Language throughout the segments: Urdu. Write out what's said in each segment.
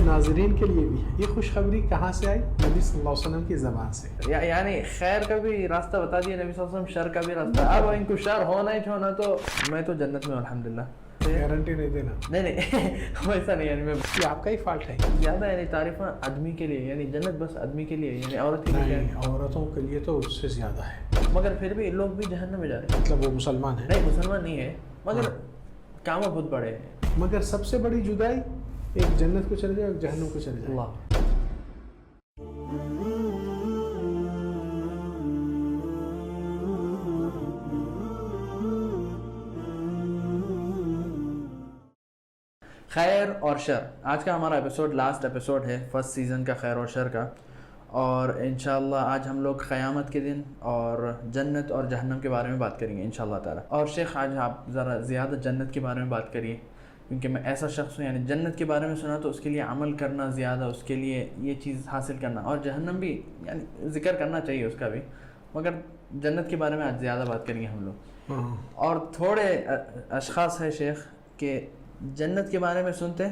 ناظرین کے لیے بھی ہے. یہ خوشخبری کہاں سے آئی؟ نبی صلی اللہ علیہ وسلم کی زبان سے. یعنی خیر کا بھی راستہ بتا دیا نبی صلی اللہ علیہ وسلم, شر کا بھی راستہ. اب ان کو شر ہونا ہی ہونا, تو میں تو جنت میں ہوں الحمدللہ. گارنٹی نہیں دینا. نہیں ویسا نہیں, یعنی میں یہ آپ کا ہی فالٹ ہے. زیادہ یعنی تعریف آدمی کے لیے, یعنی جنت بس آدمی کے لیے, یعنی عورت کے لیے نہیں, عورتوں کے لیے تو اس سے زیادہ ہے. مگر پھر بھی لوگ بھی جہنم میں جا رہے ہیں. مطلب وہ مسلمان ہیں؟ نہیں مسلمان نہیں ہے, مگر کام بہت بڑے ہیں. مگر سب سے بڑی جدائی ایک جنت کو چلے جائے ایک جہنم کو چلے جائے. اللہ. خیر اور شر, آج کا ہمارا ایپیسوڈ لاسٹ ایپیسوڈ ہے فرسٹ سیزن کا خیر اور شر کا, اور انشاءاللہ آج ہم لوگ قیامت کے دن اور جنت اور جہنم کے بارے میں بات کریں گے انشاءاللہ تعالی. اور شیخ آج آپ ذرا زیادہ جنت کے بارے میں بات کریے, کیونکہ میں ایسا شخص ہوں یعنی جنت کے بارے میں سنا تو اس کے لیے عمل کرنا زیادہ, اس کے لیے یہ چیز حاصل کرنا, اور جہنم بھی یعنی ذکر کرنا چاہیے اس کا بھی, مگر جنت کے بارے میں آج زیادہ بات کریں گے ہم لوگ. اور تھوڑے اشخاص ہیں شیخ کہ جنت کے بارے میں سنتے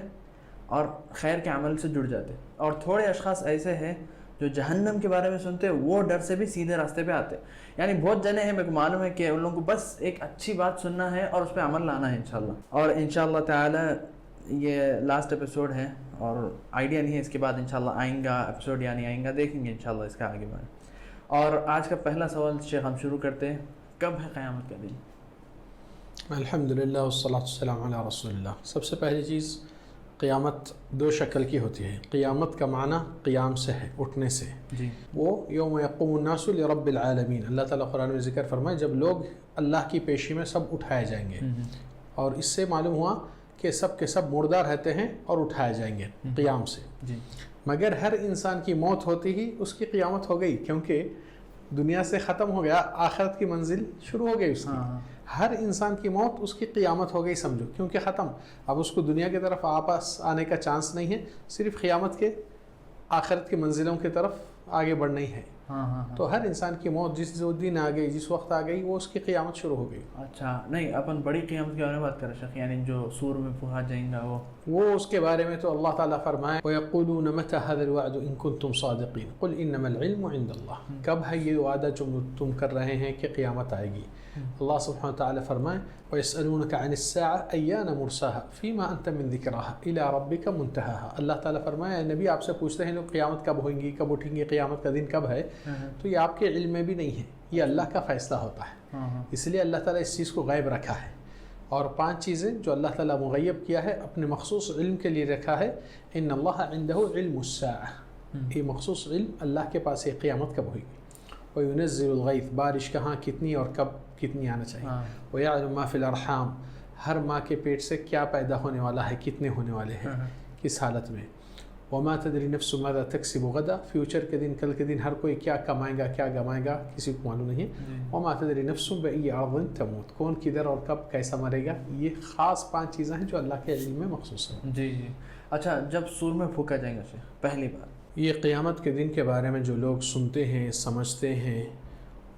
اور خیر کے عمل سے جڑ جاتے, اور تھوڑے اشخاص ایسے ہیں جو جہنم کے بارے میں سنتے وہ ڈر سے بھی سیدھے راستے پہ آتے. یعنی بہت جنے ہیں, میرے کو معلوم ہے کہ ان لوگوں کو بس ایک اچھی بات سننا ہے اور اس پہ عمل لانا ہے انشاءاللہ. اور انشاءاللہ تعالی یہ لاسٹ ایپیسوڈ ہے, اور آئیڈیا نہیں ہے اس کے بعد انشاءاللہ آئیں گا ایپیسوڈ, یعنی آئیں گا, دیکھیں گے انشاءاللہ اس کا آگے بڑھیں. اور آج کا پہلا سوال شیخ ہم شروع کرتے ہیں, کب ہے قیامت کا دن؟ الحمدللہ والصلاۃ والسلام علی رسول اللہ. سب سے پہلی چیز, قیامت دو شکل کی ہوتی ہے. قیامت کا معنی قیام سے ہے, اٹھنے سے. جی. وہ یوم یقوم الناس لرب العالمین, اللہ تعالیٰ قرآن میں ذکر فرمائے جب لوگ اللہ کی پیشی میں سب اٹھائے جائیں گے. اور اس سے معلوم ہوا کہ سب کے سب مردہ رہتے ہیں اور اٹھائے جائیں گے قیام سے. جی. مگر ہر انسان کی موت ہوتی ہی اس کی قیامت ہو گئی, کیونکہ دنیا سے ختم ہو گیا, آخرت کی منزل شروع ہو گئی اس کی. ہر انسان کی موت اس کی قیامت ہو گئی سمجھو, کیونکہ ختم. اب اس کو دنیا کی طرف واپس آنے کا چانس نہیں ہے, صرف قیامت کے آخرت کی منزلوں کی طرف آگے بڑھنا ہی ہے. تو ہر انسان کی موت جس دن آ گئی, جس وقت آ گئی, وہ اس کی قیامت شروع ہو گئی. اچھا, نہیں اپن بڑی قیامت کے بارے میں بات کر رہے ہیں, یعنی جو سور میں پھونکا جائیں گا وہ اس کے بارے میں تو اللہ تعالیٰ فرمائے وَيَقُولُونَ مَتَى هَذَا الْوَعْدُ إِن كُنتُمْ صَادِقِينَ قُلْ إِنَّمَا الْعِلْمُ عِندَ اللَّهِ. کب ہے یہ وعدہ جو تم کر رہے ہیں کہ قیامت آئے گی؟ اللہ سبحانہ وتعالی فرمائے وَيَسْأَلُونَكَ عَنِ السَّاعَةِ أَيَّانَ مُرْسَاهَا فِيمَا أَنْتَ مِنْ ذِكْرَاهَا إِلَىٰ رَبِّكَ مُنْتَهَاهَا. اللہ تعالیٰ فرمائے نبی آپ سے پوچھتے ہیں لوگ قیامت کب ہوئیں گی, کب اٹھیں گی, قیامت کا دن کب ہے, تو یہ آپ کے علم میں بھی نہیں ہے, یہ اللہ کا فیصلہ ہوتا ہے. اس لیے اللہ تعالیٰ اس چیز کو غائب رکھا ہے. اور 5 چیزیں جو اللہ تعالیٰ مغیب کیا ہے اپنے مخصوص علم کے لیے رکھا ہے. ان اللہ عنده علم الساعہ, یہ مخصوص علم اللہ کے پاس ہے قیامت کب ہوئی. وَيُنَزِّلُ الْغَيْثَ, بارش کہاں کتنی اور کب کتنی آنا چاہیے. وَيَعْلَمُ مَا فِي الْأَرْحَامِ, ہر ماں کے پیٹ سے کیا پیدا ہونے والا ہے, کتنے ہونے والے ہیں, کس حالت میں. وَمَا تَدْرِي نَفْسٌ مَاذَا تَكْسِبُ غَدًا, فیوچر کے دن, کل کے دن ہر کوئی کیا کمائے گا کیا گمائے گا کسی کو معلوم نہیں ہے. وَمَا تَدْرِي نَفْسٌ بِأَيِّ أَرْضٍ تَمُوتُ, کون کدھر اور کب کیسا مرے گا. یہ خاص 5 چیزیں ہیں جو اللہ کے علم میں مخصوص ہیں. جی جی. اچھا, جب سور میں پھونکا جائے گا شیخ, پہلی بار یہ قیامت کے دن کے بارے میں جو لوگ سنتے ہیں, سمجھتے ہیں,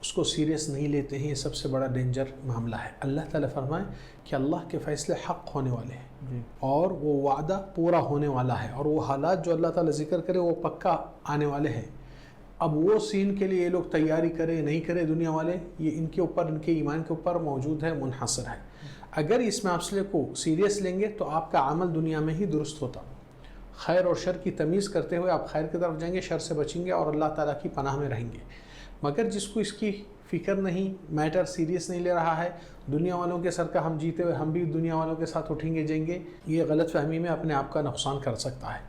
اس کو سیریس نہیں لیتے ہیں, یہ سب سے بڑا ڈینجر معاملہ ہے. اللہ تعالیٰ فرمائے کہ اللہ کے فیصلے حق ہونے والے ہیں اور وہ وعدہ پورا ہونے والا ہے, اور وہ حالات جو اللہ تعالیٰ ذکر کرے وہ پکا آنے والے ہیں. اب وہ سین کے لیے یہ لوگ تیاری کرے نہیں کرے دنیا والے, یہ ان کے اوپر, ان کے ایمان کے اوپر موجود ہے, منحصر ہے. اگر اس معاملے کو سیریس لیں گے تو آپ کا عمل دنیا میں ہی درست ہوتا. خیر اور شر کی تمیز کرتے ہوئے آپ خیر کی طرف جائیں گے, شر سے بچیں گے اور اللہ تعالیٰ کی پناہ میں رہیں گے. مگر جس کو اس کی فکر نہیں, میٹر سیریس نہیں لے رہا ہے, دنیا والوں کے سر کا ہم جیتے ہوئے ہم بھی دنیا والوں کے ساتھ اٹھیں گے جائیں گے, یہ غلط فہمی میں اپنے آپ کا نقصان کر سکتا ہے.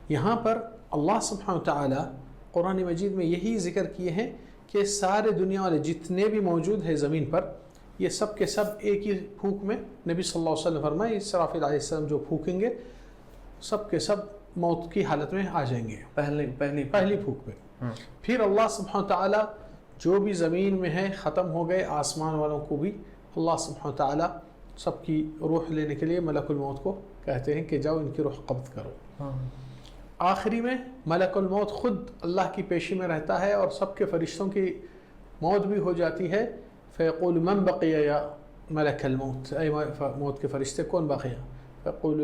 یہاں پر اللہ سبحانہ وتعالی قرآن مجید میں یہی ذکر کیے ہیں کہ سارے دنیا والے جتنے بھی موجود ہیں زمین پر, یہ سب کے سب ایک ہی پھونک میں, نبی صلی اللہ علیہ وسلم فرمائے اسرافیل علیہ السلام جو پھونکیں گے سب کے سب موت کی حالت میں آ جائیں گے پہلی پھونک میں. پھر اللہ سبحانہ وتعالی جو بھی زمین میں ہے ختم ہو گئے, آسمان والوں کو بھی اللہ سبحانہ وتعالی سب کی روح لینے کے لیے ملک الموت کو کہتے ہیں کہ جاؤ ان کی روح قبض کرو. آخری میں ملک الموت خود اللہ کی پیشی میں رہتا ہے اور سب کے فرشتوں کی موت بھی ہو جاتی ہے. فیقول من بقی یا ملک الموت, اے موت کے فرشتے کون باقی ہے؟ فیقول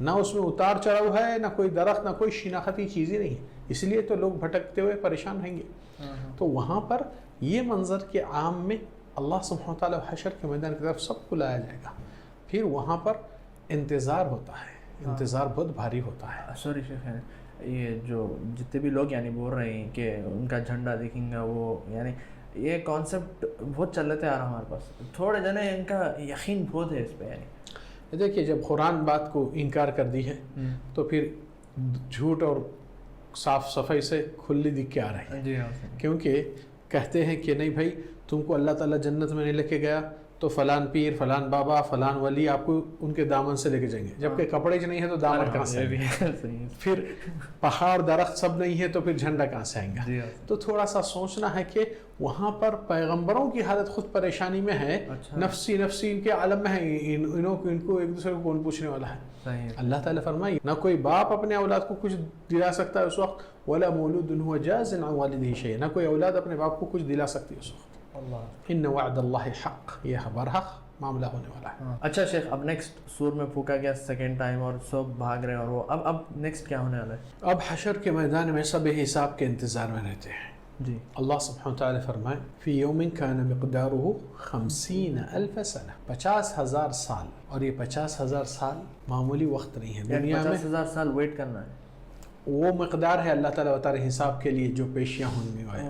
نہ اس میں اتار چڑھاؤ ہے، نہ کوئی درخت، نہ کوئی شناختی چیز ہی نہیں ہے، اس لیے تو لوگ بھٹکتے ہوئے پریشان رہیں گے۔ تو وہاں پر یہ منظر کے عام میں اللہ سبحانہ وتعالیٰ حشر کے میدان کی طرف سب کو لایا جائے گا، پھر وہاں پر انتظار ہوتا ہے، انتظار بہت بھاری ہوتا ہے۔ سوری شیخ، یہ جو جتنے بھی لوگ یعنی بول رہے ہیں کہ ان کا جھنڈا دیکھیں گا، وہ یعنی یہ کانسیپٹ بہت چلتے آ رہا ہمارے پاس، تھوڑے جنے ان کا یقین بہت ہے اس پہ۔ یعنی دیکھیے جب قرآن بات کو انکار کر دی ہے تو پھر جھوٹ اور صاف صفائی سے کھلی دکھ کے آ رہے ہیں۔ جی ہاں، کیونکہ کہتے ہیں کہ نہیں بھائی تم کو اللہ تعالیٰ جنت میں نہیں لے کے گیا تو فلان پیر، فلان بابا، فلان ولی آپ کو ان کے دامن سے لے کے جائیں گے، جبکہ کپڑے نہیں ہے تو دامن کہاں سے آئیں گے؟ پھر پہاڑ درخت سب نہیں ہے تو پھر جھنڈا کہاں سے آئیں گا؟ تو تھوڑا سا سوچنا ہے کہ وہاں پر پیغمبروں کی حالت خود پریشانی میں ہے، نفسی نفسی ان کے عالم میں ہے، ان کو ایک دوسرے کو کون پوچھنے والا ہے؟ اللہ تعالیٰ فرمائے نہ کوئی باپ اپنے اولاد کو کچھ دلا سکتا ہے اس وقت، ولا مولود هو جاز عن والده شيء، نہ کوئی اولاد اپنے باپ کو کچھ دلا سکتی ہے اس وقت۔ ان وعد اللہ حق، یہ برحق معاملہ ہونے والا ہے۔ اچھا شیخ، اب نیکسٹ سور میں پھونکا گیا سیکنڈ ٹائم اور سب بھاگ رہے ہیں، اور وہ اب نیکسٹ کیا ہونے والا ہے؟ اب حشر کے میدان میں سب حساب کے انتظار میں رہتے ہیں۔ جی اللہ سبحانہ وتعالی فرمائے فی یوم کان مقدارہ 50,000 سنہ، 50,000 سال، اور یہ 50,000 سال معمولی وقت نہیں ہے دنیا میں، 50,000 سال ویٹ کرنا ہے، وہ مقدار ہے اللہ تعالیٰ بتا رہے حساب کے لیے جو پیشیاں ہونے والے۔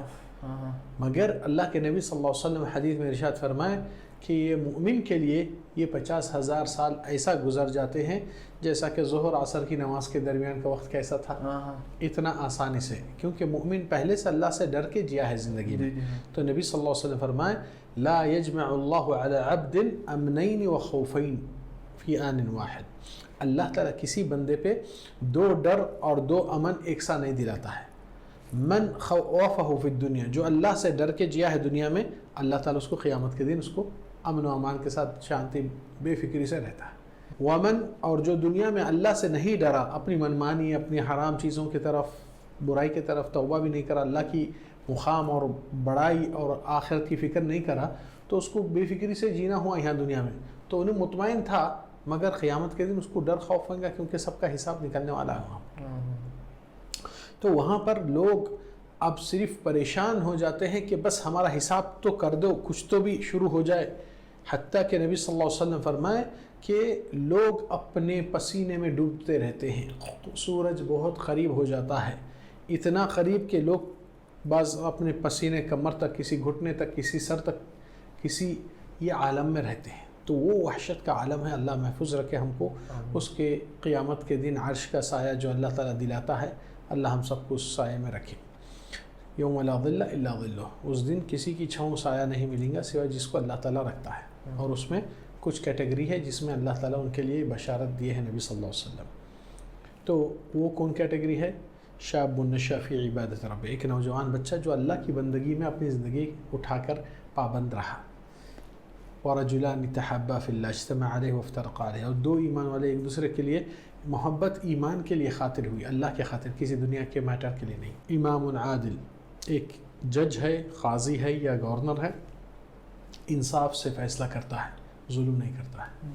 مگر اللہ کے نبی صلی اللہ علیہ وسلم حدیث میں ارشاد فرمائے کہ یہ مومن کے لیے یہ 50,000 سال ایسا گزر جاتے ہیں جیسا کہ ظہر عصر کی نماز کے درمیان کا وقت کیسا تھا، اتنا آسانی سے، کیونکہ مومن پہلے سے اللہ سے ڈر کے جیا ہے زندگی میں۔ تو نبی صلی اللہ علیہ وسلم فرمائے لا یجمع اللہ علی عبد امنین و خوفین فی آن واحد، اللہ تعالیٰ کسی بندے پہ 2 ڈر اور 2 امن ایک ساتھ نہیں دلاتا ہے۔ من خوفہ فی الدنیا، جو اللہ سے ڈر کے جیا ہے دنیا میں، اللہ تعالیٰ اس کو قیامت کے دن اس کو امن و امان کے ساتھ شانتی بے فکری سے رہتا ہے۔ ومن، اور جو دنیا میں اللہ سے نہیں ڈرا، اپنی منمانی، اپنی حرام چیزوں کی طرف، برائی کی طرف توبہ بھی نہیں کرا، اللہ کی مقام اور بڑائی اور آخرت کی فکر نہیں کرا، تو اس کو بے فکری سے جینا ہوا یہاں دنیا میں، تو انہیں مطمئن تھا، مگر قیامت کے دن اس کو ڈر خوف ہوگا کیونکہ سب کا حساب نکلنے والا ہے وہاں۔ تو وہاں پر لوگ اب صرف پریشان ہو جاتے ہیں کہ بس ہمارا حساب تو کر دو، کچھ تو بھی شروع ہو جائے، حتیٰ کہ نبی صلی اللہ علیہ وسلم فرمائے کہ لوگ اپنے پسینے میں ڈوبتے رہتے ہیں، سورج بہت قریب ہو جاتا ہے، اتنا قریب کہ لوگ بعض اپنے پسینے کمر تک، کسی گھٹنے تک، کسی سر تک، کسی یہ عالم میں رہتے ہیں۔ تو وہ وحشت کا عالم ہے، اللہ محفوظ رکھے ہم کو اس کے قیامت کے دن عرش کا سایہ جو اللہ تعالیٰ دلاتا ہے، اللہ ہم سب کو اس سائے میں رکھے۔ یوم لا ظل الا ظلہ، اس دن کسی کی چھاؤں سایہ نہیں ملیں گا سوائے جس کو اللہ تعالیٰ رکھتا ہے، اور اس میں کچھ کیٹیگری ہے جس میں اللہ تعالیٰ ان کے لیے بشارت دیے ہے نبی صلی اللہ علیہ وسلم۔ تو وہ کون کیٹیگری ہے؟ شاب نشأ فی عبادت رب، ایک نوجوان بچہ جو اللہ کی بندگی میں اپنی زندگی اٹھا کر پابند رہا۔ ورجلان تحابا فی اللہ اجتمع علیہ وافترقا علیہ، اور 2 ایمان والے ایک دوسرے کے لیے محبت ایمان کے لیے خاطر ہوئی، اللہ کے خاطر، کسی دنیا کے میٹر کے لیے نہیں۔ امام عادل، ایک جج ہے، قاضی ہے یا گورنر ہے، انصاف سے فیصلہ کرتا ہے، ظلم نہیں کرتا ہے۔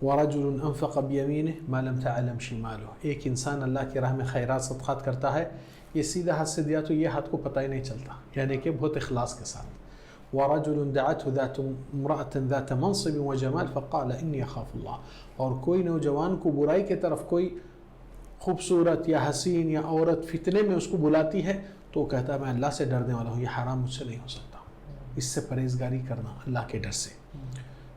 ورجل انفق بیمینہ ما لم تعلم شمالہ، ایک انسان اللہ کی راہ میں خیرات صدقات کرتا ہے، یہ سیدھا ہاتھ سے دیا تو یہ ہاتھ کو پتہ ہی نہیں چلتا، یعنی کہ بہت اخلاص کے ساتھ۔ ورجل دعته ذات امرأة ذات منصب وجمال فقال انی اخاف اللہ، اور کوئی نوجوان کو برائی کی طرف کوئی خوبصورت یا حسین یا عورت فتنے میں اس کو بلاتی ہے تو وہ کہتا ہے میں اللہ سے ڈرنے والا ہوں، یہ حرام مجھ سے نہیں ہو سکتا، اس سے پرہیزگاری کرنا اللہ کے ڈر سے۔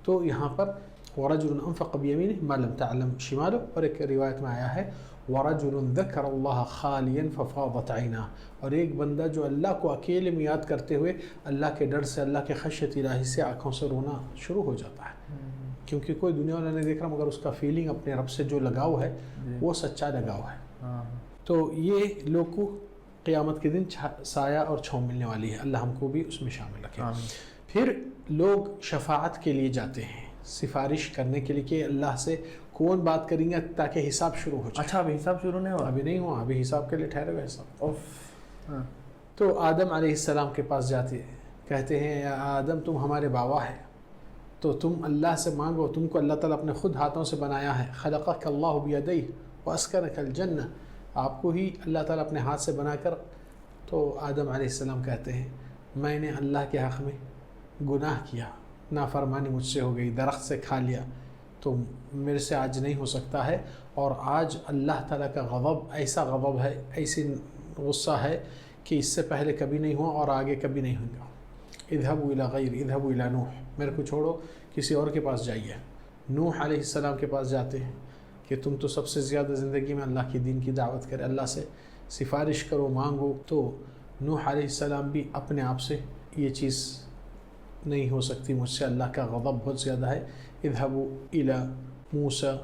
تو یہاں پر ورجل انفق بیمینہ ما لم تعلم شمالہ، اور ایک روایت میں آیا ہے ورجل ذکر اللہ خالیا ففاضت عیناہ، اور ایک بندہ جو اللہ کو اکیلے میں یاد کرتے ہوئے اللہ کے ڈر سے، اللہ کے خشیت الہی سے آنکھوں سے رونا شروع ہو جاتا ہے، کیونکہ کوئی دنیا والا نہیں دیکھ رہا، مگر اس کا فیلنگ اپنے رب سے جو لگاؤ ہے وہ سچا لگاؤ ہے۔ تو یہ لوگ کو قیامت کے دن سایہ اور چھاؤں ملنے والی ہے، اللہ ہم کو بھی اس میں شامل رکھے۔ پھر لوگ شفاعت کے لیے جاتے ہیں، سفارش کرنے کے لیے کہ اللہ سے کون بات کریں گے تاکہ حساب شروع ہو جائے۔ اچھا ابھی حساب شروع نہیں ہوا؟ ابھی نہیں ہوا، ابھی حساب کے لیے ٹھہرے ہوئے حساب۔ تو آدم علیہ السلام کے پاس جاتے ہیں، کہتے ہیں یا آدم تم ہمارے بابا ہے، تو تم اللہ سے مانگو، تم کو اللہ تعالیٰ اپنے خود ہاتھوں سے بنایا ہے. خلقک اللہ بیدیہ واسکنک الجنہ، آپ کو ہی اللہ تعالیٰ اپنے ہاتھ سے بنا کر. تو آدم علیہ السلام کہتے ہیں میں نے اللہ کے حق میں گناہ کیا، نافرمانی مجھ سے ہو گئی، درخت سے کھا لیا، تو میرے سے آج نہیں ہو سکتا ہے. اور آج اللہ تعالیٰ کا غضب ایسا غضب ہے، ایسی غصہ ہے کہ اس سے پہلے کبھی نہیں ہوا اور آگے کبھی نہیں ہوگا. اذهبوا الى غیر، اذهبوا الى نوح، میرے کو چھوڑو کسی اور کے پاس جائیے. نوح علیہ السلام کے پاس جاتے ہیں کہ تم تو سب سے زیادہ زندگی میں اللہ کی دین کی دعوت کرے، اللہ سے سفارش کرو، مانگو. تو نوح علیہ السلام بھی اپنے آپ سے یہ چیز نہیں ہو سکتی، مجھ سے اللہ کا غضب بہت زیادہ ہے. اذهبوا الى موسیٰ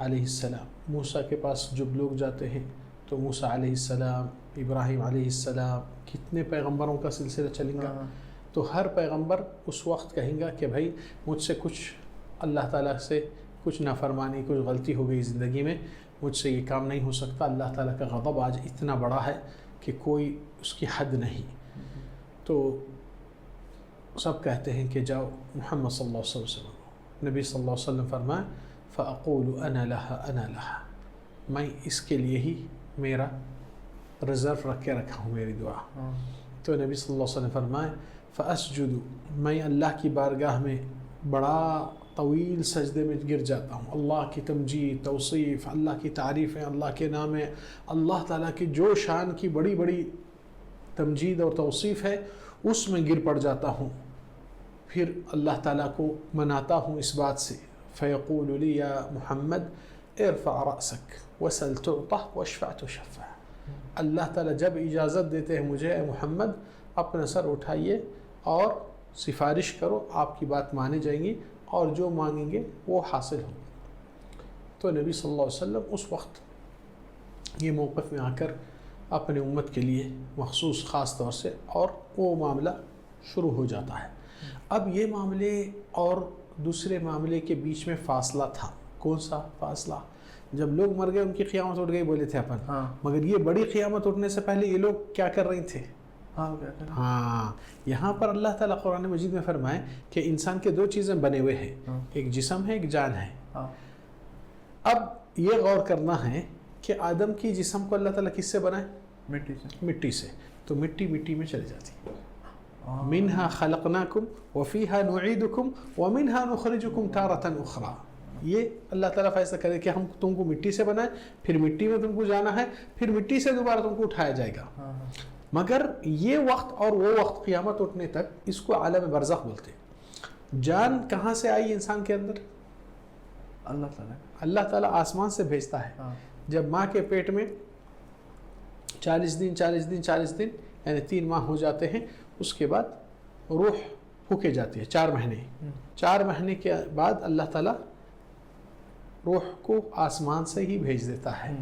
علیہ السلام، موسیٰ کے پاس جب لوگ جاتے ہیں تو موسیٰ علیہ السلام، ابراہیم علیہ السلام، کتنے پیغمبروں کا سلسلہ چلیں گا. تو ہر پیغمبر اس وقت کہیں گا کہ بھائی مجھ سے کچھ اللہ تعالیٰ سے کچھ نافرمانی، کچھ غلطی ہو گئی زندگی میں، مجھ سے یہ کام نہیں ہو سکتا. اللہ تعالیٰ کا غضب آج اتنا بڑا ہے کہ کوئی اس کی حد نہیں. تو سب کہتے ہیں کہ جاؤ محمد صلی اللہ علیہ وسلم. نبی صلی اللہ علیہ وسلم فرمائے فَأَقُولُ أَنَا لَهَا أَنَا لَهَا، میں اس کے لیے ہی میرا ریزرو رکھ کے رکھا ہوں میری دعا. تو نبی صلی اللہ علیہ وسلم فرمائے فَأَسْجُدُ، میں اللہ کی بارگاہ میں بڑا طویل سجدے میں گر جاتا ہوں. اللہ کی تمجید، توصیف، اللہ کی تعریفیں، اللہ کے نام، اللہ تعالیٰ کی جو شان کی بڑی بڑی تمجید اور توصیف ہے اس میں گر پڑ جاتا ہوں. پھر اللہ تعالیٰ کو مناتا ہوں اس بات سے. فَيَقُولُ لِي يَا مُحَمَّد ارفع رأسك وسل تعطى واشفع تشفع. اللہ تعالیٰ جب اجازت دیتے ہیں مجھے، اے محمد اپنا سر اٹھائیے اور سفارش کرو، آپ کی بات مانے جائیں گی اور جو مانگیں گے وہ حاصل ہوگا. تو نبی صلی اللہ علیہ وسلم اس وقت یہ موقف میں آ کر اپنے امت کے لیے مخصوص خاص طور سے، اور وہ معاملہ شروع ہو جاتا ہے. اب یہ معاملے اور دوسرے معاملے کے بیچ میں فاصلہ تھا. کون سا فاصلہ؟ جب لوگ مر گئے ان کی قیامت اٹھ گئی بولے تھے اپن، مگر یہ بڑی قیامت اٹھنے سے پہلے یہ لوگ کیا کر رہے تھے؟ یہاں پر اللہ تعالیٰ قرآن مجید میں فرمائے کہ انسان کے دو چیزیں بنے ہوئے ہیں، ایک جسم ہے، ایک جان ہے. اب یہ غور کرنا ہے کہ آدم کی جسم کو اللہ تعالیٰ کس سے بنائے؟ مٹی سے. تو مٹی میں چلی جاتی ہے. منہا خلقناکم وفیہا نعیدکم ومنہا نخرجکم تارۃ اخری. یہ اللہ تعالیٰ فیصلہ کرے کہ ہم تم کو مٹی سے بنائیں، پھر مٹی میں تم کو جانا ہے، پھر مٹی سے دوبارہ تم کو اٹھایا جائے گا. مگر یہ وقت اور وہ وقت قیامت اٹھنے تک اس کو عالم برزخ بولتے. جان کہاں سے آئی انسان کے اندر؟ اللہ تعالیٰ آسمان سے بھیجتا ہے. جب ماں کے پیٹ میں 40 دن یعنی 3 ماہ ہو جاتے ہیں، اس کے بعد روح پھونکے جاتی ہے. 4 مہینے 4 مہینے کے بعد اللہ تعالیٰ روح کو آسمان سے ہی بھیج دیتا ہے.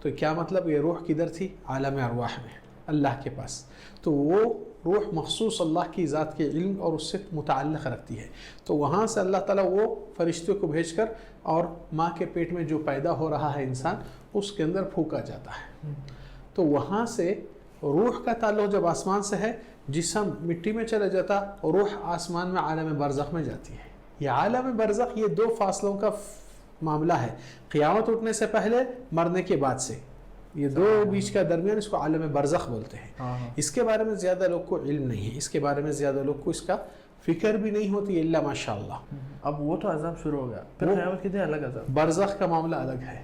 تو کیا مطلب؟ یہ روح کدھر تھی؟ عالم ارواح میں، اللہ کے پاس. تو وہ روح مخصوص اللہ کی ذات کے علم اور اس سے متعلق رکھتی ہے. تو وہاں سے اللہ تعالیٰ وہ فرشتوں کو بھیج کر اور ماں کے پیٹ میں جو پیدا ہو رہا ہے انسان، اس کے اندر پھونکا جاتا ہے. تو وہاں سے روح کا تعلق جب آسمان سے ہے، جسم مٹی میں چلا جاتا، روح آسمان میں عالم برزخ میں جاتی ہے. یہ عالم برزخ یہ 2 فاصلوں کا معاملہ ہے، قیامت اٹھنے سے پہلے، مرنے کے بعد سے. یہ 2 بیچ کا درمیان، اس کو عالم برزخ بولتے ہیں. اس کے بارے میں زیادہ لوگ کو علم نہیں ہے، اس کے بارے میں زیادہ لوگ کو اس کا فکر بھی نہیں ہوتی الا ماشاءاللہ. اب وہ تو عذاب شروع ہو گیا، پھر قیامت کے دن الگ عذاب. برزخ کا معاملہ الگ ہے.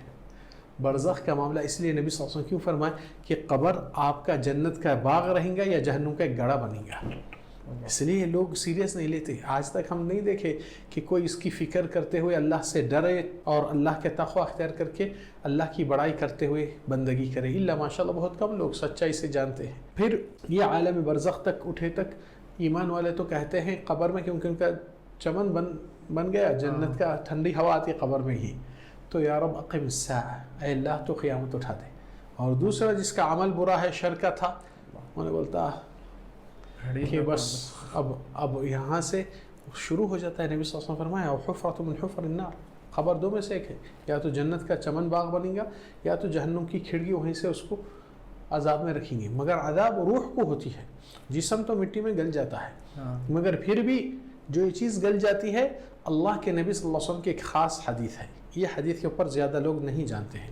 برزخ کا معاملہ اس لیے نبی صلی اللہ علیہ وسلم کیوں فرمائے کہ قبر آپ کا جنت کا باغ رہیں گا یا جہنم کا ایک گڑھا بنے گا. اس لیے لوگ سیریس نہیں لیتے. آج تک ہم نہیں دیکھے کہ کوئی اس کی فکر کرتے ہوئے اللہ سے ڈرے اور اللہ کے تقوی اختیار کر کے اللہ کی بڑائی کرتے ہوئے بندگی کرے. الا ماشاءاللہ بہت کم لوگ سچائی سے جانتے ہیں. پھر یہ عالم برزخ تک اٹھے تک ایمان والے تو کہتے ہیں قبر میں، کیونکہ ان کا چمن بن گیا، جنت کا ٹھنڈی ہوا آتی ہے قبر میں ہی. تو یا رب اقم الساعہ، اے اللہ تو قیامت اٹھا دے. اور دوسرا جس کا عمل برا ہے، شر کا تھا، انہیں بولتا کہ بس اب یہاں سے شروع ہو جاتا ہے. نبی صلی اللہ علیہ وسلم فرمایا حفرۃ من حفر النار، خبر 2 میں سے ایک ہے، یا تو جنت کا چمن باغ بنے گا یا تو جہنم کی کھڑکی وہیں سے اس کو عذاب میں رکھیں گے. مگر عذاب روح کو ہوتی ہے، جسم تو مٹی میں گل جاتا ہے. مگر پھر بھی جو یہ چیز گل جاتی ہے، اللہ کے نبی صلی اللہ علیہ وسلم کی ایک خاص حدیث ہے، یہ حدیث کے اوپر زیادہ لوگ نہیں جانتے ہیں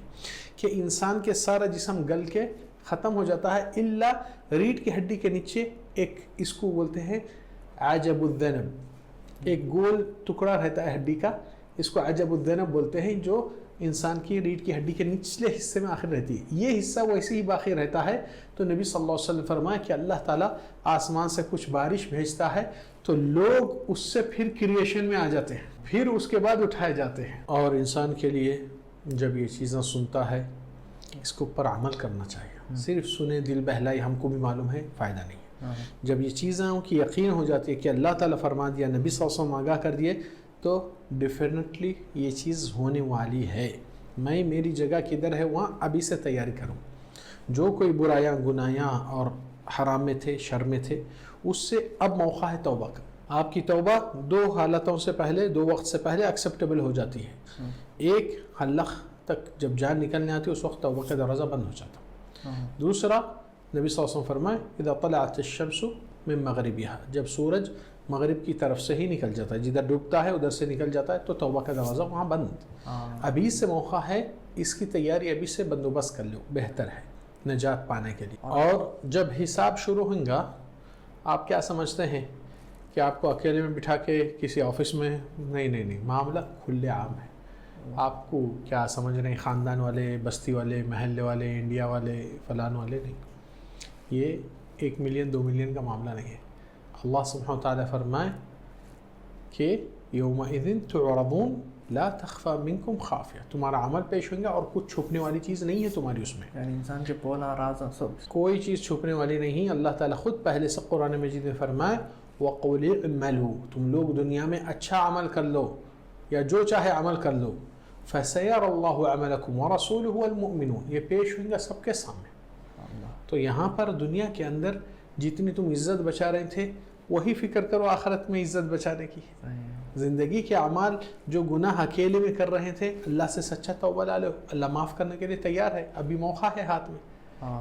کہ انسان کے سارا جسم گل کے ختم ہو جاتا ہے الا ریڑھ کی ہڈی کے نیچے ایک، اس کو بولتے ہیں عجب الذنب، ایک گول ٹکڑا رہتا ہے ہڈی کا، اس کو عجب الذنب بولتے ہیں، جو انسان کی ریڑھ کی ہڈی کے نچلے حصے میں آخر رہتی ہے، یہ حصہ ویسے ہی باقی رہتا ہے۔ تو نبی صلی اللہ علیہ وسلم فرمایا کہ اللہ تعالیٰ آسمان سے کچھ بارش بھیجتا ہے تو لوگ اس سے پھر کریشن میں آ جاتے ہیں، پھر اس کے بعد اٹھائے جاتے ہیں۔ اور انسان کے لیے جب یہ چیزیں سنتا ہے اس کے اوپر عمل کرنا چاہیے، صرف سنے دل بہلائی، ہم کو بھی معلوم ہے فائدہ نہیں۔ جب یہ چیزیں کی یقین ہو جاتی ہے کہ اللہ تعالیٰ فرما دیا، نبی صلی اللہ علیہ وسلم آگاہ کر دیے، تو ڈیفینیٹلی یہ چیز ہونے والی ہے۔ میں میری جگہ کدھر ہے وہاں ابھی سے تیاری کروں۔ جو کوئی برایاں گناہیاں اور حرام میں تھے، شر میں تھے، اس سے اب موقع ہے توبہ کا۔ آپ کی توبہ دو حالتوں سے پہلے، دو وقت سے پہلے ایکسیپٹیبل ہو جاتی ہے۔ ایک حلق تک جب جان نکلنے آتی ہے اس وقت توبہ کا دروازہ بند ہو جاتا۔ دوسرا نبی صلی اللہ علیہ وسلم فرمائے اذا طلعت الشمس من مغربها، جب سورج مغرب کی طرف سے ہی نکل جاتا ہے، جدھر ڈوبتا ہے ادھر سے نکل جاتا ہے، تو توبہ کا دروازہ وہاں بند۔ ابھی سے موقع ہے، اس کی تیاری ابھی سے بندوبست کر لو، بہتر ہے نجات پانے کے لیے۔ اور جب حساب شروع ہوگا، آپ کیا سمجھتے ہیں کہ آپ کو اکیلے میں بٹھا کے کسی آفس میں، نہیں، معاملہ کھلے عام ہے۔ آپ کو کیا سمجھ رہے ہیں خاندان والے، بستی والے، محلے والے، انڈیا والے، فلان والے، نہیں، یہ 1 ملین 2 ملین کا معاملہ نہیں ہے۔ اللہ سبحانہ وتعالی فرمائے کہ یومئذ تعرضون لا تخفى منکم خافیہ، تمہارا عمل پیش ہوگا اور کچھ چھپنے والی چیز نہیں ہے تمہاری اس میں، یعنی انسان کے بولا راز سب، کوئی چیز چھپنے والی نہیں۔ اللہ تعالیٰ خود پہلے سے قرآن مجید میں فرمائے وَقُلِ اعْمَلُوا، تم لوگ دنیا میں اچھا عمل کر لو یا جو چاہے عمل کر لو، فَسَيَرَ اللَّهُ عَمَلَكُمْ وَرَسُولُهُ وَالْمُؤْمِنُونَ، یہ پیش ہوگا سب کے سامنے۔ تو یہاں پر دنیا کے اندر جتنی تم عزت بچا رہے تھے وہی فکر کرو آخرت میں عزت بچانے کی۔ زندگی کے اعمال جو گناہ اکیلے میں کر رہے تھے، اللہ سے سچا توبہ لا لو، اللہ معاف کرنے کے لیے تیار ہے، ابھی موقع ہے ہاتھ میں۔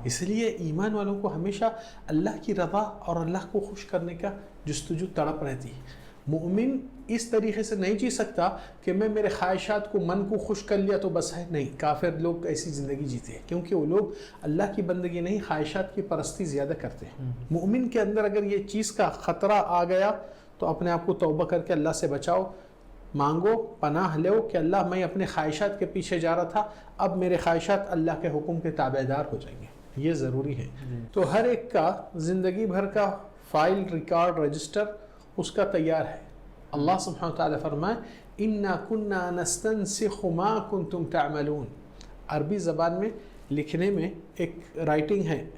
اس لیے ایمان والوں کو ہمیشہ اللہ کی رضا اور اللہ کو خوش کرنے کا جستجو تڑپ رہتی ہے۔ مومن اس طریقے سے نہیں جی سکتا کہ میں میرے خواہشات کو، من کو خوش کر لیا تو بس ہے، نہیں۔ کافر لوگ ایسی زندگی جیتے ہیں کیونکہ وہ لوگ اللہ کی بندگی نہیں، خواہشات کی پرستی زیادہ کرتے ہیں۔ مومن کے اندر اگر یہ چیز کا خطرہ آ گیا تو اپنے آپ کو توبہ کر کے اللہ سے بچاؤ، مانگو، پناہ لو کہ اللہ میں اپنے خواہشات کے پیچھے جا رہا تھا، اب میرے خواہشات اللہ کے حکم کے تابع دار ہو جائیں گے، یہ ضروری ہے۔ تو ہر ایک کا زندگی بھر کا فائل، ریکارڈ، رجسٹر اس کا تیار ہے۔ اللہ سبحانہ وتعالی فرمائے اِنَّا كُنَّا نَسْتَنسِخُ مَا كُنْتُمْ تَعْمَلُونَ، عربی زبان میں لکھنے میں ایک رائٹنگ ہے،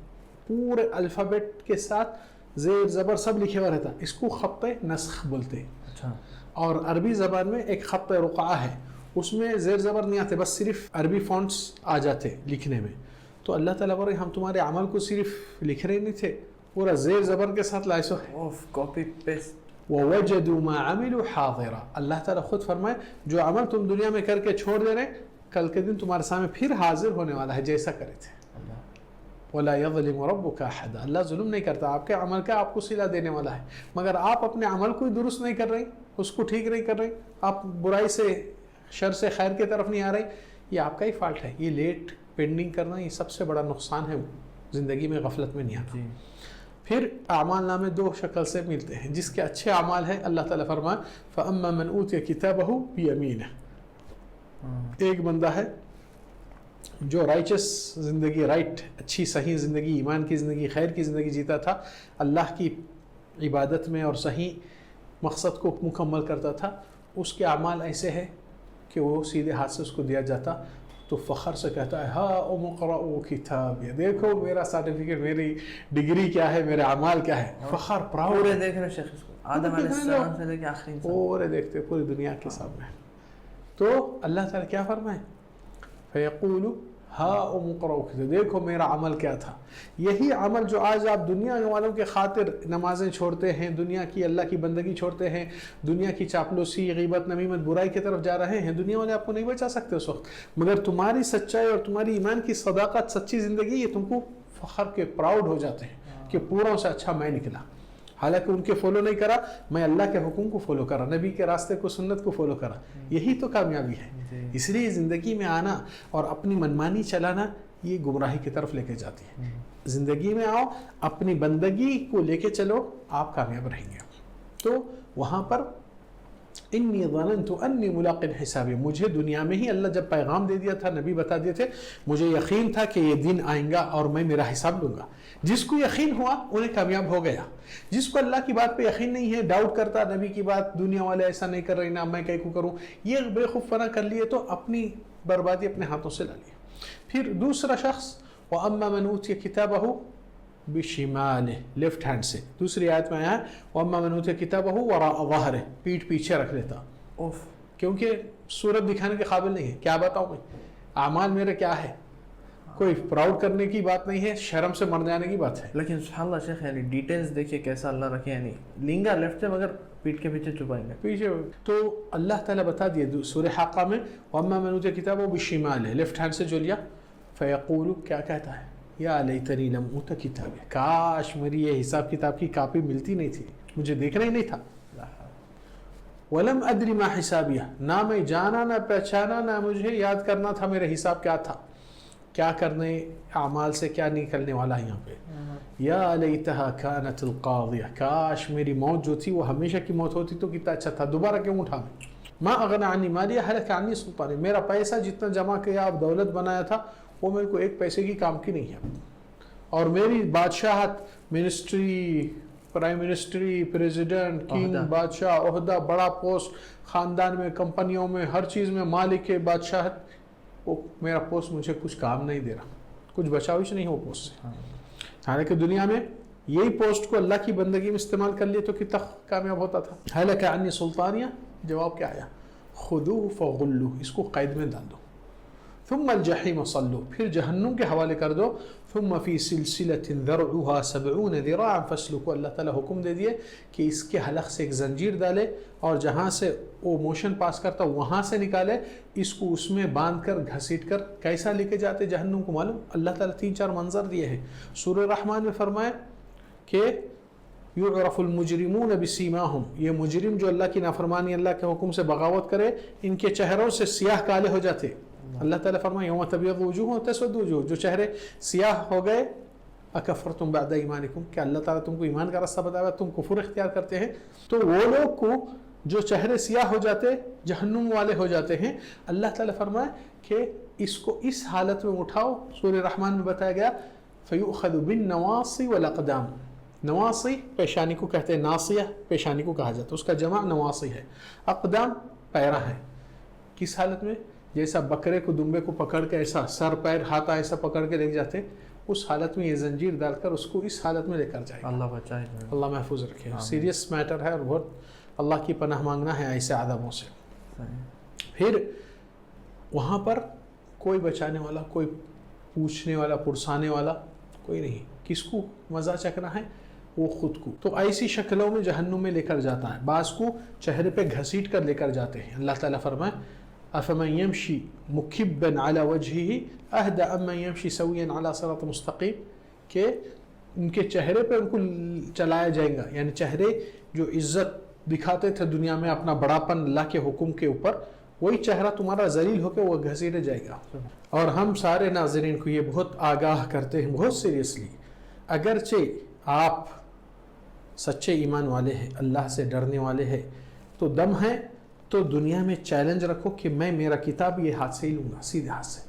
پورے الفابیٹ کے ساتھ زیر زبر سب لکھے ہوا رہتا، اس کو خط نسخ بولتے ہیں۔ اچھا۔ اور عربی زبان میں ایک خط رقعہ ہے، اس میں زیر زبر نہیں آتے، بس صرف عربی فونٹس آ جاتے لکھنے میں۔ تو اللہ تعالیٰ بولے ہم تمہارے عمل کو صرف لکھ رہے نہیں تھے، پورا زیر زبر کے ساتھ لائسو ہے۔ Copy paste. وَوَجَدُوا مَا عَمِلُوا حَاضِرًا، اللہ تعالیٰ خود فرمائے جو عمل تم دنیا میں کر کے چھوڑ دے رہے کل کے دن تمہارے سامنے پھر حاضر ہونے والا ہے جیسا کرے تھے۔ وَلَا يَظْلِمُ رَبُّكَ أَحَدًا، اللہ ظلم نہیں کرتا، آپ کے عمل کا آپ کو صلہ دینے والا ہے، مگر آپ اپنے عمل کو درست نہیں کر رہے، اس کو ٹھیک نہیں کر رہے، آپ برائی سے، شر سے خیر کی طرف نہیں آ رہے، یہ آپ کا ہی فالٹ ہے۔ یہ لیٹ پینڈنگ کرنا یہ سب سے بڑا نقصان ہے، زندگی میں غفلت میں نہیں آتا۔ پھر اعمال نامے دو شکل سے ملتے ہیں، جس کے اچھے اعمال ہیں اللہ تعالیٰ فرمائے فَأَمَّا مَنْ أُوتِيَ كِتَابَهُ بِيَمِينِهِ، ایک بندہ ہے جو رائچس زندگی، رائٹ، اچھی صحیح زندگی، ایمان کی زندگی، خیر کی زندگی جیتا تھا، اللہ کی عبادت میں اور صحیح مقصد کو مکمل کرتا تھا، اس کے اعمال ایسے ہیں کہ وہ سیدھے ہاتھ سے اس کو دیا جاتا تو فخر سے کہتا ہے ہاں اقرؤوا کتابی، دیکھو میرا سرٹیفکیٹ، میری ڈگری کیا ہے، میرے اعمال کیا ہے، فخر، پراؤڈ۔ پورے دیکھ رہے شیخ اس کو، آدم علیہ السلام سے لے کے آخری انسان، پورے دیکھتے پوری دنیا کے سامنے۔ تو اللہ تعالیٰ کیا فرمائے فیقول ہاں اقرؤوا کتابی، دیکھو میرا عمل کیا تھا۔ یہی عمل جو آج آپ دنیا والوں کے خاطر نمازیں چھوڑتے ہیں، دنیا کی اللہ کی بندگی چھوڑتے ہیں، دنیا کی چاپلوسی، غیبت، نمیمت، برائی کی طرف جا رہے ہیں، دنیا والے آپ کو نہیں بچا سکتے اس وقت، مگر تمہاری سچائی اور تمہاری ایمان کی صداقت، سچی زندگی، یہ تم کو فخر کے پراؤڈ ہو جاتے ہیں کہ پوروں سے اچھا میں نکلا۔ حالانکہ ان کے فالو نہیں کرا، میں اللہ کے حکم کو فالو کرا، نبی کے راستے کو، سنت کو فالو کرا، یہی تو کامیابی ہے۔ اس لیے زندگی میں آنا اور اپنی منمانی چلانا یہ گمراہی کی طرف لے کے جاتی ہے۔ زندگی میں آؤ، اپنی بندگی کو لے کے چلو، آپ کامیاب رہیں گے۔ تو وہاں پر انی ظننت انی ملاق حسابی، مجھے دنیا میں ہی اللہ جب پیغام دے دیا تھا، نبی بتا دیے تھے، مجھے یقین تھا کہ یہ دن آئیں گا اور میں میرا حساب لوں گا۔ جس کو یقین ہوا انہیں کامیاب ہو گیا، جس کو اللہ کی بات پہ یقین نہیں ہے، ڈاؤٹ کرتا، نبی کی بات، دنیا والے ایسا نہیں کر رہے نا، میں کہیں کو کروں، یہ بے خوف فنا کر لیے تو اپنی بربادی اپنے ہاتھوں سے لا لی۔ پھر دوسرا شخص وَأَمَّا مَنْ أُوتِيَ كِتَابَهُ بِشِمَالِهِ، لیفٹ ہینڈ سے، دوسری آیت میں آیا ہے وَأَمَّا مَنْ أُوتِيَ كِتَابَهُ وَرَاءَ ظَهْرِهِ، پیٹھ پیچھے رکھ لیتا، کیونکہ صورت دکھانے کے قابل نہیں ہے۔ کیا بتاؤں میں، اعمال میرے کیا ہے، کوئی پراؤڈ کرنے کی بات نہیں ہے، شرم سے مر جانے کی بات ہے۔ لیکن سبحان اللہ شیخ، یعنی ڈیٹیلز دیکھیے کیسا اللہ رکھے، یعنی لینگا لیفٹ سے مگر پیٹ کے پیچھے چھپائیں گے پیچھے۔ تو اللہ تعالیٰ بتا دیے سورہ حاقہ میں وَأَمَّا مَنْ أُوتِيَ كِتَابَهُ بِشِمَالِهِ، لیفٹ ہینڈ سے جو لیا، فَيَقُولُ، کیا کہتا ہے، یا لیتنی لم اوت کتابی، کاش میری یہ حساب کتاب کی کاپی ملتی نہیں تھی، مجھے دیکھنا ہی نہیں تھا۔ وَلَمْ أَدْرِ مَا حِسَابِيَهْ، نہ میں جانا نہ پہچانا، نہ مجھے یاد کرنا تھا میرا حساب کیا تھا، کیا کرنے اعمال سے کیا نکلنے والا ہے یہاں پہ۔ یا لیتہا کانت القاضیہ، کاش میری موت جو تھی وہ ہمیشہ کی موت ہوتی تو کتنا اچھا تھا، دوبارہ کیوں اٹھا میں۔ ما اغنی عنی مالیہ ہلک عنی سلطانی، میرا پیسہ جتنا جمع کیا اب دولت بنایا تھا وہ میرے کو ایک پیسے کی کام کی نہیں ہے، اور میری بادشاہت، ministry, prime ministry, president, king, بادشاہ، عہدہ، بڑا پوسٹ، خاندان میں، کمپنیوں میں، ہر چیز میں مالک ہے بادشاہت، وہ میرا پوسٹ مجھے کچھ کام نہیں دے رہا، کچھ بچاوش نہیں ہو پوسٹ سے۔ حالانکہ دنیا میں یہی پوسٹ کو اللہ کی بندگی میں استعمال کر لیے تو کتنا کامیاب ہوتا تھا۔ ہلک عنی سلطانیہ، جواب کیا آیا، خذوہ فغلوہ، اس کو قید میں ڈال دو، ثم الجحیم صلوہ، پھر جہنم کے حوالے کر دو، ثم فی سلسلۃ ذرعها 70 ذراعا فاسلکوہ، اللہ تعالیٰ حکم دے دیے کہ اس کے حلق سے ایک زنجیر ڈالے اور جہاں سے وہ موشن پاس کرتا وہاں سے نکالے، اس کو اس میں باندھ کر گھسیٹ کر کیسا لے کے جاتے جہنم کو معلوم؟ اللہ تعالیٰ 3-4 منظر دیے ہیں۔ سورہ رحمان میں فرمائے کہ یعرف المجرمون بسیماہم، یہ مجرم جو اللہ کی نافرمانی، اللہ کے حکم سے بغاوت کرے، ان کے چہروں سے سیاہ کالے ہو جاتے۔ اللہ تعالیٰ فرمائے یوم تبیض وجوہ وتسود وجوہ، جو چہرے سیاہ ہو گئے، اکفرتم بعد ایمانکم، کہ اللہ تعالیٰ تم کو ایمان کا راستہ بتایا تم کفر اختیار کرتے ہیں، تو وہ لوگ کو جو چہرے سیاہ ہو جاتے، جہنم والے ہو جاتے ہیں، اللہ تعالیٰ فرمائے کہ اس کو اس حالت میں اٹھاؤ۔ سورہ رحمان میں بتایا گیا فیؤخذ بالنواصی والاقدام، نواصی پیشانی کو کہتے ہیں، ناصیہ پیشانی کو کہا جاتا ہے، اس کا جمع نواصی ہے، اقدام پیرا ہے۔ کس حالت میں؟ جیسا بکرے کو، دمبے کو پکڑ کے ایسا سر پیر ہاتھ ایسا پکڑ کے لے جاتے، اس حالت میں یہ زنجیر ڈال کر اس کو اس حالت میں لے کر جائے گا۔ اللہ بچائے، اللہ محفوظ رکھے۔ سیریس میٹر ہے اور بہت اللہ کی پناہ مانگنا ہے ایسے عذابوں سے۔ پھر وہاں پر کوئی بچانے والا، کوئی پوچھنے والا، پرسانے والا کوئی نہیں۔ کس کو مزہ چکنا ہے؟ وہ خود کو۔ تو ایسی شکلوں میں جہنم میں لے کر جاتا ہے، بعض کو چہرے پہ گھسیٹ کر لے کر جاتے ہیں۔ اللہ تعالیٰ فرمائے افمن یمشی مکبا علی وجہہ اہدی امن یمشی سویا علی صراط مستقیم، کہ ان کے چہرے پہ ان کو چلایا جائے گا، یعنی چہرے جو عزت دکھاتے تھے دنیا میں، اپنا بڑاپن اللہ کے حکم کے اوپر، وہی چہرہ تمہارا ذلیل ہو کے وہ گھسیٹے جائے گا۔ اور ہم سارے ناظرین کو یہ بہت آگاہ کرتے ہیں، بہت سیریسلی، اگرچہ آپ سچے ایمان والے ہیں، اللہ سے ڈرنے والے ہیں، تو دم ہے تو دنیا میں چیلنج رکھو کہ میں میرا کتاب یہ ہاتھ سے ہی لوں گا، سیدھے ہاتھ سے،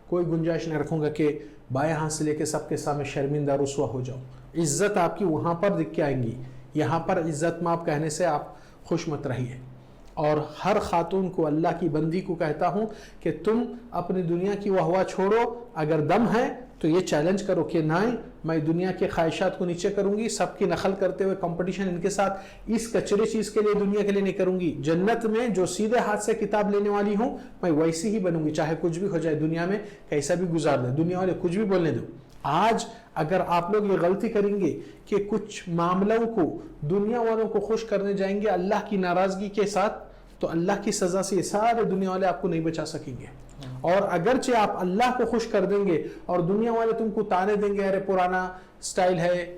کوئی گنجائش نہیں رکھوں گا کہ بائیں ہاتھ سے لے کے سب کے سامنے شرمندہ رسوا ہو جاؤں۔ عزت آپ کی وہاں پر دکھ کے آئیں گی، یہاں پر عزت ماب کہنے سے آپ خوش مت رہیے۔ اور ہر خاتون کو، اللہ کی بندی کو کہتا ہوں کہ تم اپنی دنیا کی واہ چھوڑو، اگر دم ہے تو یہ چیلنج کرو کہ نہیں، میں دنیا کے خواہشات کو نیچے کروں گی، سب کی نقل کرتے ہوئے کمپٹیشن ان کے ساتھ اس کچرے چیز کے لیے، دنیا کے لیے نہیں کروں گی۔ جنت میں جو سیدھے ہاتھ سے کتاب لینے والی ہوں میں ویسی ہی بنوں گی، چاہے کچھ بھی ہو جائے، دنیا میں کیسا بھی گزار دے، دنیا والے کچھ بھی بولنے دو۔ آج اگر آپ لوگ یہ غلطی کریں گے کہ کچھ معاملوں کو دنیا والوں کو خوش کرنے جائیں گے اللہ کی ناراضگی کے ساتھ، تو اللہ کی سزا سے یہ سارے دنیا والے آپ کو نہیں بچا سکیں گے۔ اور اگرچہ آپ اللہ کو خوش کر دیں گے اور دنیا والے تم کو تانے دیں گے، ارے پرانا سٹائل ہے،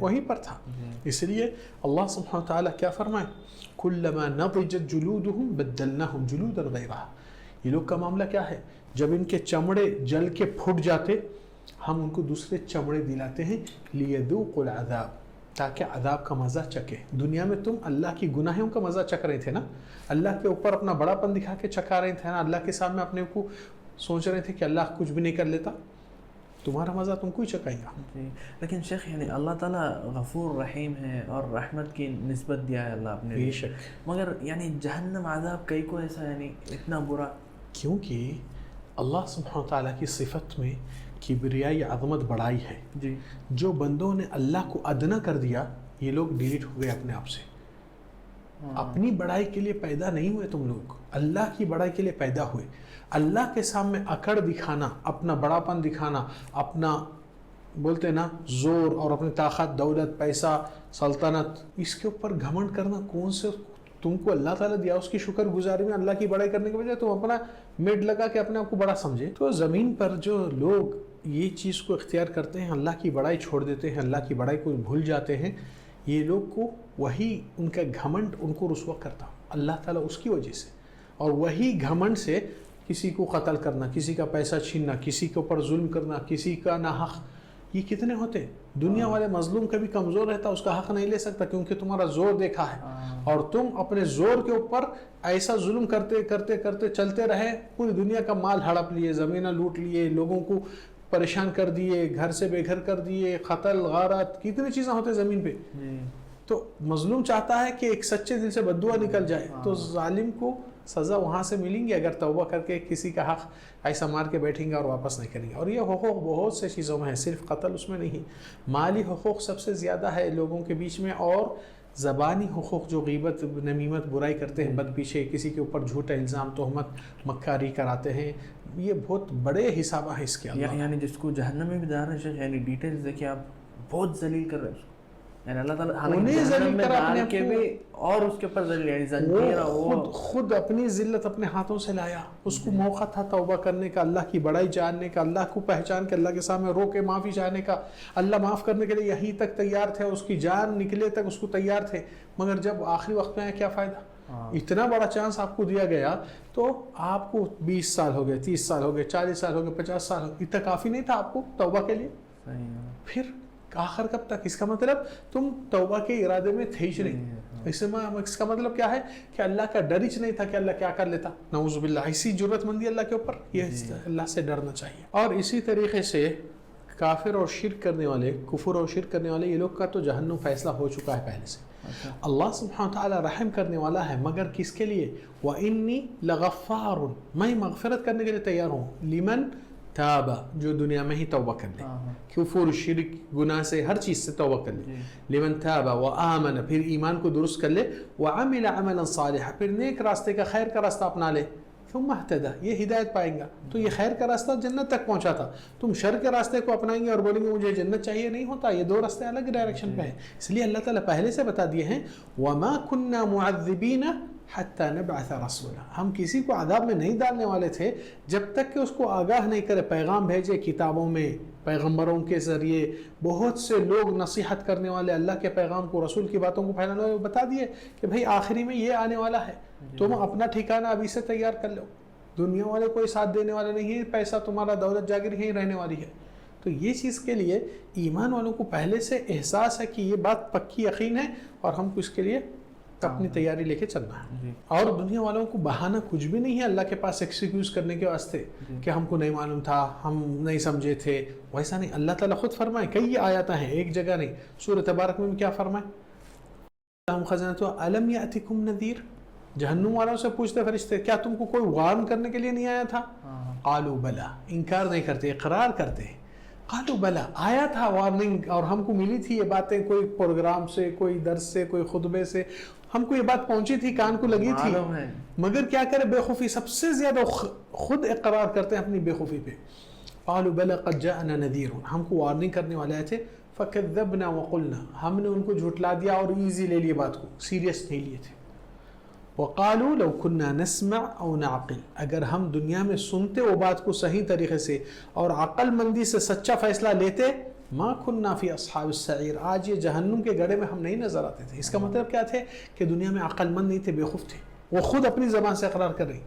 وہیں پر تھا. اس لیے اللہ سبحانہ وتعالیٰ کیا فرمائے, کلما نضجت جلودہم بدلناہم جلودا غیرہا. یہ لوگ کا معاملہ کیا ہے, جب ان کے چمڑے جل کے پھٹ جاتے ہم ان کو دوسرے چمڑے دلاتے ہیں لیذوقوا العذاب, تاکہ عذاب کا مزہ چکے. دنیا میں تم اللہ کی گناہوں کا مزہ چک رہے تھے نا, اللہ کے اوپر اپنا بڑا پن دکھا کے چکا رہے تھے نا, اللہ کے سامنے اپنے کو سوچ رہے تھے کہ اللہ کچھ بھی نہیں کر لیتا, تمہارا مزہ تم کو ہی چکائے گا. جی لیکن شیخ یعنی اللہ تعالیٰ غفور رحیم ہے اور رحمت کی نسبت دیا ہے اللہ اپنے بے شک, مگر یعنی جہنم عذاب کئی کو ایسا یعنی اتنا برا, کیونکہ اللہ سبحانہ تعالیٰ کی صفت میں کبریائی عظمت بڑائی ہے. جی جو بندوں نے اللہ کو ادنا کر دیا یہ لوگ ڈیلیٹ ہو گئے اپنے آپ سے. اپنی بڑائی کے لیے پیدا نہیں ہوئے تم لوگ, اللہ کی بڑائی کے لیے پیدا ہوئے. اللہ کے سامنے اکڑ دکھانا, اپنا بڑا پن دکھانا, اپنا بولتے نا زور اور اپنی طاقت, دولت, پیسہ, سلطنت, اس کے اوپر گھمنڈ کرنا کون سے تم کو اللہ تعالیٰ دیا اس کی شکر گزاری میں اللہ کی بڑائی کرنے کے بجائے تم اپنا میڈ لگا کے اپنے آپ کو بڑا سمجھے. تو زمین پر جو لوگ یہ چیز کو اختیار کرتے ہیں, اللہ کی بڑائی چھوڑ دیتے ہیں, اللہ کی بڑائی کو بھول جاتے ہیں, یہ لوگ کو وہی ان کا گھمنڈ ان کو رسوا کرتا اللہ تعالیٰ اس کی وجہ سے. اور وہی گھمنڈ سے کسی کو قتل کرنا, کسی کا پیسہ چھیننا, کسی کے اوپر ظلم کرنا, کسی کا ناحق, یہ کتنے ہوتے. دنیا والے مظلوم کبھی کمزور رہتا اس کا حق نہیں لے سکتا کیونکہ تمہارا زور دیکھا ہے, اور تم اپنے زور کے اوپر ایسا ظلم کرتے کرتے کرتے چلتے رہے, پوری دنیا کا مال ہڑپ لیے, زمینیں لوٹ لیے, لوگوں کو پریشان کر دیے, گھر سے بے گھر کر دیے, قتل غارت, کتنی چیزیں ہوتے زمین پہ. تو مظلوم چاہتا ہے کہ ایک سچے دل سے بددعا نکل جائے, تو ظالم کو سزا وہاں سے ملیں گی اگر توبہ کر کے کسی کا حق ایسا مار کے بیٹھیں گے اور واپس نہیں کریں گے. اور یہ حقوق بہت سے چیزوں میں ہے, صرف قتل اس میں نہیں. مالی حقوق سب سے زیادہ ہے لوگوں کے بیچ میں, اور زبانی حقوق جو غیبت, نمیمت, برائی کرتے ہیں, بد پیچھے کسی کے اوپر جھوٹا الزام, تہمت, مکاری کراتے ہیں, یہ بہت بڑے حساب ہیں اس کے. یعنی جس کو جہنم میں بھی ڈال رہے ہیں, یعنی ڈیٹیلز دیکھیں آپ, بہت ذلیل کر رہے ہیں اس کو, یعنی اللہ تعالیٰ جہنم میں ڈال کے بھی اور اس کے اوپر ذلیل, یعنی زنجیر, خود اپنی ذلت اپنے ہاتھوں سے لایا. اس کو موقع تھا توبہ کرنے کا, اللہ کی بڑائی جاننے کا, اللہ کو پہچان کے اللہ کے سامنے رو کے معافی چاہنے کا. اللہ معاف کرنے کے لیے یہیں تک تیار تھے, اس کی جان نکلے تک اس کو تیار تھے, مگر جب آخری وقت میں آیا کیا فائدہ. اتنا بڑا چانس آپ کو دیا گیا, تو آپ کو 20 سال ہو گئے, 30 سال ہو گئے, 40 سال ہو گئے, 50 سال ہو گئے, اتنا کافی نہیں تھا آپ کو توبہ کے لیے. پھر آخر کب تک؟ اس کا مطلب تم توبہ کے ارادے میں تھے ہی نہیں. اس کا مطلب کیا ہے کہ اللہ کا ڈر ہی نہیں تھا کہ اللہ کیا کر لیتا. نعوذ باللہ, اسی جرت مندی اللہ کے اوپر, یہ اللہ سے ڈرنا چاہیے. اور اسی طریقے سے کافر اور شرک کرنے والے, کفر اور شرک کرنے والے, یہ لوگ کا تو جہنم فیصلہ ہو چکا ہے پہلے سے. اللہ سبحانہ تعالیٰ رحم کرنے والا ہے, مگر کس کے لیے؟ وَإِنِّي لَغَفَّارٌ, میں مغفرت کرنے کے لیے تیار ہوں. لمن تابا, جو دنیا میں ہی توبہ کر لے, کفر, شرک, گناہ سے, ہر چیز سے توبہ کر لے. لمن تابا وآمن, پھر ایمان کو درست کر لے. وعمل عملا صالحا, پھر نیک راستے کا, خیر کا راستہ اپنا لے. ثم اہتدى, یہ ہدایت پائیں گا. تو یہ خیر کا راستہ جنت تک پہنچا تھا. تم شر کے راستے کو اپنائیں گے اور بولیں گے مجھے جنت چاہیے, نہیں ہوتا. یہ دو راستے الگ ڈائریکشن پہ ہیں. اس لیے اللہ تعالیٰ پہلے سے بتا دیے ہیں, وما كنا معذبین حتی نبعث رسولا, ہم کسی کو عذاب میں نہیں ڈالنے والے تھے جب تک کہ اس کو آگاہ نہیں کرے. پیغام بھیجے کتابوں میں, پیغمبروں کے ذریعے, بہت سے لوگ نصیحت کرنے والے, اللہ کے پیغام کو, رسول کی باتوں کو پھیلانے والے, بتا دیے کہ بھئی آخری میں یہ آنے والا ہے, تم اپنا ٹھکانہ ابھی سے تیار کر لو. دنیا والے کوئی ساتھ دینے والے نہیں ہیں, پیسہ تمہارا, دولت جاگیر ہی رہنے والی ہے. تو یہ چیز کے لیے ایمان والوں کو پہلے سے احساس ہے کہ یہ بات پکی یقین ہے, اور ہم کو اس کے لیے اپنی تیاری لے کے چلنا ہے. اور دنیا والوں کو بہانہ کچھ بھی نہیں ہے اللہ کے پاس ایکسکیوز کرنے کے واسطے کہ ہم کو نہیں معلوم تھا, ہم نہیں سمجھے تھے. ویسا نہیں, اللہ تعالیٰ خود فرمائے, کئی آیات ہیں, ایک جگہ نہیں. سورہ تبارک میں کیا فرمائے؟ اللہم خزنۃ الم یأتکم نذیر, جہنم والوں سے پوچھتے فرشتے, کیا تم کو کوئی وارن کرنے کے لیے نہیں آیا تھا؟ قالوا بلا, انکار نہیں کرتے, اقرار کرتے ہیں. قالوا بلا, آیا تھا وارننگ, اور ہم کو ملی تھی یہ باتیں, کوئی پروگرام سے, کوئی درس سے, کوئی خطبے سے, ہم کو یہ بات پہنچی تھی, کان کو لگی تھی. مگر کیا کرے, بے خوفی, سب سے زیادہ خود اقرار کرتے ہیں اپنی بے خوفی پہ. قالوا بلا قد جاءنا نذیر, ہم کو وارننگ کرنے والے آئے تھے. فکذبنا وقلنا, ہم نے ان کو جھٹلا دیا اور ایزی لے لیا, بات کو سیریس نہیں لیے تھے. وقالوا لو كنا نسمع او نعقل, اگر ہم دنیا میں سنتے وہ بات کو صحیح طریقے سے اور عقل مندی سے سچا فیصلہ لیتے ما كنا في اصحاب السعیر، آج یہ جہنم کے گڑھے میں ہم نہیں نظر آتے تھے۔ اس کا مطلب کیا تھے کہ دنیا میں عقل مند نہیں تھے، بیوقوف تھے۔ وہ خود اپنی زبان سے اقرار کر رہی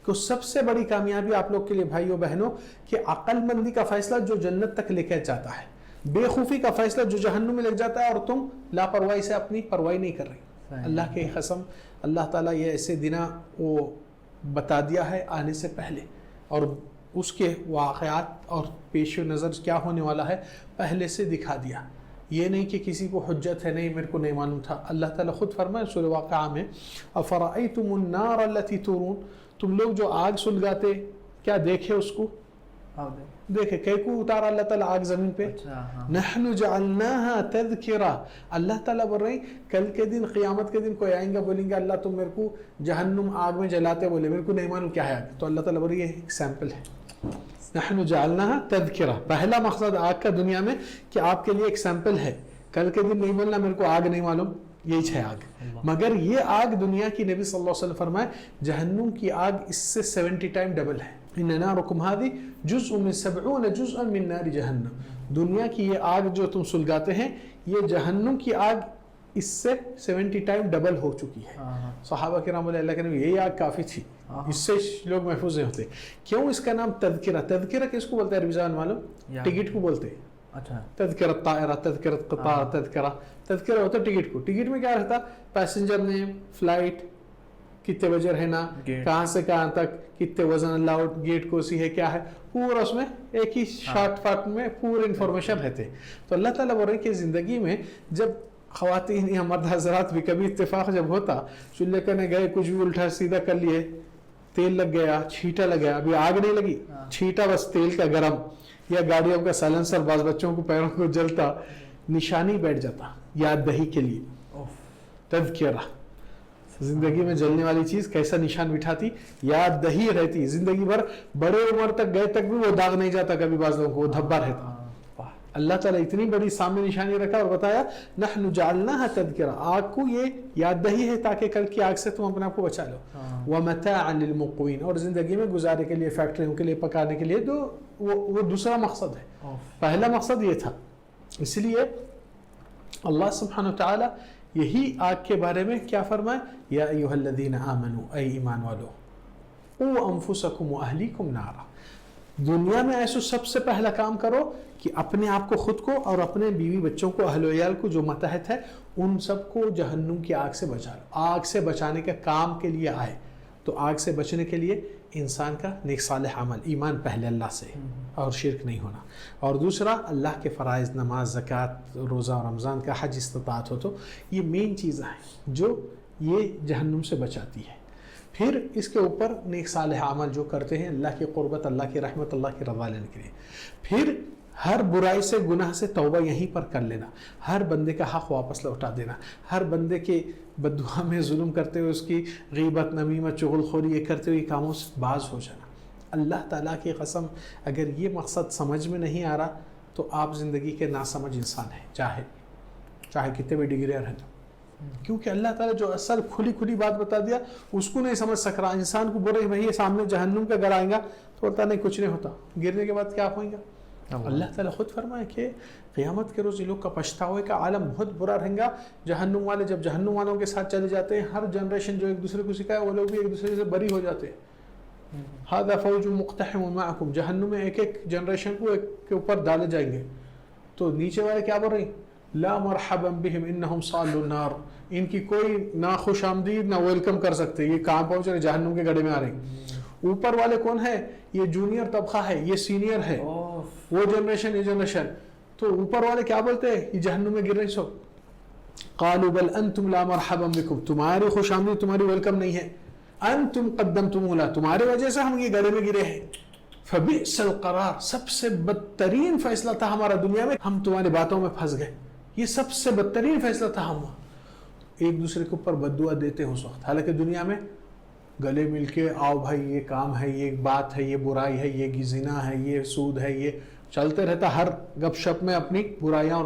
کہ سب سے بڑی کامیابی آپ لوگ کے لیے بھائیوں بہنوں کہ عقل مندی کا فیصلہ جو جنت تک لے کے جاتا ہے، بے خوفی کا فیصلہ جو جہنم میں لگ جاتا ہے، اور تم لاپرواہی سے اپنی پرواہی نہیں کر رہی۔ اللہ کی قسم، اللہ تعالیٰ یہ ایسے دن وہ بتا دیا ہے آنے سے پہلے، اور اس کے واقعات اور پیش نظر کیا ہونے والا ہے پہلے سے دکھا دیا۔ یہ نہیں کہ کسی کو حجت ہے، نہیں میرے کو نہیں معلوم تھا۔ اللہ تعالیٰ خود فرمائے سورہ واقعہ میں، افرأیتم النار التی تورون، تم لوگ جو آگ سلگاتے، کیا دیکھے اس کو؟ دیکھے کئی کو اتارا اللہ تعالیٰ آگ زمین پہ؟ نحن جعلناها تذکرہ۔ اللہ تعالیٰ بول رہے ہیں کل کے دن، قیامت کے دن کوئی آئیں گا بولیں گے اللہ تم میرے کو جہنم آگ میں جلاتے، بولے میرے کو نہیں معلوم کیا ہے آگ، تو اللہ تعالیٰ بول رہے ہیں یہ ایک سیمپل ہے۔ نحن جعلناها تذکرہ، پہلا مقصد آگ کا دنیا میں کہ آپ کے لیے ایک سیمپل ہے، کل کے دن نہیں بولنا میرے کو آگ نہیں معلوم، یہی ہے آگ۔ مگر یہ آگ دنیا کی، نبی صلی اللہ علیہ وسلم فرمائے جہنم کی آگ اس سے 70 ٹائم ڈبل ہے۔ ان نارکم ہذی جزء من 70 جزءا من نار جہنم، دنیا کی یہ آگ جو تم سلگاتے ہیں یہ جہنم کی آگ اس سے 70 ٹائم ڈبل ہو چکی ہے۔ صحابہ کرام بولے اللہ کے نبی یہی آگ کافی تھی، اس سے لوگ محفوظ نہیں ہوتے۔ کیوں اس کا نام تذکرہ؟ تذکرہ کس کو بولتے ہیں عربی زبان معلوم؟ ٹکٹ کو بولتے ہیں۔ اچھا، تذکرۃ طائرہ، تذکرۃ قطار، تذکرہ ہوتا ہے ٹکٹ کو۔ ٹکٹ میں کیا رہتا؟ پیسنجر نیم، فلائٹ، کتنے بجے رہنا، کہاں سے کہاں تک، کتنے وزن الاؤڈ، گیٹ کو سی ہے، کیا ہے، پورا اس میں ایک ہی شارٹ فارٹ میں پورے انفارمیشن رہتے۔ تو اللہ تعالیٰ بول رہے ہیں کہ زندگی میں جب خواتین یا مرد حضرات بھی کبھی اتفاق جب ہوتا، چولہے کرنے گئے، کچھ بھی الٹا سیدھا کر لیے، تیل لگ گیا، چھینٹا لگ گیا، ابھی آگ نہیں لگی، چھینٹا بس تیل کا گرم، یا گاڑیوں کا سائلنسر بعض بچوں کو پیروں کو جلتا، نشانی بیٹھ جاتا یاد دہی کے لیے۔ تذکرہ، زندگی میں جلنے والی چیز کیسا نشان بٹھاتی، یاد دہی رہتی زندگی بھر، بڑے عمر تک گئے تک بھی وہ داغ نہیں جاتا کبھی، بعض لوگوں کو وہ دھبا رہتا۔ اللہ تعالیٰ اتنی بڑی سامنے نشانی رکھا اور بتایا نحن جعلناها تذکرہ، آگ کو یہ یاد دہی ہے تاکہ کل کی آگ سے تم اپنے آپ کو بچا لو۔ ومتاعا للمقوین، اور زندگی میں گزارے کے لیے، فیکٹریوں کے لیے، پکانے کے لیے، تو وہ دوسرا مقصد ہے۔ پہلا مقصد یہ تھا، اس لیے اللہ سبحانہ وتعالی یہی آگ کے بارے میں کیا فرمائے، یا ایھا الذین آمنوا، اے ایمان والو، قوا انفسکم واہلیکم نارا، دنیا میں ایسا سب سے پہلا کام کرو کہ اپنے آپ کو، خود کو اور اپنے بیوی بچوں کو، اہل و عیال کو جو متحد ہے ان سب کو جہنم کی آگ سے بچا لو۔ آگ سے بچانے کے کام کے لیے آئے، تو آگ سے بچنے کے لیے انسان کا نیک صالح عمل، ایمان پہلے اللہ سے اور شرک نہیں ہونا، اور دوسرا اللہ کے فرائض، نماز، زکوٰۃ، روزہ اور رمضان کا حج استطاعت ہو، تو یہ مین چیزیں ہیں جو یہ جہنم سے بچاتی ہے۔ پھر اس کے اوپر نیک صالح عمل جو کرتے ہیں اللہ کی قربت، اللہ کی رحمت، اللہ کی رضا لینے کے لیے۔ پھر ہر برائی سے، گناہ سے توبہ یہیں پر کر لینا، ہر بندے کا حق واپس لوٹا دینا، ہر بندے کے بددعا میں ظلم کرتے ہوئے، اس کی غیبت، نمیمت، چغل خوری یہ کرتے ہوئے کاموں سے باز ہو جانا۔ اللہ تعالیٰ کی قسم اگر یہ مقصد سمجھ میں نہیں آ رہا تو آپ زندگی کے ناسمجھ انسان ہیں، چاہے کتنے بھی ڈگریاں رہیں، کیونکہ اللہ تعالیٰ جو اصل کھلی بات بتا دیا اس کو نہیں سمجھ سک رہا۔ انسان کو بولے بھائی یہ سامنے جہنم کا گھر آئے گا تو بولتا نہیں کچھ نہیں ہوتا، گرنے کے بعد کیا ہوئے گا۔ اللہ تعالیٰ خود فرمائے کہ قیامت کے روز یہ لوگ کا پچھتاوے کا عالم بہت برا رہے گا۔ جہنم والے جب جہنم والوں کے ساتھ چلے جاتے ہیں، ہر جنریشن جو ایک دوسرے کو سکھائے وہ لوگ بھی ایک دوسرے سے بری ہو جاتے ہیں۔ ھذا فوج مقتحم معکم، جہنم میں ایک ایک جنریشن کو ایک کے اوپر ڈالے جائیں گے، تو نیچے والے کیا بول رہے ہیں، لا مرحبا بہم انہم صالوا النار، ان کی کوئی نہ خوش آمدید نہ ویلکم کر سکتے، یہ کہاں پہنچ رہے، جہنم کے گڑھے میں آ رہے ہیں۔ اوپر والے کون ہے، یہ جونیئر طبقہ ہے، یہ سینئر ہے، وہ جنریشن، یہ جنریشن، تو اوپر والے کیا بولتے ہیں، یہ جہنم میں گر رہے سو۔ قالوا بل انتم لا مرحبا بکم، تمہاری خوش آمدید، تمہاری ویلکم نہیں ہے، انتم قدمتموہ لنا، تمہارے وجہ سے ہم یہ گڑھے میں گرے ہیں۔ فبئس القرار، سب سے بدترین فیصلہ تھا ہمارا دنیا میں، ہم تمہاری باتوں میں پھنس گئے، یہ سب سے بدترین فیصلہ تھا۔ ہم ایک دوسرے کے اوپر بددعا دیتے ہیں اس وقت، حالانکہ دنیا میں گلے مل کے آؤ بھائی یہ کام ہے، یہ بات ہے، یہ برائی ہے، یہ زنا ہے، یہ سود ہے، یہ چلتے رہتا ہر گپ شپ میں اپنی برائیاں اور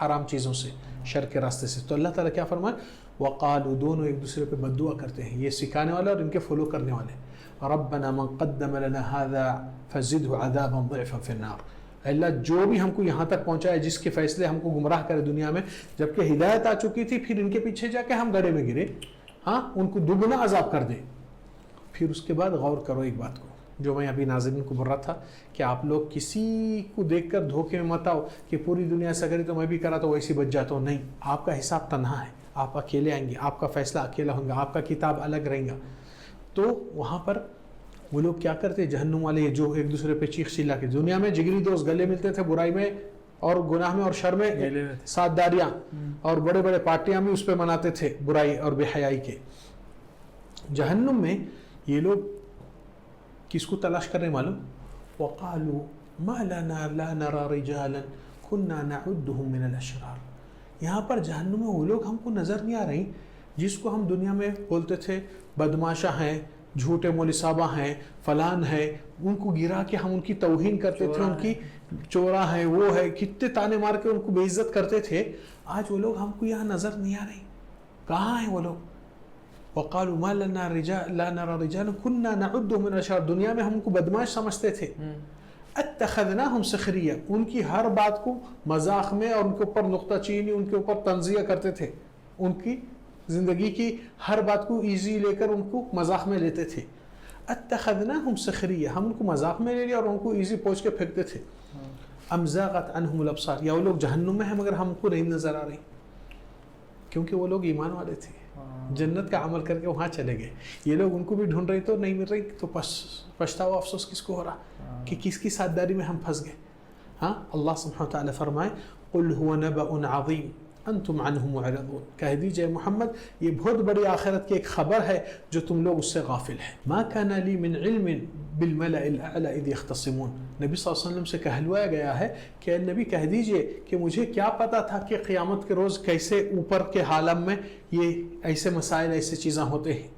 حرام چیزوں سے، شر کے راستے سے۔ تو اللہ تعالیٰ کیا فرمائے، وقالوا، دونوں ایک دوسرے پہ بددعا کرتے ہیں، یہ سکھانے والے اور ان کے فالو کرنے والے، ربنا من قدم لنا هذا فزده عذابا ضعفا في النار، اللہ جو بھی ہم کو یہاں تک پہنچایا، جس کے فیصلے ہم کو گمراہ کرے دنیا میں، جبکہ ہدایت آ چکی تھی، پھر ان کے پیچھے جا کے ہم گڑھے میں گرے، ہاں ان کو دوگنا عذاب کر دے۔ پھر اس کے بعد غور کرو ایک بات کو، جو میں ابھی ناظرین کو بول رہا تھا کہ آپ لوگ کسی کو دیکھ کر دھوکے میں مت آؤ کہ پوری دنیا ایسا کرے تو میں بھی کرا تو ویسی بچ جاتا ہوں، نہیں، آپ کا حساب تنہا ہے، آپ اکیلے آئیں گے، آپ کا فیصلہ اکیلا ہوگا، آپ کا کتاب الگ رہے گا۔ تو وہاں پر وہ لوگ کیا کرتے، جہنم والے جو ایک دوسرے پہ چیخ چلا کے، دنیا میں جگری دوست گلے ملتے تھے، برائی میں اور گناہ میں اور شر میں ساتھ داریاں، اور بڑے بڑے پارٹیاں بھی اس پہ مناتے تھے برائی اور بے حیائی کے۔ جہنم میں یہ لوگ کس کو تلاش کر رہے معلوم؟ وَقَالُوا مَا لَنَا لَا نَرَى رِجَالًا كُنَّا نَعُدُّهُمْ مِنَ الْأَشْرَارِ۔ یہاں پر جہنم میں وہ لوگ ہم کو نظر نہیں آ رہی جس کو ہم دنیا میں بولتے تھے بدماشا ہیں، جھوٹے مول صابہ ہیں، فلان ہے، ان کو گرا کے ہم ان کی توہین کرتے تھے، ان کی چورا ہے، وہ ہے، کتنے تانے مار کے ان کو بے عزت کرتے تھے۔ آج وہ لوگ ہم کو یہاں نظر نہیں آ رہے، کہاں ہیں وہ لوگ؟ وَقَالُوا مَا لَنَا لَا نَرَى رِجَالًا كُنَّا نَعُدُّهُمْ مِنَ الْأَشْرَارِ۔ دنیا میں ہم کو بدماش سمجھتے تھے۔ اتخذناہم سخریہ، ان کی ہر بات کو مذاق میں اور ان کے اوپر نقطہ چینی، ان کے اوپر تنزیہ کرتے تھے، ان کی زندگی کی ہر بات کو ایزی لے کر ان کو مذاق میں لیتے تھے۔ اتخذناہم سخریہ، ہم ان کو مذاق میں لے لیا اور ان کو ایزی پہنچ کے پھینکتے تھے۔ ام زاغت عنہم الابصار، یا وہ لوگ جہنم میں ہیں مگر ہم کو نہیں نظر آ رہی، کیونکہ وہ لوگ ایمان والے تھے، جنت کا عمل کر کے وہاں چلے گئے۔ یہ لوگ ان کو بھی ڈھونڈ رہی تو نہیں مل رہی، تو پچھتاوا افسوس کس کو ہو رہا کہ کس کی ساتھ داری میں ہم پھنس گئے۔ ہاں، اللہ سبحانہ وتعالی فرمائے قل هو نبأ عظیم انتم عنہ معرضون، کہہ دیجئے محمد یہ بہت بڑی آخرت کی ایک خبر ہے جو تم لوگ اس سے غافل ہیں۔ ما كان لي من علم بالملأ الاعلى اذ يختصمون، نبی صلی اللہ علیہ وسلم سے کہلوایا گیا ہے کہ اے نبی کہہ دیجئے کہ مجھے کیا پتا تھا کہ قیامت کے روز کیسے اوپر کے عالم میں یہ ایسے مسائل، ایسے چیزیں ہوتے ہیں،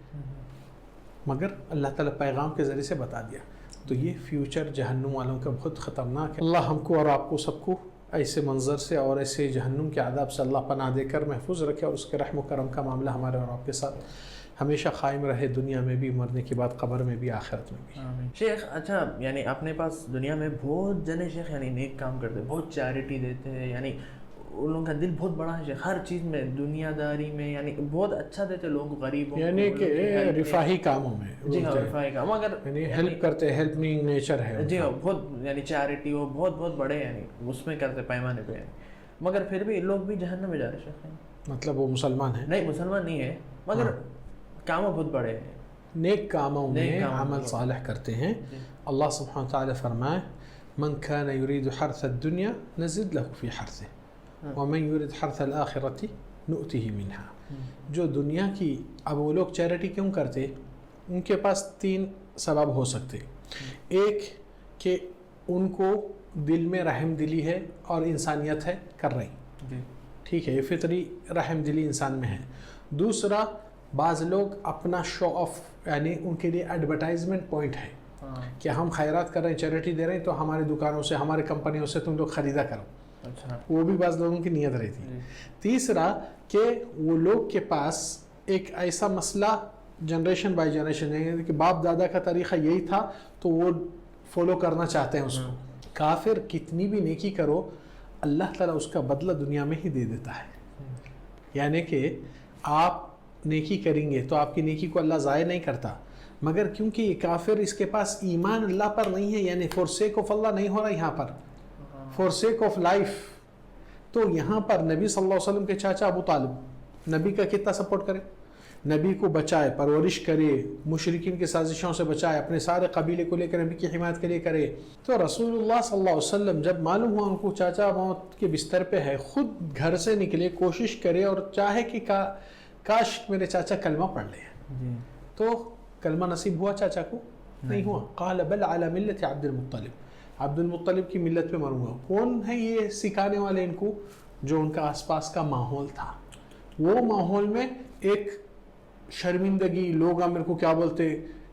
مگر اللہ تعالیٰ پیغام کے ذریعے سے بتا دیا۔ تو یہ فیوچر جہنم والوں کا بہت خطرناک ہے۔ اللہ ہم کو اور آپ کو سب کو ایسے منظر سے اور ایسے جہنم کے عذاب سے اللہ پناہ دے کر محفوظ رکھے، اور اس کے رحم و کرم کا معاملہ ہمارے اور آپ کے ساتھ ہمیشہ قائم رہے، دنیا میں بھی، مرنے کے بعد قبر میں بھی، آخرت میں بھی۔ شیخ اچھا، یعنی اپنے پاس دنیا میں بہت جنے شیخ یعنی نیک کام کرتے، بہت چیریٹی دیتے ہیں، یعنی ان لوگوں کا دل بہت بڑا ہے شیخ، ہر چیز میں، دنیا داری میں، یعنی بہت اچھا دیتے لوگوں کو، غریبوں، یعنی کہ رفاہی کاموں میں، جی ہاں رفاہی کام، اگر یعنی ہیلپ کرتے، ہیلپنگ نیچر ہے، جی ہاں، بہت یعنی چیریٹی وہ بہت بڑے یعنی اس میں کرتے پیمانے پہ، مگر پھر بھی لوگ بھی جہنم میں جا رہے شیخ۔ مطلب وہ مسلمان ہیں؟ نہیں، مسلمان نہیں ہے، مگر کاموں بہت بڑے ہیں، نیک کاموں میں عمل صالح کرتے ہیں۔ اللہ سبحانہ وتعالی فرمائے من كان يريد حرث الدنيا نزد له في حرثه ومن يريد حرث الآخرة نؤته منها۔ جو دنیا کی، اب وہ لوگ چیریٹی کیوں کرتے؟ ان کے پاس تین سبب ہو سکتے، ایک کہ ان کو دل میں رحم دلی ہے اور انسانیت ہے، کر رہی، ٹھیک ہے، یہ فطری رحم دلی انسان میں ہے۔ دوسرا، بعض لوگ اپنا شو آف، یعنی ان کے لیے ایڈورٹائزمنٹ پوائنٹ ہے کہ ہم خیرات کر رہے ہیں، چیریٹی دے رہے ہیں، تو ہماری دکانوں سے، ہماری کمپنیوں سے تم لوگ خریدا کرو، وہ بھی بعض لوگوں کی نیت رہتی۔ تیسرا کہ وہ لوگ کے پاس ایک ایسا مسئلہ جنریشن بائی جنریشن ہے کہ باپ دادا کا طریقہ یہی تھا تو وہ فالو کرنا چاہتے ہیں اس کو۔ کافر کتنی بھی نیکی کرو، اللہ تعالیٰ اس کا بدلہ دنیا میں ہی دے دیتا ہے، یعنی کہ آپ نیکی کریں گے تو آپ کی نیکی کو اللہ ضائع نہیں کرتا، مگر کیونکہ یہ کافر، اس کے پاس ایمان اللہ پر نہیں ہے، یعنی فور سیک آف اللہ نہیں ہو رہا یہاں پر، فور سیک آف لائف، تو یہاں پر نبی صلی اللہ علیہ وسلم کے چاچا ابو طالب نبی کا کتنا سپورٹ کرے، نبی کو بچائے، پرورش کرے، مشرکین کی سازشوں سے بچائے، اپنے سارے قبیلے کو لے کر نبی کی حمایت کے لیے کرے۔ تو رسول اللہ صلی اللہ علیہ وسلم جب معلوم ہوا ان کو چاچا موت کے بستر پہ ہے، خود گھر سے نکلے، کوشش کرے اور چاہے کہ کاش میرے چاچا کلمہ پڑھ لے، تو کلمہ نصیب ہوا چاچا کو؟ نہیں ہوا۔ قال بل علی ملت عبد المطلب، عبد المطلب کی ملت پہ مروں گا۔ کون ہے یہ سکھانے والے ان کو؟ جو ان کا آس پاس کا ماحول تھا، وہ ماحول میں ایک شرمندگی، لوگ میرے کو کیا بولتے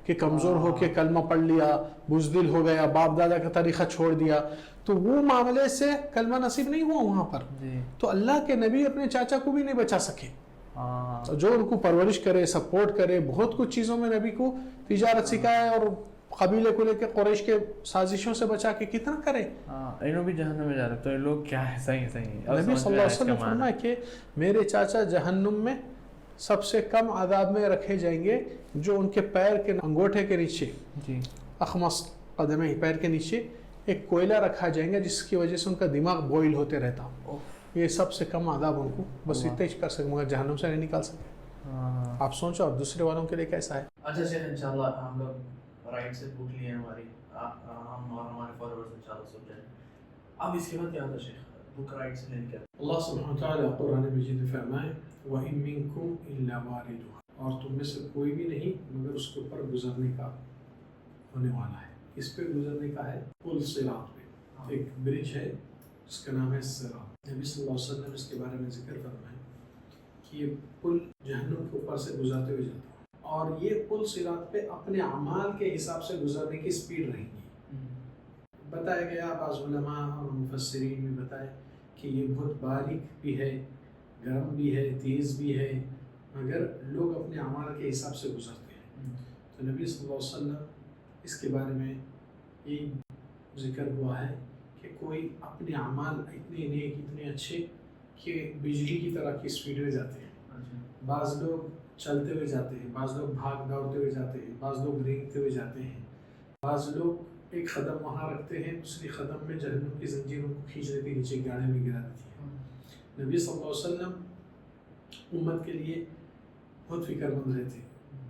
کہ کمزور ہو کے کلمہ پڑھ لیا، بزدل ہو گیا، باپ دادا کا طریقہ چھوڑ دیا، تو وہ معاملے سے کلمہ نصیب نہیں ہوا وہاں پر۔ تو اللہ کے نبی اپنے چاچا کو بھی نہیں بچا سکے، جو ان کو پرورش کرے، سپورٹ کرے، بہت کچھ چیزوں میں نبی کو تجارت سکھایا اور قبیلے کو لے کے قریش کے سازشوں سے بچا کے کتنا کرے. انہوں بھی جہنم میں جا رہے تو یہ لوگ کیا ہے. صحیح نبی صلی اللہ علیہ وسلم فرمایا کہ میرے چاچا جہنم میں سب سے کم عذاب میں رکھے جائیں گے جو ان کے پیر کے انگوٹھے کے نیچے جی اخمص قدمے پیر کے نیچے ایک کوئلہ رکھا جائیں گا جس کی وجہ سے ان کا دماغ بوائل ہوتے رہتا. یہ سب سے کم عذاب ان کو بس اتنا ہی کر سکے مگر جہنم سے نہیں نکال سکے. آپ سوچو اور دوسرے والوں کے لیے کیسا ہے. اچھا شیخ انشاءاللہ ہم لوگ رائٹ سے بک لیے ہیں ہماری ہم اور ہمارے فالوورز انشاءاللہ سب جائیں. اب اس کے بعد کیا ہوتا ہے شیخ بک رائٹ سے لینے کیا. اللہ سبحانہ وتعالیٰ قرآن مجید میں فرمائے وَإِن مِّنكُمْ إِلَّا وَارِدُهَا, اور تم میں سے کوئی بھی نہیں مگر اس کے اوپر گزرنے کا ہونے والا ہے. اس پہ گزرنے کا ہے پل صراط پہ. ایک برج ہے جس کا نام ہے صراط. نبی صلی اللہ علیہ وسلم اس کے بارے میں ذکر فرمائے کہ یہ پل جہنم کے اوپر سے گزرتے ہوئے جاتا ہے اور یہ پل صراط پہ اپنے اعمال کے حساب سے گزرنے کی سپیڈ رہیں گی. بتایا گیا بعض علماء اور مفسرین میں بتائے کہ یہ بہت باریک بھی ہے, گرم بھی ہے, تیز بھی ہے, مگر لوگ اپنے اعمال کے حساب سے گزرتے ہیں. تو نبی صلی اللہ علیہ وسلم اس کے بارے میں یہ ذکر ہوا ہے کہ کوئی اپنے اعمال اتنے نیک اتنے اچھے کہ بجلی کی طرح کی سپیڈ میں جاتے ہیں. بعض لوگ چلتے ہوئے جاتے ہیں, بعض لوگ بھاگ دوڑتے ہوئے جاتے ہیں, بعض لوگ رینگتے ہوئے جاتے ہیں, بعض لوگ ایک قدم وہاں رکھتے ہیں دوسری قدم میں جہنم کی زنجیر ان کو کھینچ لیتی نیچے گاڑے میں گرا دیتی ہے. نبی صلی اللہ علیہ وسلم امت کے لیے بہت فکر مند رہتے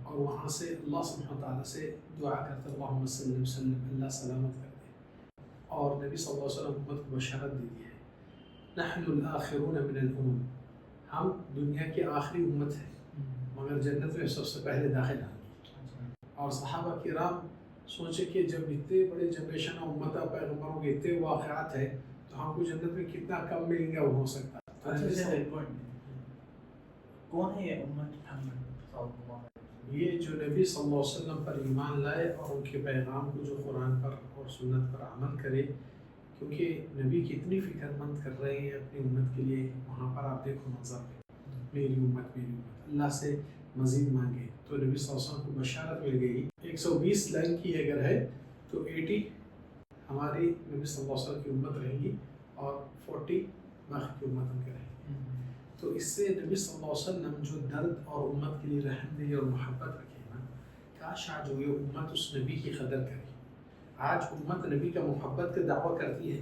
اور وہاں سے اللہ سبحانہ تعالیٰ سے دعا کرتے اللہم صلی اللہ علیہ وسلم اللہ سلامت کر دے. اور نبی صلی اللہ علیہ وسلم امت کو بشارت دی ہے نحن الاخرون من الامم, ہم دنیا کی آخری امت ہے مگر جنت میں سب سے پہلے داخل آئیں گے. اور صحابہ کرام سوچے کہ جب اتنے بڑے جنریشن امت پیغمبروں کے اتنے واقعات ہیں تو ہم کو جنت میں کتنا کم ملیں گے وہ ہو سکتا ہے. کون ہے یہ امت؟ یہ جو نبی صلی اللہ علیہ وسلم پر ایمان لائے اور ان کے پیغام کو جو قرآن پر اور سنت پر عمل کرے, کیونکہ نبی کتنی فکر مند کر رہے ہیں اپنی امت کے لیے. وہاں پر آپ دیکھو منظر پہ میری امت میری امت, اللہ سے مزید مانگے تو نبی صلی اللہ علیہ وسلم کو بشارت مل گئی. 120 لائن کی اگر ہے تو 80 ہماری نبی صلی اللہ علیہ وسلم کی امت رہیں گی اور 40 باقی کی امت ان کے رہیں گی. تو اس سے نبی صلی اللہ علیہ وسلم جو درد اور امت کے لیے رحم دلی اور محبت رکھے نا, کاش آج وہ امت اس نبی کی قدر کرے. آج امت نبی کا محبت کا دعویٰ کرتی ہے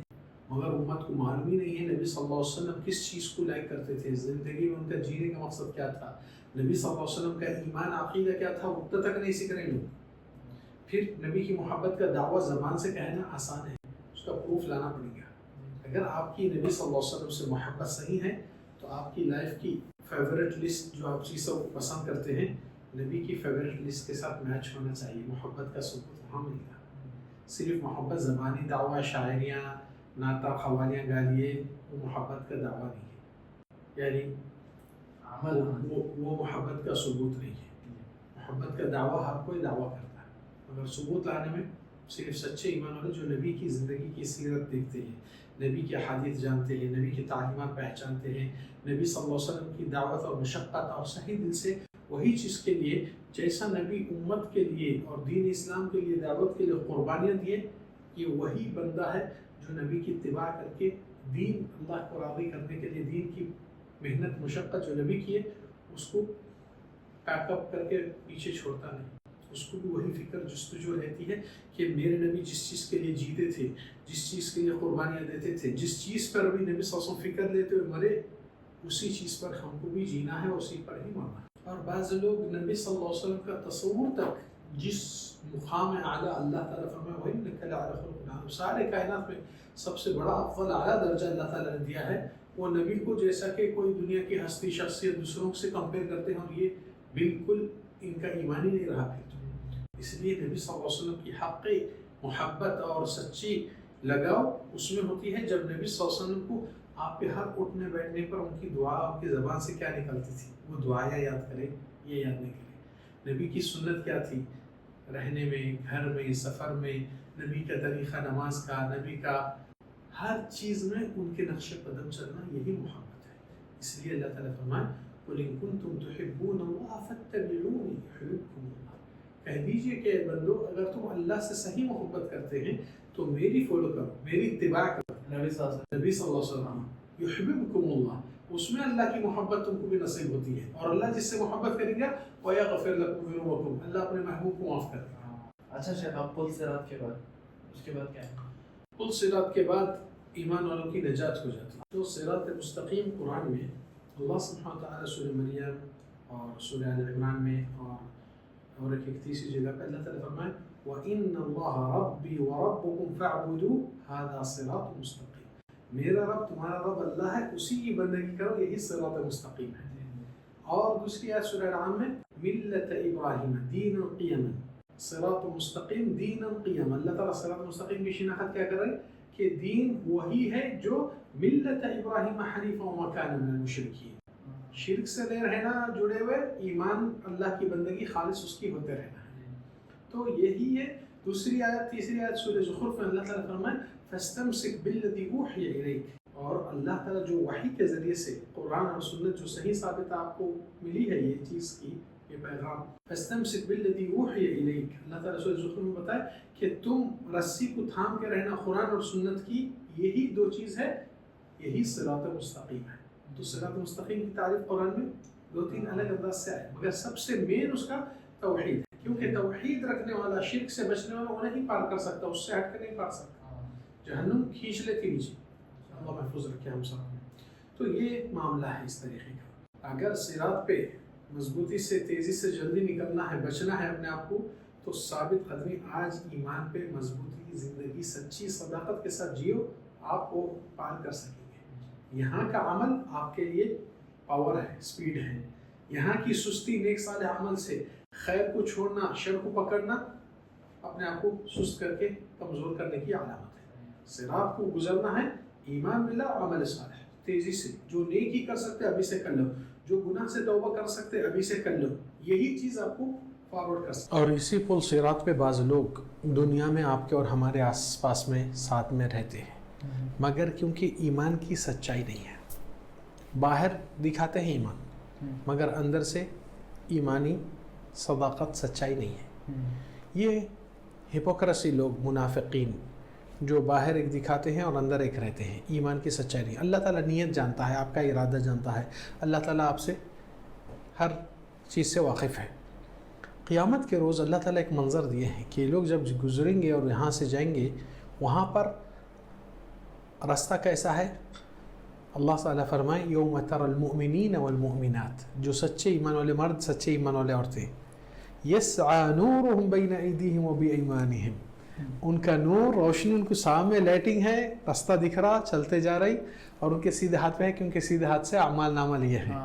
مگر امت کو معلوم ہی نہیں ہے نبی صلی اللہ علیہ وسلم کس چیز کو لائک کرتے تھے, زندگی میں ان کا جینے کا مقصد کیا تھا, نبی صلی اللہ علیہ وسلم کا ایمان عقیدہ کیا تھا, اتنا تک نہیں سیکھ رہے لوگ. پھر نبی کی محبت کا دعویٰ زبان سے کہنا آسان ہے, اس کا پروف لانا پڑے گا. اگر آپ کی نبی صلی اللہ علیہ وسلم سے محبت صحیح ہے تو آپ کی لائف کی فیوریٹ لسٹ جو آپ چیزوں کو پسند کرتے ہیں نبی کی فیوریٹ لسٹ کے ساتھ میچ ہونا چاہیے. محبت کا ثبوت وہاں ملے گا. صرف محبت زبانی دعویٰ, شاعریاں, نعتیں, قوالیاں گالیے, وہ محبت کا دعویٰ نہیں ہے, یعنی وہ محبت کا ثبوت نہیں ہے. محبت کا دعویٰ ہر کوئی دعویٰ کرتا ہے مگر ثبوت لانے میں صرف سچے ایمان والے جو نبی کی زندگی کی سیرت دیکھتے ہیں, نبی کی حدیث جانتے ہیں, نبی کی تعلیمات پہچانتے ہیں, نبی صلی اللہ علیہ وسلم کی دعوت اور مشقت اور صحیح دل سے وہی چیز کے لیے جیسا نبی امت کے لیے اور دین اسلام کے لیے دعوت کے لیے قربانیاں دیے, یہ وہی بندہ ہے جو نبی کی اتباع کر کے دین اللہ کو راضی کرنے کے لیے دین کی محنت مشقت جو نبی کی ہے اس کو پیک اپ کر کے پیچھے چھوڑتا نہیں. اس کو بھی وہی فکر جستجو رہتی ہے کہ میرے نبی جس چیز کے لیے جیتے تھے, جس چیز کے لیے قربانیاں دیتے تھے, جس چیز پر ابھی نبی صلی اللہ علیہ وسلم فکر لیتے ہوئے مرے, اسی چیز پر ہم کو بھی جینا ہے اور اسی پر ہی مرنا ہے. اور بعض لوگ نبی صلی اللہ علیہ وسلم کا تصور تک جس مقام اعلیٰ اللہ تعالیٰ فرمائے وَإِنَّكَ لَعَلَىٰ خُلُقٍ عَظِيمٍ, سارے کائنات میں سب سے بڑا افضل اعلیٰ درجہ اللہ تعالیٰ نے دیا ہے وہ نبی کو, جیسا کہ کوئی دنیا کی ہستی شخصیت دوسروں سے کمپیئر کرتے ہیں, اور یہ بالکل ان کا ایمان ہی نہیں رہا. پھر اس لیے نبی صلی اللہ علیہ وسلم کی حقیقی محبت اور سچی لگاؤ اس میں ہوتی ہے جب نبی صلی اللہ علیہ وسلم کو آپ کے ہر اٹھنے بیٹھنے پر ان کی دعا آپ کی زبان سے کیا نکلتی تھی وہ دعائیں یاد کریں, یہ یاد نہیں کریں. نبی کی سنت کیا تھی رہنے میں, گھر میں, سفر میں, نبی کا طریقہ نماز کا, نبی کا ہر چیز میں ان کے نقش قدم چلنا, یہی محبت ہے. اس لیے اللہ تعالیٰ فرمائے قُلْ إِن كُنتُمْ تُحِبُّونَ اللَّهَ فَاتَّبِعُونِي يُحْبِبْكُمُ اللَّهُ, کہہ دیجئے کہ بندو اگر تم اللہ سے صحیح محبت کرتے ہیں تو میری فالو کرو، میری اتباع کرو. نبی صلی اللہ علیہ وسلم یحببکم اللہ، اس میں اللہ کی محبت تم کو بھی نصیب ہوتی ہے. اور اللہ جس سے محبت کرے گا وَيَغْفِرْ لَكُمْ ذُنُوبَكُمْ، اللہ اپنے محبوب کو معاف کرے گا. اچھا شیخ، اب پل صراط کے بعد اس کے بعد کیا ہے؟ پل صراط کے بعد ایمان والوں کی نجات ہو جاتی ہے. تو صراط مستقیم قرآن میں اللہ سبحانہ وتعالی سورہ مریم اور سورہ آل عمران میں اور ایک تیسری جگہ پہ اللہ تعالیٰ فرمائے وَإِنَّ اللَّهَ رَبِّي وَرَبُّكُمْ فَاعْبُدُوهُ هَذَا صِرَاطٌ مُسْتَقِيمٌ، میرا رب تمہارا رب اللہ ہے، اسی کی بندگی کرو، یہی صراط مستقیم ہے. اور دوسری آیت سورہ انعام میں ملت ابراہیم دینا قیما، صراط مستقیم دینا قیما. اللہ تعالیٰ صراط مستقیم کی شناخت کیا کر رہے کہ دین وہی ہے جو ملت ابراہیم حنیفا وما کان من المشرکین، شرک سے نہیں رہنا، جڑے ہوئے ایمان اللہ کی بندگی خالص اس کی ہوتے رہنا ہے. تو یہی ہے. دوسری آیت تیسری آیت سورہ زخرف میں اللہ تعالیٰ فرمائے فاستمسک بالذی اوحی الیک، اور اللہ تعالیٰ جو وحی کے ذریعے سے قرآن اور سنت جو صحیح ثابت آپ کو ملی ہے یہ چیز کی، یہ پیغام فاستمسک بالذی اوحی الیک، اللہ تعالیٰ سورہ زخرف میں بتائے کہ تم رسی کو تھام کے رہنا قرآن اور سنت کی، یہی دو چیز ہے، یہی صراط مستقیم ہے. تو صراط مستقیم کی تعریف قرآن میں دو تین الگ انداز سے آئے، مگر سب سے مین اس کا توحید ہے، کیونکہ توحید رکھنے والا شرک سے بچنے والا وہ نہیں پار کر سکتا، اس سے ہٹ کے نہیں پار سکتا، جہنم کھینچ لیتی نیچے. اللہ محفوظ رکھے ہم سب. تو یہ معاملہ ہے اس طریقے کا. اگر صراط پہ مضبوطی سے تیزی سے جلدی نکلنا ہے، بچنا ہے اپنے آپ کو، تو ثابت قدمی آج ایمان پہ مضبوطی، زندگی سچی صداقت کے ساتھ جیو، آپ کو پار کر سکیں گے. یہاں کا عمل آپ کے لیے پاور ہے، سپیڈ ہے. یہاں کی سستی نیک صالح عمل سے خیر کو چھوڑنا، شر کو پکڑنا اپنے آپ کو سست کر کے کمزور کرنے کی علامت ہے. صراط کو گزرنا ہے، ایمان ملا، عمل صالح تیزی سے، جو نیکی کر سکتے ابھی سے کر لو، جو گناہ سے توبہ کر سکتے ابھی سے کر لو، یہی چیز آپ کو فارورڈ کر سکتے. اور اسی پل صراط پہ بعض لوگ دنیا میں آپ کے اور ہمارے آس پاس میں ساتھ میں رہتے ہیں، مگر کیونکہ ایمان کی سچائی نہیں ہے، باہر دکھاتے ہیں ایمان مگر اندر سے ایمانی صداقت سچائی نہیں ہے. یہ ہپوکریسی لوگ، منافقین جو باہر ایک دکھاتے ہیں اور اندر ایک رہتے ہیں، ایمان کی سچائی نہیں. اللہ تعالیٰ نیت جانتا ہے، آپ کا ارادہ جانتا ہے، اللہ تعالیٰ آپ سے ہر چیز سے واقف ہے. قیامت کے روز اللہ تعالیٰ ایک منظر دیے ہیں کہ لوگ جب گزریں گے اور یہاں سے جائیں گے، وہاں پر راستہ کیسا ہے؟ اللہ تعالیٰ فرمائے یوم تر المؤمنین والمؤمنات، جو سچے ایمان والے مرد، سچے ایمان والے عورتیں، یسعی نورہم بین ایدیہم و بایمانہم، ان کا نور، روشنی ان کو سامنے لائٹنگ ہے، راستہ دکھ رہا، چلتے جا رہی، اور ان کے سیدھے ہاتھ پہ ہے، کیونکہ سیدھے ہاتھ سے اعمال نامہ لیے ہیں.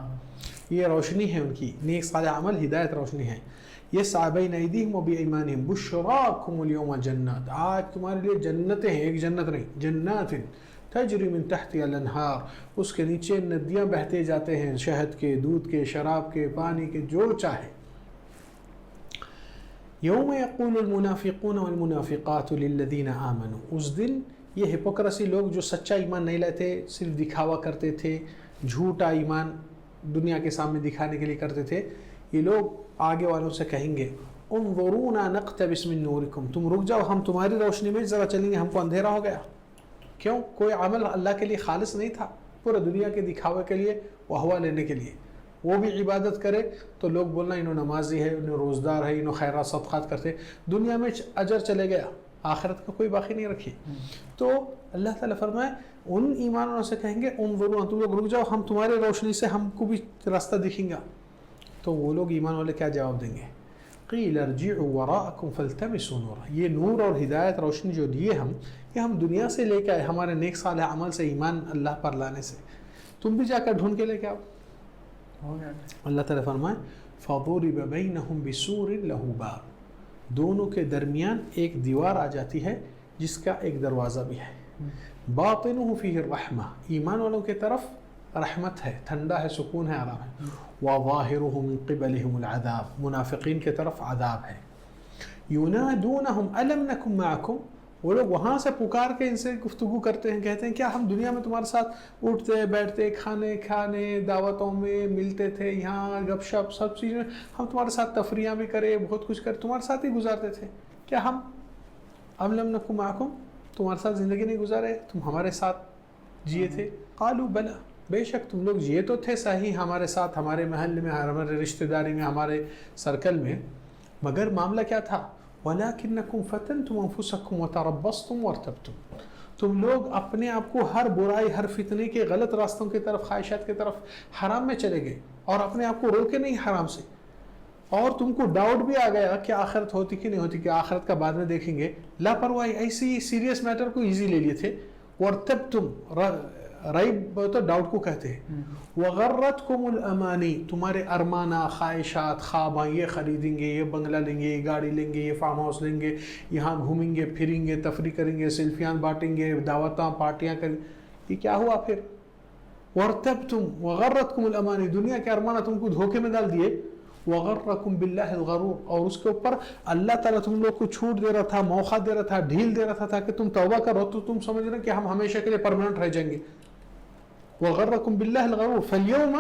یہ روشنی ہے ان کی، نیک صالح عمل، ہدایت روشنی ہے. یسعی بین ایدیہم و بایمانہم بشراکم اليوم جنات، آج تمہارے لیے جنتیں ہیں، ایک جنت نہیں، جنات تجری من تحتها الانہار، اس کے نیچے ندیاں بہتے جاتے ہیں، شہد کے، دودھ کے، شراب کے، پانی کے، جو چاہے. یوم یقول المنافقون والمنافقات للذین آمنوا، اس دن یہ ہپوکریسی لوگ جو سچا ایمان نہیں لیتے، صرف دکھاوا کرتے تھے، جھوٹا ایمان دنیا کے سامنے دکھانے کے لیے کرتے تھے، یہ لوگ آگے والوں سے کہیں گے انظرونا نقتبس من نورکم، تم رک جاؤ، ہم تمہاری روشنی میں ذرا چلیں گے، ہم کو اندھیرا ہو گیا. کیوں؟ کوئی عمل اللہ کے لیے خالص نہیں تھا، پورے دنیا کے دکھاوے کے لیے، واہوا لینے کے لیے. وہ بھی عبادت کرے تو لوگ بولنا انہوں نمازی ہے، انہوں روزدار ہے، انہوں خیرات صدقات کرتے، دنیا میں اجر چلے گیا، آخرت کا کوئی باقی نہیں رکھی. تو اللہ تعالیٰ فرمائے ان ایمان والوں سے کہیں گے انظروا، تم لوگ رک جاؤ، ہم تمہاری روشنی سے ہم کو بھی راستہ دکھیں گا. تو وہ لوگ ایمان والے کیا جواب دیں گے؟ قیل ارجعوا وراءکم فالتمسوا نورا، یہ نور اور ہدایت روشنی جو دیے ہم، یہ ہم دنیا سے لے کے آئے، ہمارے نیک صالح عمل سے، ایمان اللہ پر لانے سے، تم بھی جا کر ڈھونڈ کے لے کے آؤ. اللہ تعالیٰ فرمائے فَضُرِبَ بَيْنَهُمْ بِسُورٍ لَهُ بَابٌ، دونوں کے درمیان ایک دیوار آ جاتی ہے جس کا ایک دروازہ بھی ہے. باطنُهُ فِيهِ الرَّحْمَةِ، ایمان والوں کے طرف رحمت ہے، ٹھنڈا ہے، سکون ہے، آرام ہے. وَظَاهِرُهُ مِن قِبَلِهِمُ الْعَذَابُ، منافقین کے طرف عذاب ہے. يُنَادُونَهُمْ أَلَمْ نَكُنْ مَعَكُمْ، وہ لوگ وہاں سے پکار کے ان سے گفتگو کرتے ہیں, کہتے ہیں کیا ہم دنیا میں تمہارے ساتھ اٹھتے بیٹھتے کھانے دعوتوں میں ملتے تھے, یہاں گپ شپ سب چیزیں, ہم تمہارے ساتھ تفریحاں بھی کرے, بہت کچھ کرے, تمہارے ساتھ ہی گزارتے تھے, کیا ہم ام لم نکن معکم, تمہارے ساتھ زندگی نہیں گزارے, تم ہمارے ساتھ جیے تھے؟ قالوا بلا, بے شک تم لوگ جیے تو تھے صحیح ہمارے ساتھ, ہمارے محل میں, ہمارے رشتہ داری میں, ہمارے سرکل میں, مگر معاملہ کیا تھا؟ وَلَكِنَّكُمْ فَتَنْتُمْ أَنفُسَكُمْ وَتَرَبَّصْتُمْ وَارْتَبْتُمْ, تم لوگ اپنے آپ کو ہر برائی, ہر فتنے کے غلط راستوں کی طرف, خواہشات کی طرف, حرام میں چلے گئے اور اپنے آپ کو روکے نہیں حرام سے, اور تم کو ڈاؤٹ بھی آ گیا کہ آخرت ہوتی کہ نہیں ہوتی, کہ آخرت کا بعد میں دیکھیں گے, لاپرواہی, ایسی سیریس میٹر کو ایزی لے لیے تھے. وَارْتَبْتُمْ, ریب تو ڈاؤٹ کو کہتے ہیں. وَغَرَّتْكُمُ الْأَمَانِي, تمہارے ارمانہ, خواہشات, خواب, یہ خریدیں گے, یہ بنگلہ لیں گے, یہ گاڑی لیں گے, یہ فارم ہاؤس لیں گے, یہاں گھومیں گے, پھریں گے, تفریح کریں گے, سیلفیاں بانٹیں گے, دعوتاں پارٹیاں کریں, یہ کیا ہوا پھر؟ وَارْتَبْتُمْ وَغَرَّتْكُمُ الْأَمَانِي, دنیا کے ارمانہ تم کو دھوکے میں ڈال دیے. وَغَرَّكُمْ بِاللَّهِ الْغَرُورُ, اور اس کے اوپر اللہ تعالیٰ تم لوگ کو چھوٹ دے رہا تھا, موقع دے رہا تھا, ڈھیل دے رہا تھا کہ تم توبہ کرو, تو تم سمجھ رہے کہ ہم ہمیشہ کے لیے پرماننٹ رہ جائیں گے. وَغَرَّكُمْ بِاللَّهِ الْغَرُورُ فَالْيَوْمَ,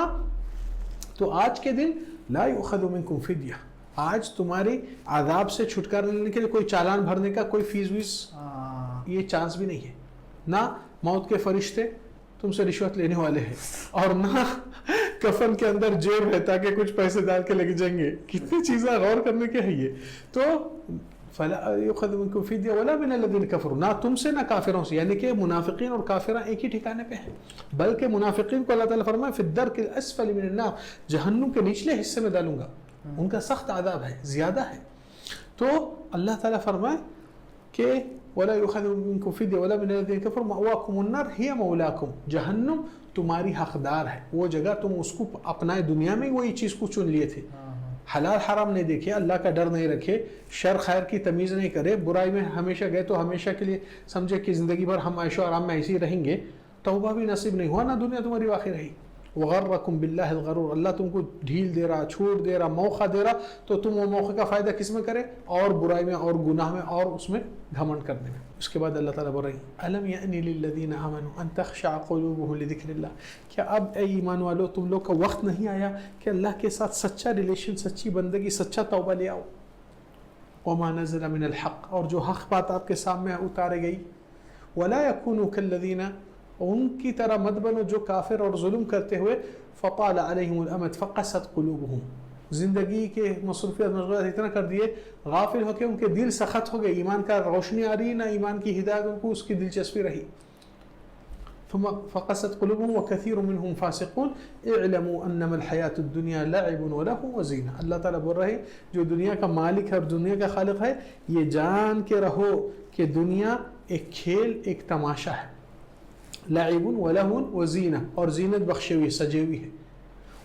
تو آج کے دن, لَا يُؤْخَذُ مِنْكُمْ فِدْيَةٌ, آج تمہاری عذاب سے چھٹکارا لینے کے لیے کوئی چالان بھرنے کا کوئی فیس ویس یہ چانس بھی نہیں ہے, نہ موت کے فرشتے تم سے رشوت لینے والے ہیں, اور نہ کفن کے اندر جیب ہے تاکہ کچھ پیسے ڈال کے لے جائیں گے. کتنی چیزیں غور کرنے کے ہیں یہ. تو فَلَا يُؤْخَذُ مِنْكُمْ فِدْيَةٌ وَلَا مِنَ الَّذِينَ كَفَرُوا, نہ تم سے نہ کافروں سے, یعنی کہ منافقین اور کافران ایک ہی ٹھکانے پہ ہیں, بلکہ منافقین کو اللہ تعالیٰ فرمائے فِي الدَّرْكِ الْأَسْفَلِ مِنَ النَّارِ, جہنم کے نچلے حصے میں ڈالوں گا, ان کا سخت عذاب ہے, زیادہ ہے. تو اللہ تعالیٰ فرمائے کہ وَلَا يُؤْخَذُ مِنْكُمْ فِدْيَةٌ وَلَا مِنَ الَّذِينَ كَفَرُوا مَأْوَاكُمُ النَّارُ هِيَ مَوْلَاكُمْ, جہنم تمہاری حقدار ہے, وہ جگہ تم اس کو اپنائے, دنیا میں وہی چیز کو چن لیے تھے, حلال حرام نہیں دیکھے, اللہ کا ڈر نہیں رکھے, شر خیر کی تمیز نہیں کرے, برائی میں ہمیشہ گئے تو ہمیشہ کے لیے سمجھے کہ زندگی بھر ہم عیش و آرام میں ایسے ہی رہیں گے, توبہ بھی نصیب نہیں ہوا, نہ دنیا تمہاری باقی رہی. وَغَرَّكُمْ بِاللَّهِ الْغَرُورُ, اللہ تم کو ڈھیل دے رہا, چھوٹ دے رہا, موقع دے رہا, تو تم وہ موقع کا فائدہ کس میں کرے؟ اور برائی میں, اور گناہ میں, اور اس میں گھمنڈ کرنے میں. اس کے بعد اللہ تعالیٰ بول رہی ہیں أَلَمْ يَأْنِ لِلَّذِينَ آمَنُوا أَن تَخْشَعَ قُلُوبُهُمْ لِذِكْرِ اللَّهِ, کیا اب اے ایمان والو تم لوگ کا وقت نہیں آیا کہ اللہ کے ساتھ سچا ریلیشن, سچی بندگی, سچا توبہ لے آؤ. وَمَا نَزَلَ مِنَ الْحَقِّ, اور جو حق بات آپ کے سامنے اتارے گئی. وَلَا يَكُونُوا كَالَّذِينَ, ان کی طرح مت بنو جو کافر اور ظلم کرتے ہوئے, فَطَالَ عَلَيْهِمُ الْأَمَدُ فَقَسَتْ قُلُوبُهُمْ, زندگی کے مصروفیت مشغولیات اتنا کر دیے, غافل ہو کے ان کے دل سخت ہو گئے, ایمان کا روشنی آ رہی, نہ ایمان کی ہدایت ان کو اس کی دلچسپی رہی. ثم فقست قلوبهم وكثير منهم فاسقون اعلموا انما الحياة الدنيا لعب ولهو وزينة. اللہ تعالیٰ بول رہے جو دنیا کا مالک ہے اور دنیا کا خالق ہے, یہ جان کے رہو کہ دنیا ایک کھیل, ایک تماشا ہے. لعب ولهو وزينة, اور زینت بخشی ہوئی, سجی ہوئی ہے.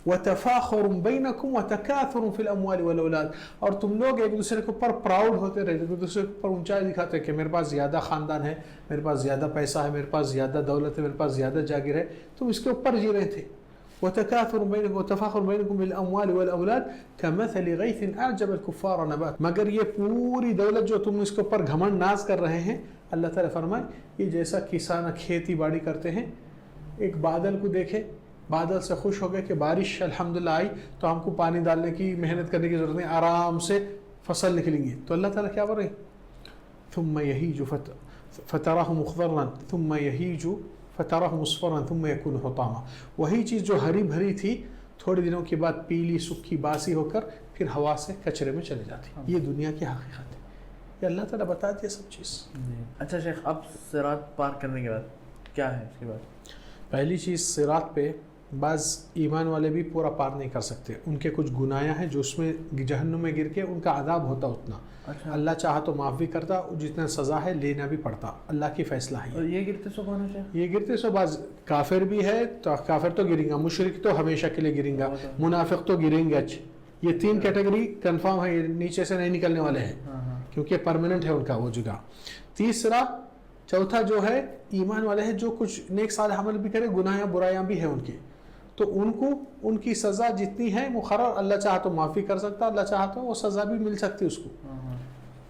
وتفاخر بینکم وتکاثر فی الاموال والاولاد, اور تم لوگ ایک دوسرے کے اوپر پراؤڈ ہوتے رہتے, ایک دوسرے کے اوپر اونچائی دکھاتے کہ میرے پاس زیادہ خاندان ہے, میرے پاس زیادہ پیسہ ہے, میرے پاس زیادہ دولت ہے, میرے پاس زیادہ جاگیر ہے, تم اس کے اوپر جی رہے تھے. وتکاثر بینکم وتفاخر بینکم بالاموال والاولاد کمثل غیث اعجب الکفار نبات, مگر یہ پوری دولت جو تم اس کے اوپر گھمنڈ ناز کر رہے ہیں, اللہ تعالیٰ فرمائے یہ جیسا کسان کھیتی باڑی کرتے ہیں, ایک بادل کو دیکھے, بادل سے خوش ہو گئے کہ بارش الحمدللہ آئی تو ہم کو پانی ڈالنے کی, محنت کرنے کی ضرورت نہیں, آرام سے فصل نکلیں گی. تو اللہ تعالیٰ کیا بول رہے ہیں ثم یہیج فتراہ مخضرا ثم یہیج فتراہ مصفرا ثم یکون حطاما, وہی چیز جو ہری بھری تھی تھوڑے دنوں کے بعد پیلی سکھی باسی ہو کر پھر ہوا سے کچرے میں چلے جاتی. یہ دنیا کی حقیقت ہے, یہ اللہ تعالیٰ بتا دیا سب چیز. اچھا شیخ, اب صراط پار کرنے کے بعد کیا ہے اس کے بعد؟ پہلی چیز, صراط پہ بعض ایمان والے بھی پورا پار نہیں کر سکتے, ان کے کچھ گناہ ہیں جو اس میں جہنم میں گر کے ان کا عذاب ہوتا اتنا. اچھا. اللہ چاہا تو معاف بھی کرتا, جتنا سزا ہے لینا بھی پڑتا, اللہ کی فیصلہ ہے. اور یہ گرتے سو کون ہے شیخ؟ یہ گرتے سو بعض کافر بھی ہے, تو کافر تو گریں گا, مشرک تو ہمیشہ کے لیے گریں گا, منافق تو گریں گے. یہ تین کیٹیگری کنفرم ہے, یہ نیچے سے نہیں نکلنے والے ہیں کیونکہ پرماننٹ ہے ان کا وہ جگہ. تیسرا چوتھا جو ہے ایمان والے ہیں جو کچھ نیک صالح عمل بھی کرے, گناہ برائیاں بھی ہیں ان کے, تو ان کو ان کی سزا جتنی ہے مقرر, اللہ چاہا تو معافی کر سکتا, اللہ چاہا تو وہ سزا بھی مل سکتی اس کو,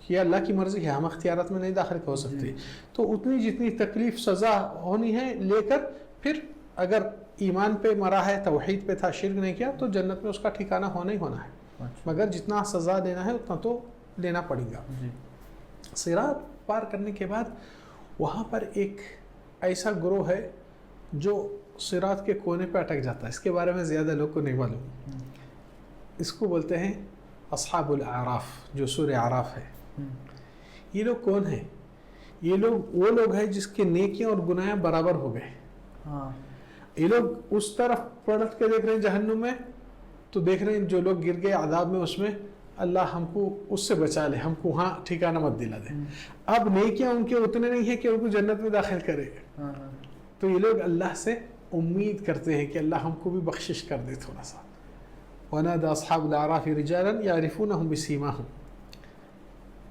یہ اللہ کی مرضی ہے, ہم اختیارات میں نہیں داخل ہو سکتے. تو اتنی جتنی تکلیف سزا ہونی ہے لے کر, پھر اگر ایمان پہ مرا ہے, توحید پہ تھا, شرک نہیں کیا, تو جنت میں اس کا ٹھکانہ ہونا ہی ہونا ہے. مگر جتنا سزا دینا ہے اتنا تو لینا پڑے گا. صراط پار کرنے کے بعد وہاں پر ایک ایسا گروہ ہے جو صراط کے کونے پہ اٹک جاتا ہے. اس کے بارے میں زیادہ لوگ کو نہیں معلوم. اس کو بولتے ہیں اصحاب الاعراف, جو سورہ اعراف ہے. یہ لوگ کون ہیں؟ یہ لوگ وہ لوگ ہیں جس کے نیکیاں اور گناہ برابر ہو گئے. یہ لوگ اس طرف پلٹ کے دیکھ رہے ہیں جہنم میں, تو دیکھ رہے ہیں جو لوگ گر گئے عذاب میں, اس میں اللہ ہم کو اس سے بچا لے, ہم کو وہاں ٹھکانہ مت دلا دے. اب نیکیاں ان کے اتنے نہیں ہیں کہ ان کو جنت میں داخل کرے. تو یہ لوگ اللہ سے امید کرتے ہیں کہ اللہ ہم کو بھی بخشش کر دے تھوڑا سا. وَنَادَى أَصْحَابُ الْأَعْرَافِ رِجَالًا يَعْرِفُونَهُمْ بِسِيمَاهُمْ.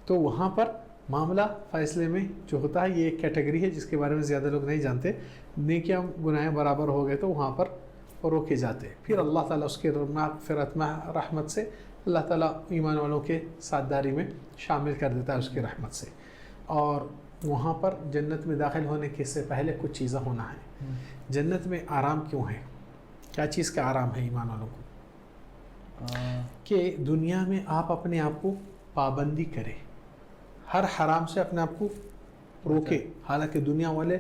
تو وہاں پر معاملہ فیصلے میں جو ہوتا ہے, یہ ایک کیٹیگری ہے جس کے بارے میں زیادہ لوگ نہیں جانتے. نیکیاں گناہ برابر ہو گئے تو وہاں پر روکے جاتے. پھر اللہ تعالیٰ اس کے مغفرت رحمت سے اللہ تعالیٰ ایمان والوں کے ساتھ داری میں شامل کر دیتا ہے اس کی رحمت سے. اور وہاں پر جنت میں داخل ہونے کے سے پہلے کچھ چیزیں ہونا ہے. جنت میں آرام کیوں ہے؟ کیا چیز کا آرام ہے ایمان والوں کو؟ کہ دنیا میں آپ اپنے آپ کو پابندی کرے, ہر حرام سے اپنے آپ کو روکے. حالانکہ دنیا والے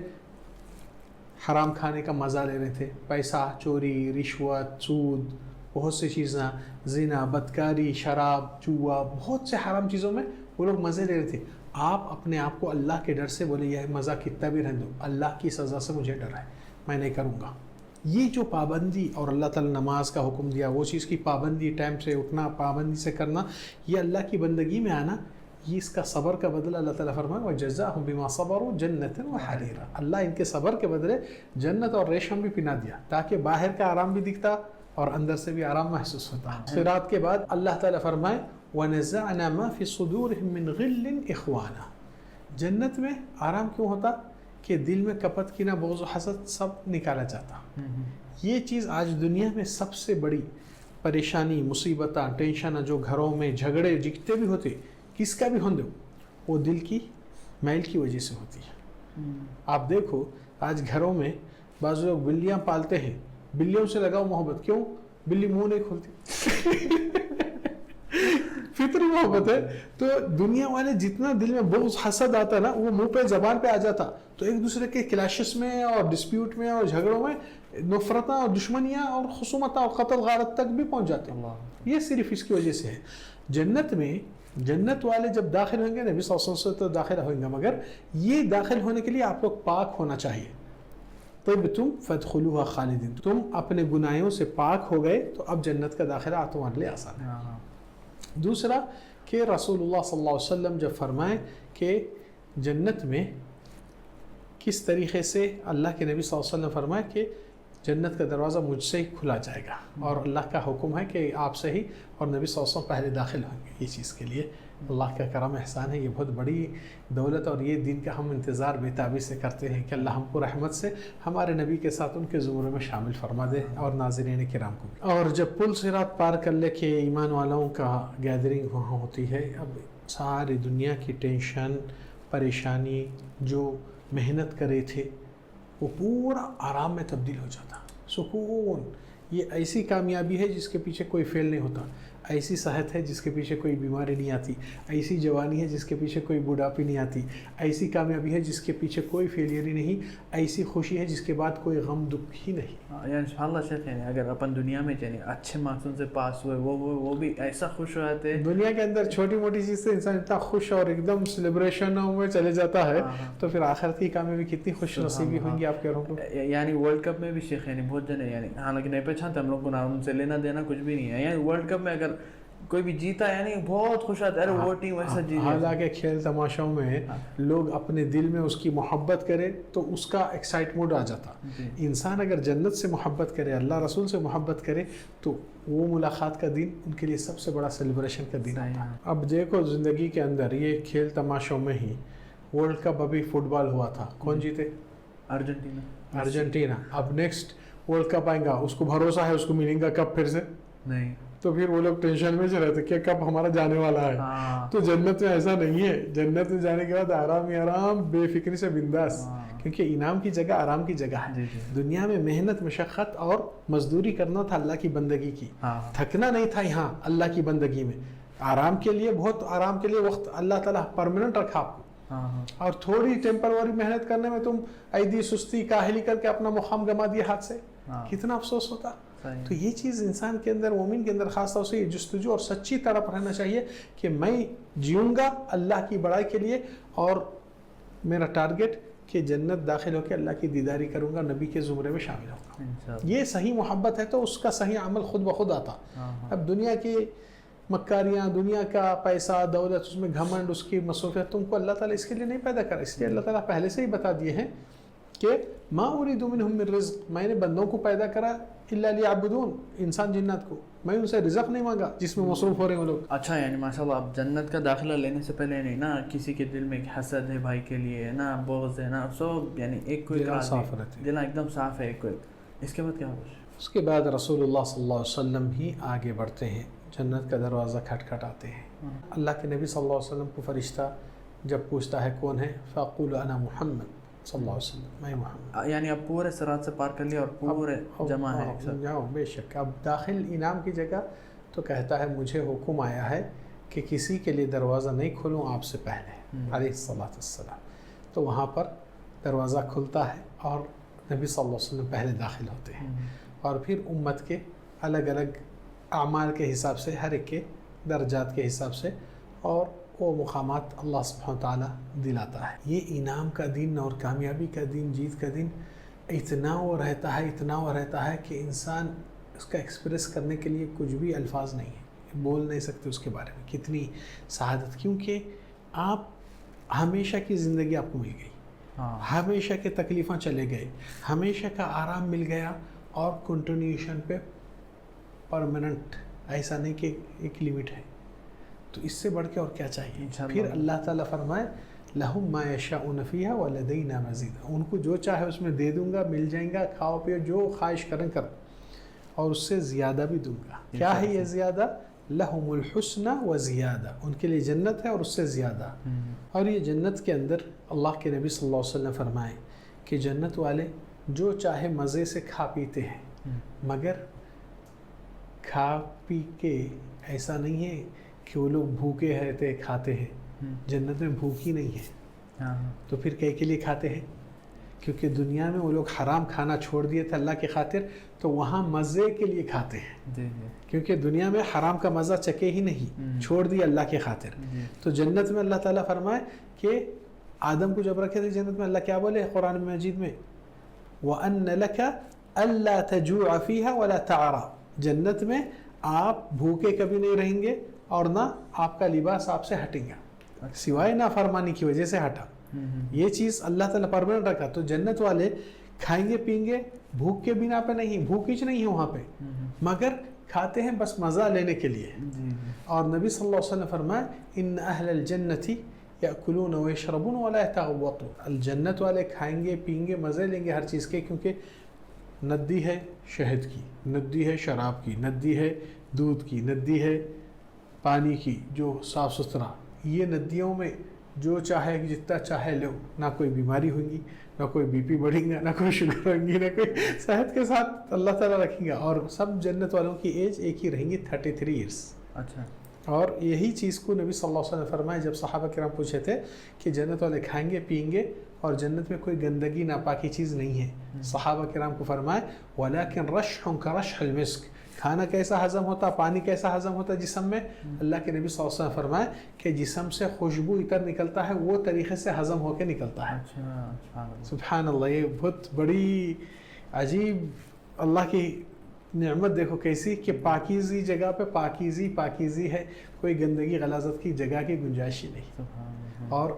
حرام کھانے کا مزہ لے رہے تھے, پیسہ چوری, رشوت, سود, بہت سی چیزیں, زنا, بدکاری, شراب, جوا, بہت سے حرام چیزوں میں وہ لوگ مزے لے رہے تھے. آپ اپنے آپ کو اللہ کے ڈر سے بولے, یہ مزہ کتنا بھی رہنے دو, اللہ کی سزا سے مجھے ڈر ہے, میں نہیں کروں گا. یہ جو پابندی, اور اللہ تعالیٰ نماز کا حکم دیا, وہ چیز کی پابندی, ٹائم سے اٹھنا, پابندی سے کرنا, یہ اللہ کی بندگی میں آنا, یہ اس کا صبر کا بدلہ اللہ تعالیٰ فرمائے وَجَزَاهُمْ بِمَا صَبَرُوا جَنَّةً وَحَرِيرًا. اللہ ان کے صبر کے بدلے جنت اور ریشم بھی پنا دیا, تاکہ باہر کا آرام بھی دکھتا اور اندر سے بھی آرام محسوس ہوتا. صراط کے بعد اللہ تعالیٰ فرمائے وَنَزَعْنَا مَا فِي صُدُورِهِمْ مِنْ غِلٍّ إِخْوَانًا. جنت میں آرام کیوں ہوتا؟ کہ دل میں کپت کینہ, بغض و حسد سب نکالا جاتا. یہ چیز آج دنیا میں سب سے بڑی پریشانی, مصیبتاں, ٹینشن جو گھروں میں جھگڑے جتنے بھی ہوتے, کس کا بھی ہوں دو, وہ دل کی میل کی وجہ سے ہوتی ہے. آپ دیکھو آج گھروں میں بعض لوگ بلیاں پالتے ہیں, بلیوں سے لگاؤ محبت, کیوں؟ بلی منہ نہیں کھولتی, فطری محبت ہے. تو دنیا والے جتنا دل میں بغض حسد آتا نا, وہ منہ پہ زبان پہ آ جاتا, تو ایک دوسرے کے کلیشز میں اور ڈسپیوٹ میں اور جھگڑوں میں نفرتاں اور دشمنیاں اور خصومتاں اور قتل غارت تک بھی پہنچ جاتے ہیں. یہ صرف اس کی وجہ سے ہے. جنت میں جنت والے جب داخل ہوں گے, نبی صلی اللہ علیہ وسلم سے تو داخل ہوئیں گے, مگر یہ داخل ہونے کے لیے آپ لوگ پاک ہونا چاہیے. طِبْتُمْ فَادْخُلُوهَا خَالِدِينَ. تم اپنے گناہوں سے پاک ہو گئے تو اب جنت کا داخلہ تمہارے لیے آسان ہے. دوسرا کہ رسول اللہ صلی اللہ علیہ وسلم جب فرمائیں کہ جنت میں کس طریقے سے, اللہ کے نبی صلی اللہ علیہ وسلم فرمائے کہ جنت کا دروازہ مجھ سے ہی کھلا جائے گا, اور اللہ کا حکم ہے کہ آپ سے ہی, اور نبی صلی اللہ علیہ وسلم پہلے داخل ہوں گے. یہ چیز کے لیے اللہ کا کرم احسان ہے, یہ بہت بڑی دولت, اور یہ دن کا ہم انتظار بےتابی سے کرتے ہیں کہ اللہ ہم کو رحمت سے ہمارے نبی کے ساتھ ان کے زمرے میں شامل فرما دے, اور ناظرین کرام کو. اور جب پل صراط پار کر لے کے ایمان والوں کا گیدرنگ وہاں ہوتی ہے, اب ساری دنیا کی ٹینشن, پریشانی, جو محنت کرے تھے, وہ پورا آرام میں تبدیل ہو جاتا, سکون. یہ ایسی کامیابی ہے جس کے پیچھے کوئی فیل نہیں ہوتا, ایسی صحت ہے جس کے پیچھے کوئی بیماری نہیں آتی, ایسی جوانی ہے جس کے پیچھے کوئی بڑھاپی نہیں آتی, ایسی کامیابی ہے جس کے پیچھے کوئی فیلئر ہی نہیں, ایسی خوشی ہے جس کے بعد کوئی غم دکھ ہی نہیں. یعنی سبحان شیخ, یعنی اگر اپن دنیا میں یعنی اچھے مارکسوں سے پاس ہوئے, وہ بھی ایسا خوش ہو جاتے ہیں. دنیا کے اندر چھوٹی موٹی چیز سے انسان اتنا خوش اور ایک دم سیلیبریشنوں میں چلے جاتا ہے, تو پھر آخرت کی کامیابی کتنی خوش نصیبی ہوں گی آپ کے روح کو. یعنی ورلڈ کپ میں بھی شیخ یعنی بہت جنے, یعنی حالانکہ نہیں پہچانتے ہم لوگ کو, ان سے لینا دینا کچھ بھی نہیں ہے. یعنی ورلڈ کپ میں اگر کوئی بھی جیتا یعنی بہت خوش آتا ہے, ارے وہ ٹیم ایسا جیتی. حالانکہ کھیل تماشوں میں لوگ اپنے دل میں اس کی محبت کرے تو اس کا ایکسائٹمنٹ آ جاتا. انسان اگر جنت سے محبت کرے, اللہ رسول سے محبت کرے, تو وہ ملاقات کا دن ان کے لیے سب سے بڑا سیلیبریشن کا دن ہے. اب دیکھو زندگی کے اندر یہ کھیل تماشوں میں ہی ورلڈ کپ ابھی فٹ بال ہوا تھا, کون جیتے؟ ارجنٹینا. اب نیکسٹ ورلڈ کپ آئے گا, اس کو بھروسہ ہے اس کو ملے گا کپ پھر سے؟ نہیں. تو پھر وہ لوگ ٹینشن میں سے رہتے کہ کب ہمارا جانے والا ہے. ہاں تو جنت میں ایسا نہیں ہے. جنت میں جانے کے بعد آرام ہی آرام, بے فکری سے بنداس, کیونکہ انعام کی جگہ آرام کی جگہ ہے. دنیا میں محنت مشقت اور مزدوری کرنا تھا اللہ کی بندگی کی, تھکنا نہیں تھا یہاں اللہ کی بندگی میں. آرام کے لیے, بہت آرام کے لیے وقت اللہ تعالیٰ پرماننٹ رکھا آپ کو, اور تھوڑی ٹیمپروری محنت کرنے میں تم ایدی سستی کاہلی کر کے اپنا مقام گما دیا ہاتھ سے, کتنا افسوس ہوتا. تو یہ چیز انسان کے اندر, مومن کے اندر خاص طور سے یہ جستجو اور سچی طرف رہنا چاہیے کہ میں جیوں گا اللہ کی بڑائی کے لیے, اور میرا ٹارگٹ کہ جنت داخل ہو کے اللہ کی دیداری کروں گا, نبی کے زمرے میں شامل ہوگا. یہ صحیح محبت ہے تو اس کا صحیح عمل خود بخود آتا. اب دنیا کی مکاریاں, دنیا کا پیسہ دولت, اس میں گھمنڈ, اس کی مصروفیت, تم کو اللہ تعالیٰ اس کے لیے نہیں پیدا کرا. اس لیے اللہ تعالیٰ پہلے سے ہی بتا دیے ہیں کہ ما اريد منهم من رزق, میں نے بندوں کو پیدا کرا الا لیعبدون, انسان جنات کو, میں ان سے رزق نہیں مانگا جس میں مصروف ہو رہے ہیں وہ لوگ. اچھا یعنی ماشاءاللہ اب جنت کا داخلہ لینے سے پہلے نہیں نا کسی کے دل میں ایک حسد ہے بھائی کے لیے, نا بغض ہے, نا سب یعنی ایک کوئی صاف رہتے, دل ایک دم صاف ہے ایک کوئی. اس کے بعد کیا ہوگا؟ اس کے بعد رسول اللہ صلی اللہ علیہ وسلم ہی آگے بڑھتے ہیں, جنت کا دروازہ کھٹکھٹاتے ہیں. اللہ کے نبی صلی اللہ علیہ وسلم کو فرشتہ جب پوچھتا ہے کون ہے, فاقول انا محمد صلی اللہ علیہ وسلم, میں محمد. یعنی اب پورے صراط سے پار کر لیا اور پورے جمع ہے ایک ساتھ. جاؤ بے شک. اب داخل انعام کی جگہ تو کہتا ہے مجھے حکم آیا ہے کہ کسی کے لیے دروازہ نہیں کھولوں آپ سے پہلے علیہ الصلوۃ والسلام. تو وہاں پر دروازہ کھلتا ہے اور نبی صلی اللہ علیہ وسلم پہلے داخل ہوتے ہیں, اور پھر امت کے الگ الگ اعمال کے حساب سے, ہر ایک کے درجات کے حساب سے, اور وہ مقامات اللہ سبحانہ تعالیٰ دلاتا ہے. یہ انعام کا دن اور کامیابی کا دن, جیت کا دن اتنا وہ رہتا ہے, اتنا وہ رہتا ہے کہ انسان اس کا ایکسپریس کرنے کے لیے کچھ بھی الفاظ نہیں ہیں, بول نہیں سکتے اس کے بارے میں. کتنی سعادت, کیونکہ آپ ہمیشہ کی زندگی آپ کو مل گئی, ہمیشہ کے تکلیفیں چلے گئے, ہمیشہ کا آرام مل گیا, اور کنٹینیوشن پہ پرماننٹ, ایسا نہیں کہ ایک لیمٹ ہے. تو اس سے بڑھ کے اور کیا چاہیے. پھر اللہ تعالیٰ فرمائے لہم ما یشاؤون فیہا ولدینا مزید, ان کو جو چاہے اس میں دے دوں گا, مل جائیں گا, کھاؤ پیو جو خواہش کریں کرو, اور اس سے زیادہ بھی دوں گا. کیا ہے یہ زیادہ؟ لہم الحسنى وزیادہ, ان کے لیے جنت ہے اور اس سے زیادہ. اور یہ جنت کے اندر اللہ کے نبی صلی اللہ علیہ وسلم فرمائے کہ جنت والے جو چاہے مزے سے کھا پیتے ہیں, مگر کھا پی کے ایسا نہیں ہے کہ وہ لوگ بھوکے رہتے کھاتے ہیں. جنت میں بھوک ہی نہیں ہے. تو پھر کئی کے لیے کھاتے ہیں؟ کیونکہ دنیا میں وہ لوگ حرام کھانا چھوڑ دیے تھے اللہ کی خاطر, تو وہاں مزے کے لیے کھاتے ہیں. کیونکہ دنیا میں حرام کا مزہ چکے ہی نہیں, چھوڑ دیا اللہ کی خاطر. تو جنت میں اللہ تعالیٰ فرمائے کہ آدم کو جب رکھے تھے جنت میں, اللہ کیا بولے قرآن مجید میں, وَأَنَّ لَكَ أَلَّا تَجُوعَ فِيهَا وَلَا تَعْرَى, جنت میں آپ بھوکے کبھی نہیں رہیں گے, اور نہ آپ کا لباس آپ سے ہٹیں گا, سوائے نافرمانی کی وجہ سے ہٹا. یہ چیز اللہ تعالیٰ پرماننٹ رکھا. تو جنت والے کھائیں گے پئیں گے, بھوک کے بنا پہ نہیں, بھوک ہی نہیں ہے وہاں پہ, مگر کھاتے ہیں بس مزہ لینے کے لیے. اور نبی صلی اللہ علیہ وسلم فرمائے ان اہل الجنت یأکلون ویشربون ولا یتغوطون, الجنت والے کھائیں گے پئیں گے مزے لیں گے ہر چیز کے, کیونکہ ندی ہے شہد کی, ندی ہے شراب کی, ندی ہے دودھ کی, ندی ہے پانی کی جو صاف ستھرا. یہ ندیوں میں جو چاہے جتنا چاہے لو, نہ کوئی بیماری ہوگی, نہ کوئی بی پی بڑھیں گا, نہ کوئی شوگر ہوگی, نہ کوئی صحت کے ساتھ اللہ تعالیٰ رکھیں گا. اور سب جنت والوں کی ایج ایک ہی رہیں گی, 33 ایئرس. اچھا. اور یہی چیز کو نبی صلی اللہ علیہ وسلم فرمائے جب صحابہ کرام پوچھے تھے کہ جنت والے کھائیں گے پئیں گے اور جنت میں کوئی گندگی ناپاکی چیز نہیں ہے. صحابہ کرام کو فرمائے ولیکن رشح کرشح المسک, کھانا کیسا ہضم ہوتا, پانی کیسا ہضم ہوتا جسم میں. اللہ کے نبی صلی اللہ علیہ وسلم فرمائے کہ جسم سے خوشبو اتر نکلتا ہے وہ طریقے سے ہضم ہو کے نکلتا ہے. سبحان اللہ, یہ بہت بڑی عجیب اللہ کی نعمت دیکھو کیسی کہ پاکیزی جگہ پہ پاکیزی ہے, کوئی گندگی غلاظت کی جگہ کی گنجائش ہی نہیں. اور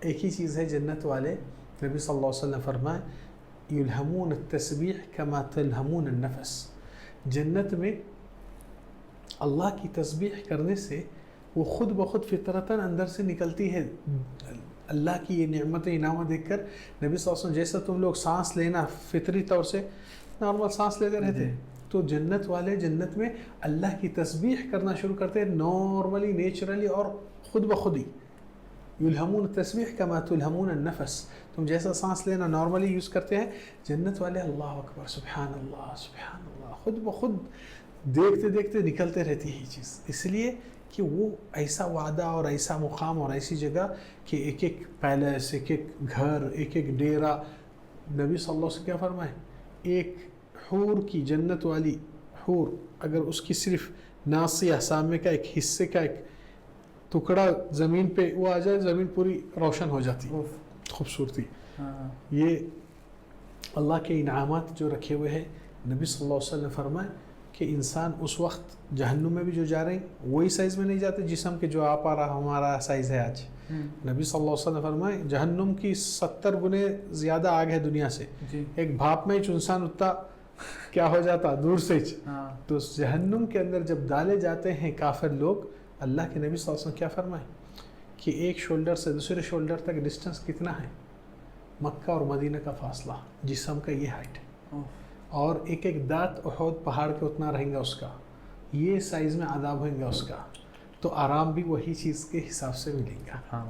ایک ہی چیز ہے جنت والے, نبی صلی اللہ علیہ وسلم فرمائے یلہمون التسبیح کما تلہمون النفس, جنت میں اللہ کی تسبیح کرنے سے وہ خود بخود فطرتاً اندر سے نکلتی ہے. اللہ کی یہ نعمت انعامت دیکھ کر نبی صلی اللہ علیہ وسلم جیسا تم لوگ سانس لینا فطری طور سے نارمل سانس لیتے رہتے, تو جنت والے جنت میں اللہ کی تسبیح کرنا شروع کرتے ہیں نارملی، نیچرلی اور خود بخود ہی. یلہمون التسبیح کما تلہمون النفس، تم جیسا سانس لینا نارملی یوز کرتے ہیں، جنت والے اللہ اکبر سبحان اللہ سبحان اللہ خود بخود دیکھتے دیکھتے نکلتے رہتی ہے یہ چیز. اس لیے کہ وہ ایسا وعدہ اور ایسا مقام اور ایسی جگہ کہ ایک ایک پیلس، ایک ایک گھر، ایک ایک ڈیرا. نبی صلی اللہ علیہ وسلم کیا فرمائے، ایک حور کی، جنت والی حور اگر اس کی صرف ناصیہ سامنے کا ایک حصے کا ایک ٹکڑا زمین پہ وہ آ جائے، زمین پوری روشن ہو جاتی. خوبصورتی. یہ اللہ کے انعامات جو رکھے ہوئے ہیں. نبی صلی اللہ علیہ وسلم نے فرمائے کہ انسان اس وقت جہنم میں بھی جو جا رہے ہیں وہی سائز میں نہیں جاتے جسم کے جو آپ آ رہا ہمارا سائز ہے آج. نبی صلی اللہ علیہ وسلم نے فرمائے جہنم کی 70 گنے زیادہ آگ ہے دنیا سے. ایک بھاپ میں انسان اتنا کیا ہو جاتا دور سے. تو جہنم کے اندر جب ڈالے جاتے ہیں کافر لوگ، اللہ کے نبی صلی اللہ علیہ وسلم کیا فرمائے کہ ایک شولڈر سے دوسرے شولڈر تک ڈسٹنس کتنا ہے، مکہ اور مدینہ کا فاصلہ، جسم کا یہ ہائٹ، اور ایک ایک دانت احد پہاڑ کے اتنا رہیں گا اس کا، یہ سائز میں عذاب ہوئیں گا اس کا. تو آرام بھی وہی چیز کے حساب سے ملیں گا.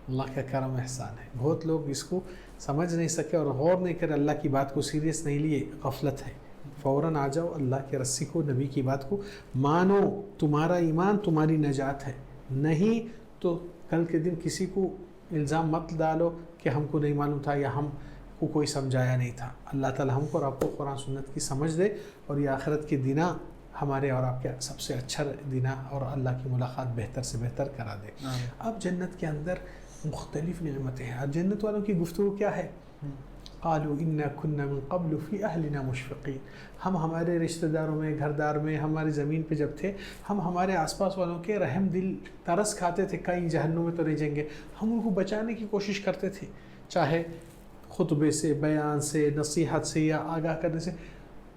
اللہ کا کرم احسان ہے. بہت لوگ اس کو سمجھ نہیں سکے اور غور نہیں کرے، اللہ کی بات کو سیریس نہیں لیے، غفلت ہے. فوراً آ جاؤ اللہ کے رسی کو، نبی کی بات کو مانو، تمہارا ایمان تمہاری نجات ہے. نہیں تو کل کے دن کسی کو الزام مت ڈالو کہ ہم کو نہیں معلوم تھا یا ہم کو کوئی سمجھایا نہیں تھا. اللہ تعالیٰ ہم کو اور آپ کو قرآن سنت کی سمجھ دے، اور یہ آخرت کے دنہ ہمارے اور آپ کے سب سے اچھا دنہ اور اللہ کی ملاقات بہتر سے بہتر کرا دے. اب جنت کے اندر مختلف نعمتیں ہیں. اب جنت والوں کی گفتگو کیا ہے؟ قالوا انا كنا من قبل في اهلنا مشفقين. ہم ہمارے رشتہ داروں میں، گھردار میں، ہماری زمین پہ جب تھے، ہم ہمارے آس پاس والوں کے رحم دل ترس کھاتے تھے، کہیں جہنم میں تو نہیں جائیں گے. ہم ان کو بچانے کی کوشش کرتے تھے، چاہے خطبے سے، بیان سے، نصیحت سے یا آگاہ کرنے سے.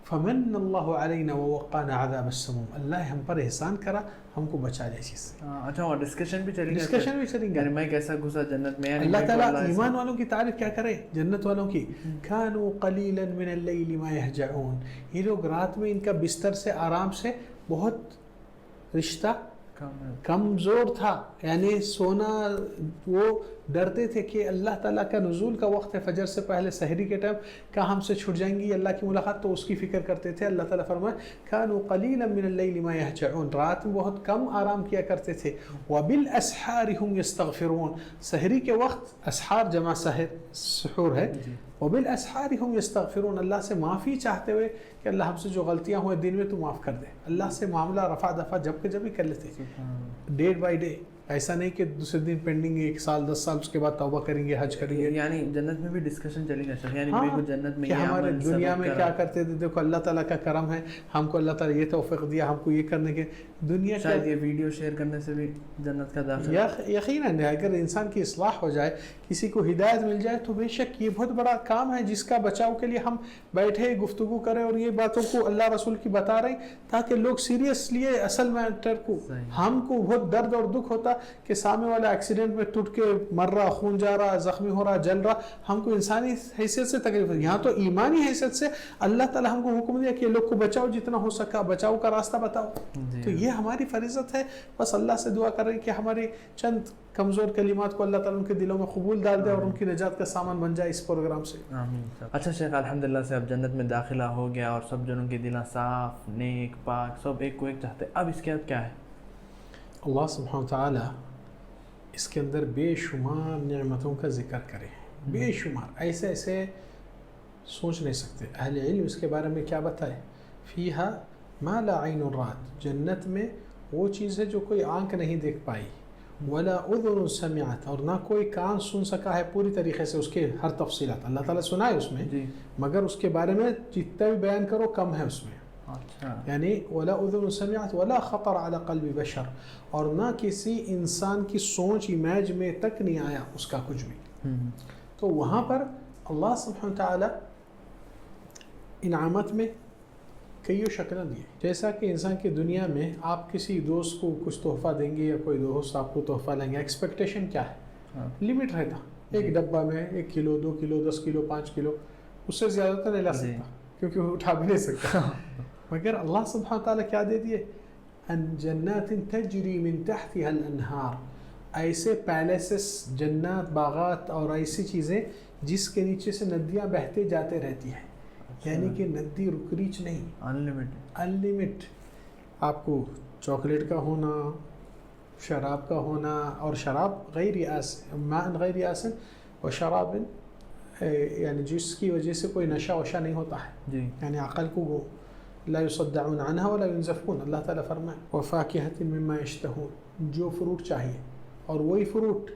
فمن اللہ علینا ووقانا عذاب السموم. اللہ ہم پر احسان کرا، ہم کو بچا لے چیز سے. اچھا، اور ڈسکشن بھی چلیں گے یعنی میں کیسا گھسا جنت میں. اللہ تعالیٰ ایمان والوں کی تعریف کیا کرے جنت والوں کی؟ کانوا قلیلا من اللیل ما یہجعون. یہ لوگ رات میں ان کا بستر سے آرام سے بہت رشتہ کمزور تھا، یعنی سونا وہ ڈرتے تھے کہ اللہ تعالیٰ کا نزول کا وقت ہے، فجر سے پہلے سحری کے ٹائم کہاں ہم سے چھٹ جائیں گی اللہ کی ملاقات، تو اس کی فکر کرتے تھے. اللہ تعالیٰ فرمائے کانوا قلیلا من اللیل ما یہجعون. رات میں بہت کم آرام کیا کرتے تھے. وبالاسحار هم یستغفرون. سحری کے وقت، اسحار جمع سحور ہے، وبالاسحار هم یستغفرون. اللہ سے معافی چاہتے ہوئے کہ اللہ ہم سے جو غلطیاں ہوئے دن میں تو معاف کر دے. اللہ سے معاملہ رفع دفع جب کے جب ہی کر لیتے، ڈے بائی ڈے. ایسا نہیں کہ دوسرے دن پینڈنگ 1 سال 10 سال اس کے بعد توبہ کریں گے، حج کریں گے. یعنی جنت میں بھی ڈسکشن چلیں گے. یعنی بالکل جنت میں ہمارے دنیا میں کیا کرتے تھے، دیکھو اللہ تعالیٰ کا کرم ہے، ہم کو اللہ تعالیٰ یہ توفیق دیا، ہم کو یہ کرنے کے. دنیا شاید یہ ویڈیو شیئر کرنے سے بھی جنت کا داخلہ. یقیناً اگر انسان کی اصلاح ہو جائے، کسی کو ہدایت مل جائے، تو بے شک یہ بہت بڑا کام ہے جس کا بچاؤ کے لیے ہم بیٹھے گفتگو کریں اور یہ باتوں کو اللہ رسول کی بتا رہے ہیں تاکہ لوگ سیریس لیے اصل میٹر کو. ہم کو بہت درد اور دکھ ہوتا کہ سامنے والا ایکسیڈنٹ میں ٹوٹ کے مر رہا، خون جا رہا، زخمی ہو رہا، جل رہا. ہم کو انسانی حیثیت سے تکلیف ہے، یہاں تو ایمانی حیثیت سے اللہ تعالیٰ ہم کو حکم دیا کہ لوگ کو بچاؤ، جتنا ہو سکا بچاؤ کا راستہ بتاؤ. تو یہ ہماری فریضت ہے. بس اللہ سے دعا کر رہے ہیں کہ ہماری چند کمزور کلمات کو اللہ تعالیٰ ان کے دلوں میں قبول ڈال دے اور ان کی نجات کا سامان بن جائے اس پروگرام سے. اچھا شیخ، الحمدللہ سے اب جنت میں داخلہ ہو گیا اور سب جنوں کے دلیں صاف، نیک، پاک، سب ایک کو ایک چاہتے. اب اس کے بعد کیا ہے؟ اللہ سبحانہ وتعالیٰ اس کے اندر بے شمار نعمتوں کا ذکر کرے، بے شمار، ایسے ایسے سوچ نہیں سکتے. اہل علم اس کے بارے میں کیا بتائے؟ فیہا ما لا عین رات. جنت میں وہ چیز ہے جو کوئی آنکھ نہیں دیکھ پائی، ولا اذن سمعت، اور نہ کوئی کان سن سکا ہے پوری طریقے سے اس کے ہر تفصیلات. اللہ تعالیٰ سنائے اس میں مگر اس کے بارے میں جتنا بھی بیان کرو کم ہے اس میں. یعنی ولا اذن سمعت ولا خطر على قلب بشر، اور نہ کسی انسان کی سوچ امیج میں تک نہیں آیا اس کا کچھ بھی. تو وہاں پر اللہ سبحانہ تعالیٰ انعامات میں کئی شکلیں دی. جیسا کہ انسان کی دنیا میں آپ کسی دوست کو کچھ تحفہ دیں گے یا کوئی دوست آپ کو تحفہ لیں گے، ایکسپیکٹیشن کیا ہے؟ لمٹ رہتا، ایک ڈبہ میں 1 کلو 2 کلو 10 کلو 5 کلو، اس سے زیادہ تو نہیں لا سکتا کیونکہ وہ اٹھا بھی نہیں سکتا. مگر اللہ سبحانہ تعالیٰ کیا دے دیے؟ ان جنات تجری من تحتها الانہار، ایسے پیلیسز، جنات، باغات اور ایسی چیزیں جس کے نیچے سے ندیاں بہتے جاتے رہتی ہیں، یعنی کہ ندی رکریچ نہیں، انلمیٹ. آپ کو چاکلیٹ کا ہونا، شراب کا ہونا، اور شراب غیر ماء غیر آسن و شراب یعنی جس کی وجہ سے کوئی نشہ وشہ نہیں ہوتا ہے، جی یعنی عقل کو وہ لا يصدعون عنها ولا ينزفون. اللہ تعالیٰ فرمائے وفاکہۃ مما یشتہون، جو فروٹ چاہیے اور وہی فروٹ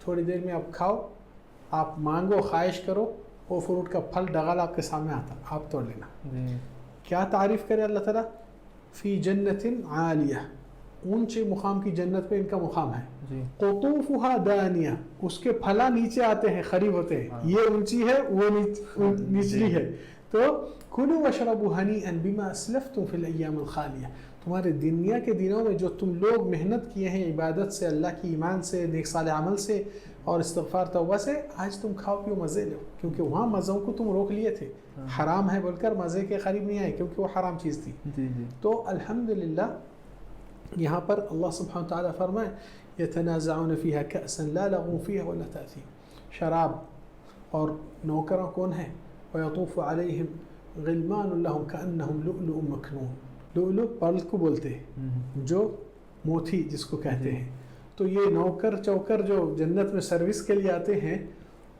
تھوڑی دیر میں آپ کھاؤ، آپ مانگو، خواہش کرو، وہ فروٹ کا پھل ڈغال آپ کے سامنے آتا، آپ توڑ لینا. کیا تعریف کرے اللہ تعالیٰ؟ فی جنت عالیہ، اونچے مقام کی جنت پہ ان کا مقام ہے. قطوفها دانیہ، اس کے پھلا نیچے آتے ہیں، قریب ہوتے ہیں، یہ اونچی ہے وہ نچلی ہے. تو کلوا واشربوا ہنیئا بما اسلفتم فی الایام الخالیہ، تمہارے دنیا کے دنوں میں جو تم لوگ محنت کیے ہیں عبادت سے، اللہ کی ایمان سے، نیک صالح عمل سے اور استغفار توبہ سے، آج تم کھاؤ پیو مزے لو، کیونکہ وہاں مزوں کو تم روک لیے تھے، حرام ہے بول کر مزے کے قریب نہیں آئے کیونکہ وہ حرام چیز تھی. تو الحمدللہ یہاں پر اللہ سبحانہ وتعالیٰ فرمائے یتنازعون فیہا کأسا لا لغو فیہا ولا تأثیم، شراب اور نوکروں کون ہیں؟ ویطوف علیہم غلمان لہم کأنہم لؤلؤ مکنون، لؤلؤ پرل کو بولتے ہیں جو موتی جس کو کہتے ہیں. تو یہ نوکر چوکر جو جنت میں سروس کے لیے آتے ہیں،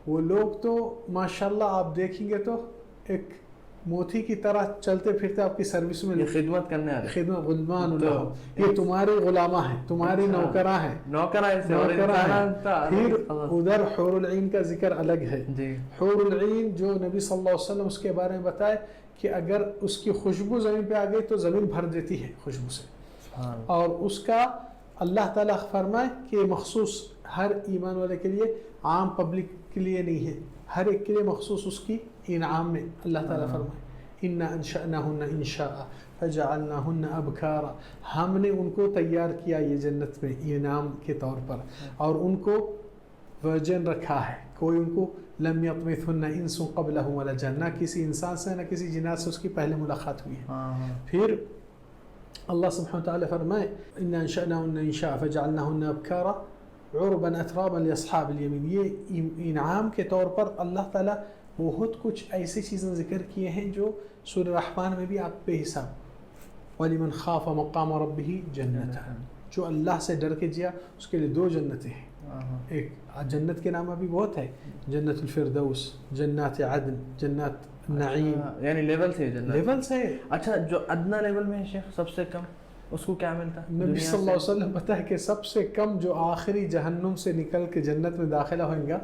وہ لوگ تو ماشاءاللہ آپ دیکھیں گے تو ایک موتی کی طرح چلتے پھرتے آپ کی سروس میں خدمت کرنے آ رہے، خدمت غلمان لہم، یہ تمہارے غلامہ ہیں، تمہارے نوکراں ہیں. پھر ادھر حور العین کا ذکر الگ ہے. حور العین جو نبی صلی اللہ علیہ وسلم اس کے بارے میں بتائے کہ اگر اس کی خوشبو زمین پہ آ گئی تو زمین بھر دیتی ہے خوشبو سے. اور اس کا اللہ تعالیٰ فرمائے کہ مخصوص ہر ایمان والے کے لیے، عام پبلک کے لیے نہیں ہے، ہر ایک کے لیے مخصوص اس کی انعام میں. اللہ تعالیٰ فرمائے اِنَّا أَنشَأْنَاهُنَّ إِنشَاءً فَجَعَلْنَاهُنَّ أَبْكَارًا، ہم نے ان کو تیار کیا یہ جنت میں انعام کے طور پر، اور ان کو ورجن رکھا ہے، کوئی ان کو لم يطمثهن انس قبلهم ولا جان، نہ کسی انسان سے نہ کسی جنات سے اس کی پہلے ملاقات ہوئی ہے. پھر اللہ سبحانہ وتعالی فرمائے اِنَّا أَنشَأْنَاهُنَّ إِنشَاءً فَجَعَلْنَاهُنَّ أَبْكَارًا عُرُبًا أَتْرَابًا لِأَصْحَابِ الْيَمِينِ. یہ انعام کے طور پر اللہ تعالیٰ بہت کچھ ایسی چیزیں ذکر کیے ہیں جو سورہ رحمان میں بھی آپ بے حساب. وَلِمَنْ خَافَ مَقَامَ رَبِّهِ جَنَّتَانِ، جو اللہ سے ڈر کے جیا اس کے لیے 2 جنتیں ہیں. ایک جنت کے نام ابھی بہت ہے، جنت الفردوس، جنات عدن، جنات نعیم، یعنی لیول سے جنت، لیول سے. اچھا جو ادنا لیول میں ہے شیخ سب سے کم، اس کو کیا ملتا ہے؟ نبی صلی اللہ علیہ وسلم پتہ ہے کہ سب سے کم جو آخری جہنم سے نکل کے جنت میں داخلہ ہوئیں گا،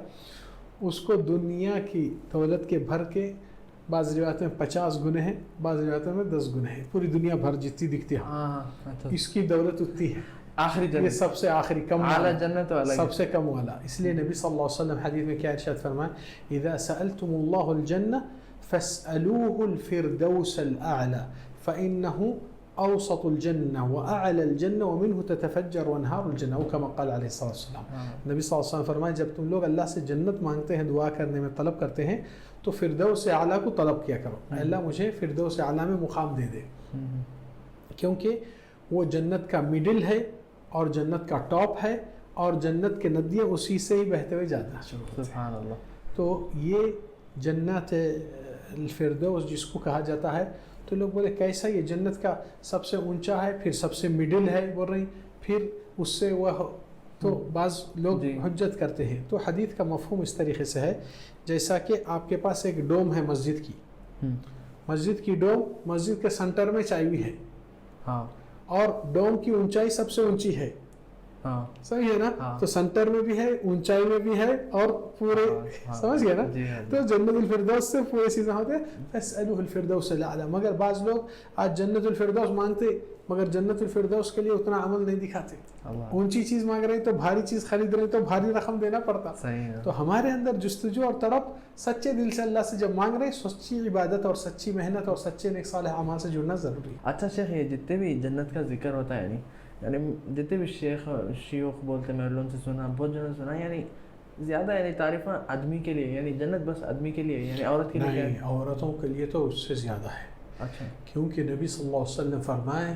اس کو دنیا کی دولت کے بھر کے، بعض روایت میں 50 گنے ہیں، بعض روایت میں 10 گنے ہیں، پوری دنیا بھر جتنی دکھتی ہے اس کی دولت اتنی ہے. آخری جنت، یہ سب سے آخری کم اعلیٰ جنت والا، سب سے کم والا. اس لیے نبی صلی اللہ علیہ وسلم حدیث میں کیا ارشاد فرمائے اذا سألتم اللہ الجنہ فاسألوه الفردوس الأعلى فإنه اوسط الجنة وأعلى الجنة ومنه تتفجر وانهار الجنة، او كما قال علیہ الصلوۃ والسلام. نبی صلی اللہ علیہ وسلم فرمائے جب تم لوگ اللہ سے جنت مانگتے ہیں، دعا کرنے میں طلب کرتے ہیں، تو فردوس اعلیٰ کو طلب کیا کرو، اللہ مجھے فردوس اعلیٰ میں مقام دے دے، کیونکہ وہ جنت کا مڈل ہے اور جنت کا ٹاپ ہے، اور جنت کے ندیاں اسی سے ہی بہتے ہوئے جاتا ہے. سبحان اللہ. تو یہ جنت الفردوس جس کو کہا جاتا ہے، تو لوگ بولے کیسا، یہ جنت کا سب سے اونچا ہے، پھر سب سے مڈل ہے بول رہی، پھر اس سے وہ، تو بعض لوگ حجت کرتے ہیں. تو حدیث کا مفہوم اس طریقے سے ہے جیسا کہ آپ کے پاس ایک ڈوم ہے مسجد کی، مسجد کی ڈوم مسجد کے سنٹر میں چائی ہوئی ہے، اور ڈوم کی اونچائی سب سے اونچی ہے، صحیح ہے نا؟ تو سنٹر میں بھی ہے، اونچائی میں بھی ہے، اور پورے سمجھ گئے نا؟ تو جنت الفردوس سے پورے چیزیں ہوتے ہیں. فاسألوه الفردوس الاعلی. مگر بعض لوگ آج جنت الفردوس مانگتے مگر جنت الفردوس کے لیے اتنا عمل نہیں دکھاتے. اونچی چیز مانگ رہے تو بھاری چیز خرید رہے تو بھاری رقم دینا پڑتا. تو ہمارے اندر جستجو اور تڑپ سچے دل سے اللہ سے جب مانگ رہے، سچی عبادت اور سچی محنت اور سچے نیک صالح اعمال سے جڑنا ضروری ہے. اچھا شیخ، یہ جتنے بھی جنت کا ذکر ہوتا ہے یعنی جتنے بھی شیوخ بولتے میں ان سے سنا، بہت جنوں سنا، یعنی زیادہ یعنی تعریف آدمی کے لیے، یعنی جنت بس آدمی کے لیے، یعنی عورت کے لیے نہیں، عورتوں کے لیے تو اس سے زیادہ ہے. اچھا کیونکہ نبی صلی اللہ علیہ وسلم فرمائے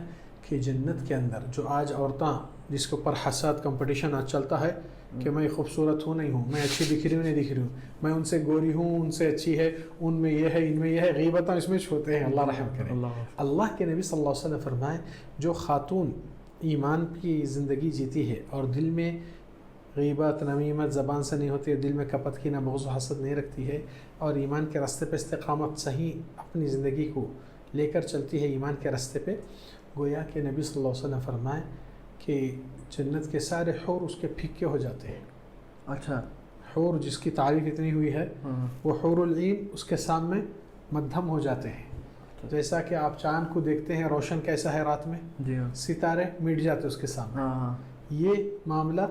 کہ جنت کے اندر جو آج عورتیں جس کے اوپر حسد کمپٹیشن آج چلتا ہے کہ میں خوبصورت ہوں نہیں ہوں، میں اچھی دکھ رہی ہوں نہیں دکھ رہی ہوں، میں ان سے گوری ہوں ان سے اچھی ہے، ان میں یہ ہے ان میں یہ ہے، غیبتیں اس میں چھوتے ہیں، اللہ رحم کرے۔ اللہ کے نبی صلی اللہ علیہ وسلم فرمائے جو خاتون ایمان کی زندگی جیتی ہے اور دل میں غیبت نمیمت زبان سے نہیں ہوتی ہے، دل میں کپت کی نہ بغض و حسد نہیں رکھتی ہے، اور ایمان کے راستے پہ استقامت صحیح اپنی زندگی کو لے کر چلتی ہے ایمان کے راستے پہ، گویا کہ نبی صلی اللہ علیہ وسلم فرمائے کہ جنت کے سارے حور اس کے پھیکے ہو جاتے ہیں۔ اچھا، حور جس کی تعریف اتنی ہوئی ہے وہ حور العین اس کے سامنے مدھم ہو جاتے ہیں، جیسا کہ آپ چاند کو دیکھتے ہیں روشن کیسا ہے رات میں، جی ہاں، ستارے مٹ جاتے ہیں اس کے سامنے۔ ہاں یہ معاملہ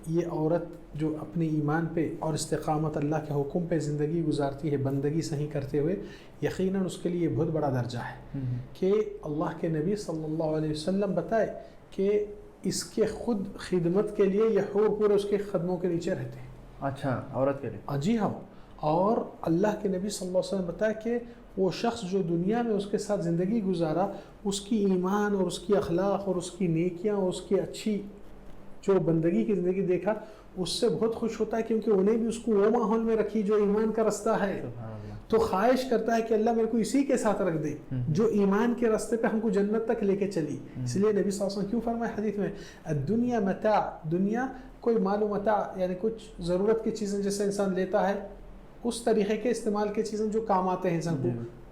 یہ عورت جو اپنی ایمان پہ اور استقامت اللہ کے حکم پہ زندگی گزارتی ہے بندگی صحیح کرتے ہوئے، یقیناً اس کے لیے یہ بہت بڑا درجہ ہے کہ اللہ کے نبی صلی اللہ علیہ وسلم بتائے کہ اس کے خود خدمت کے لیے یہ حور پورے اس کے قدموں کے نیچے رہتے ہیں۔ اچھا، عورت کے لیے؟ جی ہاں، اور اللہ کے نبی صلی اللہ علیہ وسلم بتایا کہ وہ شخص جو دنیا میں اس کے ساتھ زندگی گزارا، اس کی ایمان اور اس کی اخلاق اور اس کی نیکیاں اور اس کی اچھی جو بندگی کی زندگی دیکھا، اس سے بہت خوش ہوتا ہے، کیونکہ انہیں بھی اس کو وہ ماحول میں رکھی جو ایمان کا رستہ ہے، تو خواہش کرتا ہے کہ اللہ میرے کو اسی کے ساتھ رکھ دے جو ایمان کے راستے پہ ہم کو جنت تک لے کے چلی۔ اس لیے نبی صلی اللہ علیہ وسلم کیوں فرمائے حدیث میں الدنیا متاع، دنیا کوئی مال و متاع یعنی کچھ ضرورت کی چیزیں جیسے انسان لیتا ہے اس طریقے کے استعمال کی چیزیں جو کام آتے ہیں انسان کو،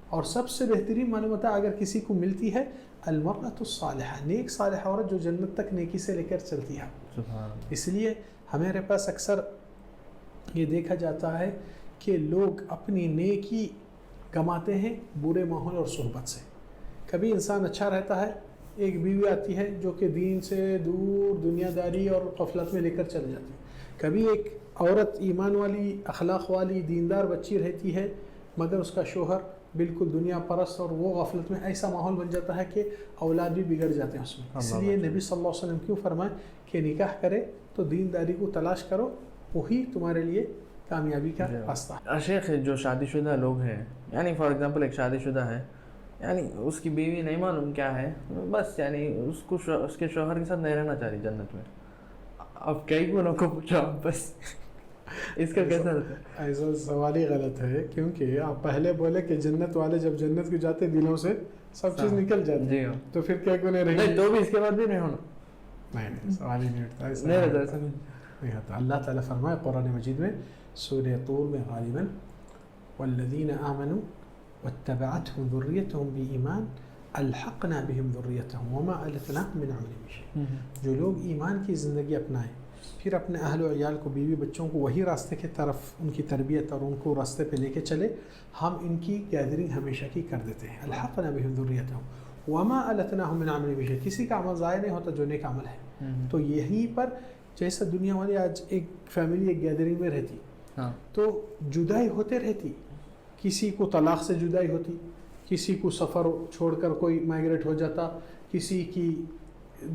اور سب سے بہترین مال و متاع اگر کسی کو ملتی ہے المرأة الصالحہ، نیک صالحہ عورت جو جنت تک نیکی سے لے کر چلتی ہے۔ اس لیے ہمارے پاس اکثر یہ دیکھا جاتا ہے کہ لوگ اپنی نیکی گماتے ہیں برے ماحول اور صحبت سے۔ کبھی انسان اچھا رہتا ہے، ایک بیوی آتی ہے جو کہ دین سے دور دنیا داری اور غفلت میں لے کر چل جاتی ہے، کبھی ایک عورت ایمان والی اخلاق والی دیندار بچی رہتی ہے مگر اس کا شوہر بالکل دنیا پرست اور وہ غفلت میں، ایسا ماحول بن جاتا ہے کہ اولاد بھی بگڑ جاتے ہیں اس میں۔ اس لیے نبی صلی اللہ علیہ وسلم کیوں فرمائے کہ نکاح کرے تو دینداری کو تلاش کرو، وہی تمہارے لیے کامیابی کا راستہ ہے۔ شیخ جو شادی شدہ لوگ ہیں، یعنی فار ایگزامپل ایک شادی شدہ ہے، یعنی اس کی بیوی نہیں معلوم کیا ہے، بس یعنی اس کو اس کے شوہر کے ساتھ نہیں رہنا چاہ رہی جنت میں، اب کئی گنوں کو پوچھو بس اس کا کیسا رہتا ہے؟ ایسا سوال ہی غلط ہے، کیونکہ آپ پہلے بولے کہ جنت والے جب جنت کو جاتے دلوں سے سب چیز نکل جاتی جی ہے، ہاں، تو پھر کیا گنے رہیں نہیں تو بھی اس کے بعد بھی نہیں ہونا، نہیں سوال ہی نہیں اٹھتا، ایسا نہیں رہتا ایسا نہیں ہوتا۔ اللہ تعالیٰ فرمائے قرآن مجید میں سورہ طور میں غالباً والذین آمنوا واتبعتهم ذریتهم بإیمان الحقنا بهم ذریتهم وما ألتناهم من عملهم من شیء، جو لوگ ایمان کی زندگی اپنائیں پھر اپنے اہل و عیال کو بیوی بچوں کو وہی راستے کی طرف ان کی تربیت اور ان کو راستے پہ لے کے چلے، ہم ان کی گیدرنگ ہمیشہ کی کر دیتے ہیں۔ الحقنا بهم ذریتهم وما ألتناهم من عملهم من شیء، کسی کا عمل ضائع نہیں ہوتا جو نیک عمل ہے۔ تو یہیں پر جیسا دنیا والی آج ایک فیملی ایک گیدرنگ میں رہتی تو جدائی ہوتے رہتی، کسی کو طلاق سے جدائی ہوتی، کسی کو سفر چھوڑ کر کوئی مائگریٹ ہو جاتا، کسی کی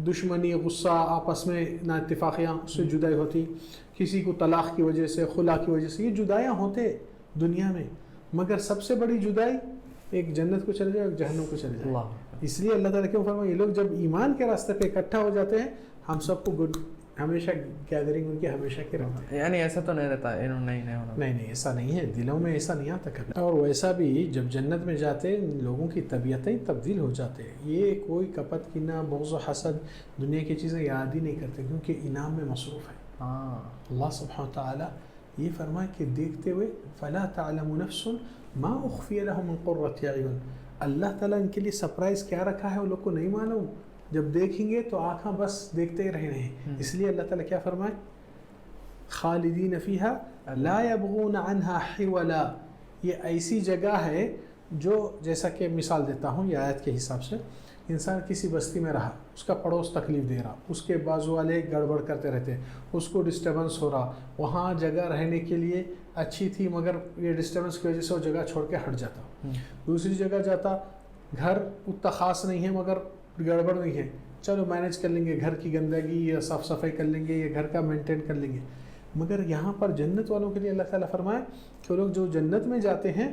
دشمنی غصہ آپس میں نا اتفاقیاں اس سے جدائی ہوتی، کسی کو طلاق کی وجہ سے خلا کی وجہ سے، یہ جدائیاں ہوتے دنیا میں، مگر سب سے بڑی جدائی ایک جنت کو چلے جائے ایک جہنم کو چلے جائے۔ اس لیے اللہ تعالیٰ کیوں فرمائے یہ لوگ جب ایمان کے راستے پہ اکٹھا ہو جاتے ہیں ہم سب کو گڈ ہمیشہ گیدرنگ ان کی ہمیشہ کے رہتے ہیں۔ یعنی ایسا تو نہیں رہتا، نہیں ہونا، نہیں ایسا نہیں ہے، دلوں میں ایسا نہیں آتا کبھی۔ اور ویسا بھی جب جنت میں جاتے لوگوں کی طبیعتیں تبدیل ہو جاتے ہیں، یہ کوئی کپت کینہ بغض و حسد دنیا کی چیزیں یاد ہی نہیں کرتے کیونکہ انعام میں مصروف ہے۔ اللہ سبحانہ وتعالیٰ یہ فرمائے کہ دیکھتے ہوئے فلا تعلم نفس ما اخفی لهم من قرۃ اعین، اللہ تعالیٰ ان کے لیے سرپرائز کیا رکھا ہے وہ لوگ کو نہیں معلوم، جب دیکھیں گے تو آنکھاں بس دیکھتے ہی رہنے ہیں۔ اس لیے اللہ تعالیٰ کیا فرمائے خالدین فیہا لا یبغون عنہا حولا، یہ ایسی جگہ ہے جو جیسا کہ مثال دیتا ہوں یہ آیت کے حساب سے، انسان کسی بستی میں رہا، اس کا پڑوس تکلیف دے رہا، اس کے بازو والے گڑبڑ کرتے رہتے، اس کو ڈسٹربنس ہو رہا، وہاں جگہ رہنے کے لیے اچھی تھی مگر یہ ڈسٹربنس کی وجہ سے وہ جگہ چھوڑ کے ہٹ جاتا، دوسری جگہ جاتا، گھر اتنا خاص نہیں ہے مگر گڑبڑ نہیں ہے، چلو مینیج کر لیں گے، گھر کی گندگی یا صاف صفائی کر لیں گے یا گھر کا مینٹین کر لیں گے، مگر یہاں پر جنت والوں کے لیے اللہ تعالیٰ فرمائے کہ لوگ جو جنت میں جاتے ہیں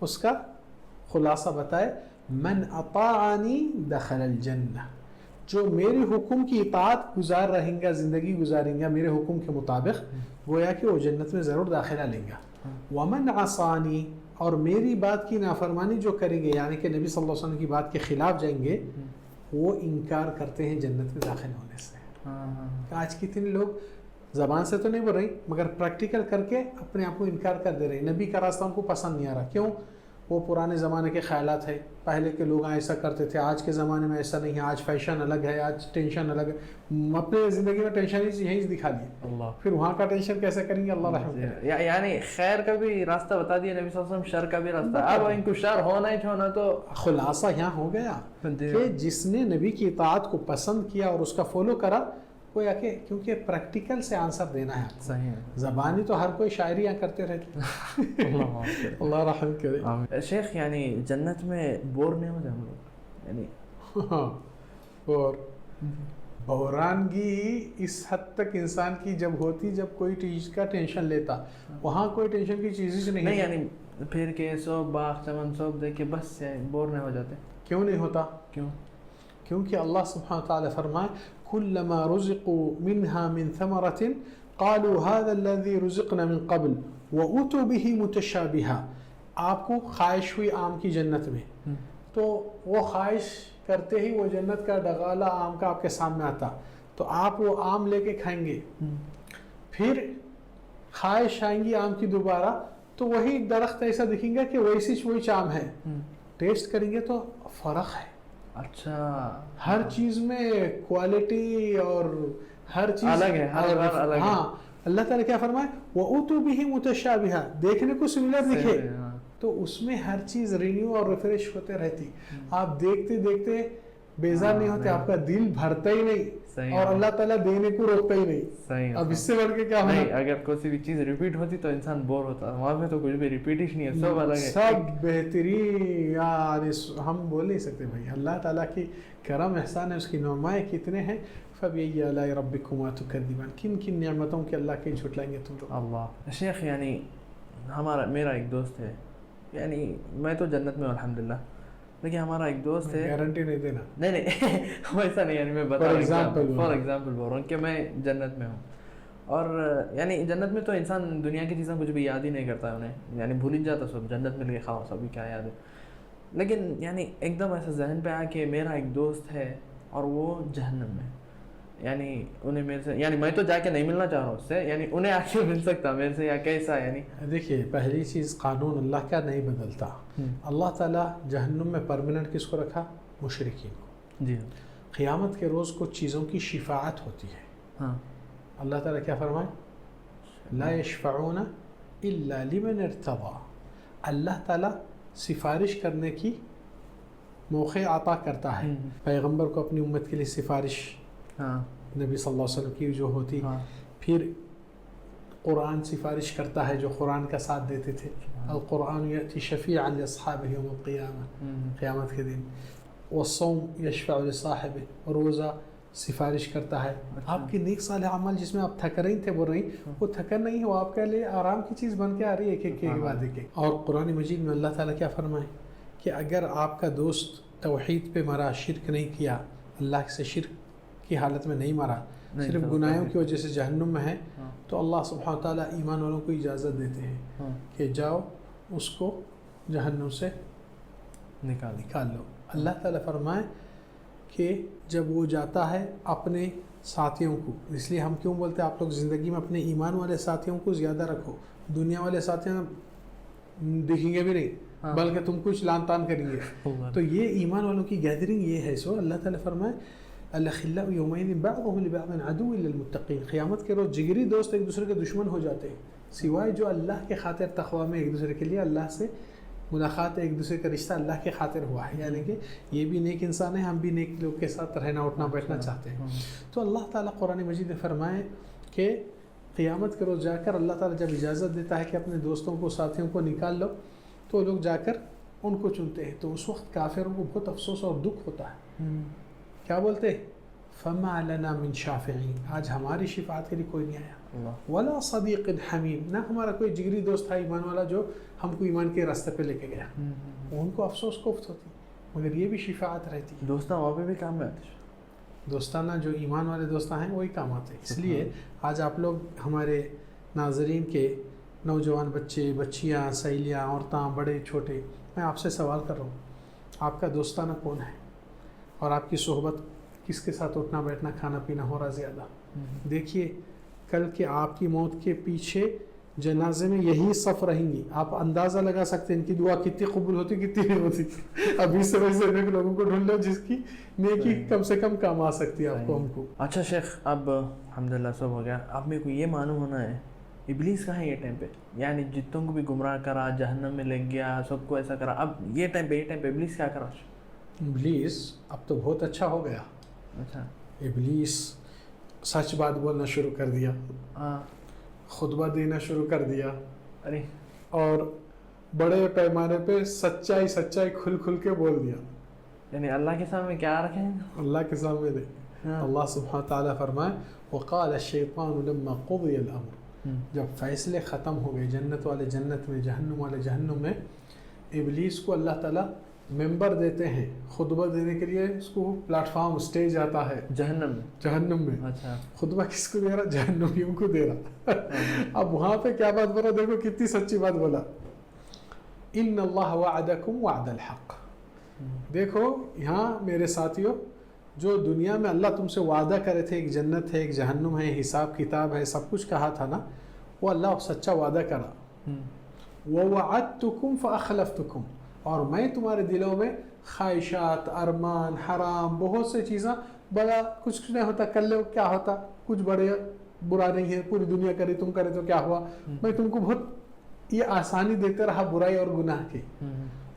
اس کا خلاصہ بتائے، من اطاعنی دخل الجنہ، جو میرے حکم کی اطاعت گزار رہیں گا، زندگی گزاریں گا میرے حکم کے مطابق، گویا کہ وہ جنت میں ضرور داخلہ لیں گا. ومن عصانی، اور میری بات کی نافرمانی جو کریں گے، یعنی کہ نبی صلی اللہ علیہ وسلم کی بات کے خلاف جائیں گے، وہ انکار کرتے ہیں جنت میں داخل ہونے سے. آج کتنے لوگ زبان سے تو نہیں بول رہی مگر پریکٹیکل کر کے اپنے آپ کو انکار کر دے رہے ہیں. نبی کا راستہ ان کو پسند نہیں آ رہا. کیوں؟ وہ پرانے زمانے کے خیالات ہے، پہلے کے لوگ ایسا کرتے تھے، آج کے زمانے میں ایسا نہیں ہے، آج فیشن الگ ہے، آج ٹینشن الگ ہے. اپنے زندگی میں ٹینشن یہیں دکھا دیا، اللہ پھر وہاں کا ٹینشن کیسے کریں گے؟ اللہ رحم کرے. یعنی خیر کا بھی راستہ بتا دیا نبی صلی اللہ علیہ وسلم، شر کا بھی راستہ. اب ان کو شر ہونا ہی ہونا. تو خلاصہ یہاں ہو گیا کہ جس نے نبی کی اطاعت کو پسند کیا اور اس کا فالو کرا، وہ یا کہ کیونکہ پریکٹیکل سے آنسر دینا ہے. صحیح ہے. زبانی تو ہر کوئی شاعریاں کرتے رہتے. اللہ رحم کرے. شیخ یعنی جنت میں بور نہیں ہوتے ہم لوگ؟ یعنی اور بحرانگی اس حد تک انسان کی جب ہوتی جب کوئی چیز کا ٹینشن لیتا، وہاں کوئی ٹینشن کی چیز ہی نہیں. یعنی پھر کے سوب باغ چمن سوب دیکھ کے بس بور نہیں ہو جاتے؟ کیوں نہیں ہوتا؟ کیوں؟ کیونکہ اللہ سبحانہ وتعالی فرمائے كلما رزقوا منها من ثمرة قالوا هذا الذي رزقنا من قبل وأتوا به متشابها. آپ کو خواہش ہوئی آم کی جنت میں، تو وہ خواہش کرتے ہی وہ جنت کا ڈغالہ آم کا آپ کے سامنے آتا، تو آپ وہ آم لے کے کھائیں گے. پھر خواہش آئیں گی آم کی دوبارہ، تو وہی درخت ایسا دکھیں گا کہ ویسی وہی آم ہے. ٹیسٹ کریں گے تو فرق ہے. اچھا، ہر چیز میں کوالٹی اور ہر چیز الگ ہے، ہر الگ ہے. ہاں، اللہ تعالیٰ کیا فرمائے وَأُتُوا بِهِ مُتَشَابِهًا، دیکھنے کو سملر دکھے تو اس میں ہر چیز رینیو اور ریفریش ہوتے رہتی. آپ دیکھتے دیکھتے بیزار نہیں ہوتے، آپ کا دل بھرتا ہی نہیں، اور اللہ تعالیٰ دینے کو روکتا ہی نہیں. اب اس سے بڑھ کے کیا ہونا؟ نہیں، اگر کوئی بھی چیز ریپیٹ ہوتی تو انسان بور ہوتا. وہاں پہ تو کچھ بھی ریپیٹ ہی نہیں ہے، سب الگ ہے، سب بہترین. یار ہم بول نہیں سکتے بھائی، اللہ تعالیٰ کی کرم احسان ہے، اس کی نعمائیں کتنے ہیں. فَبِأَيِّ آلَاءِ رَبِّكُمَا تُكَذِّبَانِ، کن کن نعمتوں کے اللہ کے جھٹلائیں گے تم لوگ. اللہ. شیخ یعنی میرا ایک دوست ہے، یعنی میں تو جنت میں ہوں الحمدللہ، لیکن ہمارا ایک دوست ہے. گارنٹی نہیں دینا، نہیں ویسا نہیں، یعنی میں بتا فار ایگزامپل بول رہا ہوں کہ میں جنت میں ہوں. اور یعنی جنت میں تو انسان دنیا کی چیزیں کچھ بھی یاد ہی نہیں کرتا ہے انہیں، یعنی بھول ہی جاتا سب. جنت میں لے کے خواہ سبھی کیا یاد ہے. لیکن یعنی ایک دم ایسا ذہن پہ آیا کہ میرا ایک دوست ہے اور وہ جہنم میں، یعنی انہیں میرے سے، یعنی میں تو جا کے نہیں ملنا چاہ رہا ہوں اس سے، یعنی انہیں آ کے مل سکتا میرے سے یا کیسا؟ یعنی دیکھیے، پہلی چیز قانون اللہ کا نہیں بدلتا. اللہ تعالیٰ جہنم میں پرماننٹ کس کو رکھا؟ مشرکین کو. جی. قیامت کے روز کچھ چیزوں کی شفاعت ہوتی ہے. ہاں، اللہ تعالیٰ کیا فرمائے؟ لا یشفعون الا لمن ارتضى. اللہ تعالیٰ سفارش کرنے کی موقع عطا کرتا ہے. پیغمبر کو اپنی امت کے لیے سفارش، نبی صلی اللہ علیہ وسلم کی جو ہوتی، پھر قرآن سفارش کرتا ہے جو قرآن کا ساتھ دیتے تھے. القرآن یأتی شفیعا لاصحابہ یوم القیامہ، قیامت کے دن. والصوم یشفع لصاحبہ، روزہ سفارش کرتا ہے. آپ کے نیک صالح عمل جس میں آپ تھک رہی تھے بول رہی، وہ تھکن نہیں، وہ آپ کے لیے آرام کی چیز بن کے آ رہی ہے ایک ایک کے بعد ایک. اور قرآن مجید میں اللہ تعالیٰ کیا فرمائے کہ اگر آپ کا دوست توحید پہ مرا، شرک نہیں کیا، اللہ سے شرک کی حالت میں نہیں مرا، صرف گناہوں کی وجہ سے جہنم میں ہے، تو اللہ سبحانہ تعالیٰ ایمان والوں کو اجازت دیتے ہیں کہ جاؤ اس کو جہنم سے نکال لو. اللہ تعالیٰ فرمائے کہ جب وہ جاتا ہے اپنے ساتھیوں کو، اس لیے ہم کیوں بولتے ہیں آپ لوگ زندگی میں اپنے ایمان والے ساتھیوں کو زیادہ رکھو. دنیا والے ساتھیوں دیکھیں گے بھی نہیں، بلکہ تم کچھ لان تان کریں گے. تو یہ ایمان والوں کی گیدرنگ یہ ہے. سو اللہ تعالیٰ فرمائے الاخلاء یومئذ بعضهم لبعض عدو الا المتقین. قیامت کے روز جگری دوست ایک دوسرے کے دشمن ہو جاتے ہیں، سوائے جو اللہ کے خاطر تقوی میں ایک دوسرے کے لیے اللہ سے ملاقات، ایک دوسرے کا رشتہ اللہ کے خاطر ہوا ہے. یعنی کہ یہ بھی نیک انسان ہے، ہم بھی نیک لوگ کے ساتھ رہنا اٹھنا بیٹھنا چاہتے ہیں. تو اللہ تعالیٰ قرآن مجید میں فرمائے کہ قیامت کے روز جا کر اللہ تعالیٰ جب اجازت دیتا ہے کہ اپنے دوستوں کو ساتھیوں کو نکال لو، تو لوگ جا کر ان کو چنتے ہیں. تو اس وقت کافروں کو بہت افسوس اور دکھ ہوتا ہے. کیا بولتے؟ فما لنا من شافعین، آج ہماری شفاعت کے لیے کوئی نہیں آیا، اللہ، ولا صدیق حمیم، نہ ہمارا کوئی جگری دوست تھا ایمان والا جو ہم کو ایمان کے راستے پہ لے کے گیا، ان کو افسوس کوفت ہوتی، مگر یہ بھی شفاعت رہتی ہے۔ دوستاں وہاں پہ بھی کام میں آتے ہیں۔ دوستانہ جو ایمان والے دوستان ہیں وہی کام آتے ہیں۔ اس لیے آج آپ لوگ ہمارے ناظرین کے نوجوان بچے، بچیاں، سہیلیاں، عورتاں، بڑے چھوٹے، میں آپ سے سوال کر رہا ہوں، آپ کا دوستانہ کون ہے اور آپ کی صحبت کس کے ساتھ اٹھنا بیٹھنا کھانا پینا ہو رہا زیادہ؟ دیکھیے کل کے آپ کی موت کے پیچھے جنازے میں یہی صف رہیں گی، آپ اندازہ لگا سکتے ہیں ان کی دعا کتنی قبول ہوتی کتنی نہیں ہوتی۔ ابھی سے ویسے نیک لوگوں کو ڈھونڈ لو جس کی نیکی کم سے کم کام آ سکتی ہے آپ کو، ہم کو۔ اچھا شیخ، اب الحمدللہ سب ہو گیا، اب میرے کو یہ معلوم ہونا ہے ابلیس کہاں ہے یہ ٹائم پہ؟ یعنی جتوں کو بھی گمراہ کرا، جہنم میں لگ گیا، سب کو ایسا کرا، اب یہ ٹائم پہ ابلیس کیا کرا؟ ابلیس اب تو بہت اچھا ہو گیا، اچھا، ابلیس سچ بات بولنا شروع کر دیا، ہاں، خطبہ دینا شروع کر دیا، ارے اور بڑے پیمانے پہ سچائی کھل کے بول دیا۔ یعنی اللہ کے سامنے کیا رکھیں؟ اللہ کے سامنے دے، اللہ سبحانہ تعالیٰ فرمائے وقال الشیطان لما قضی الامر، جب فیصلے ختم ہو گئے، جنت والے جنت میں، جہنم والے جہنم میں، ابلیس کو اللہ تعالیٰ ممبر دیتے ہیں خطبہ دینے کے لیے، اس کو پلیٹ فارم اسٹیج آتا ہے جہنم میں۔ اچھا، خطبہ کس کو دے رہا؟ جہنمیوں کو دے رہا۔ اب وہاں پہ کیا بات بولا؟ دیکھو کتنی سچی بات بولا، ان اللہ وعدکم وعد الحق۔ دیکھو یہاں میرے ساتھیوں، جو دنیا میں اللہ تم سے وعدہ کرے تھے، ایک جنت ہے، ایک جہنم ہے، حساب کتاب ہے، سب کچھ کہا تھا نا، وہ اللہ سچا وعدہ کرا۔ وَوَعَدْتُكُمْ فَأَخْلَفْتُكُمْ، اور میں تمہارے دلوں میں خواہشات، ارمان، حرام، بہت سے چیزاں، بڑا کچھ نہیں ہوتا، کر لو کیا ہوتا، کچھ بڑے برا نہیں ہے، پوری دنیا کرے تم کرے تو کیا ہوا، میں تم کو بہت یہ آسانی دیتے رہا برائی اور گناہ کی۔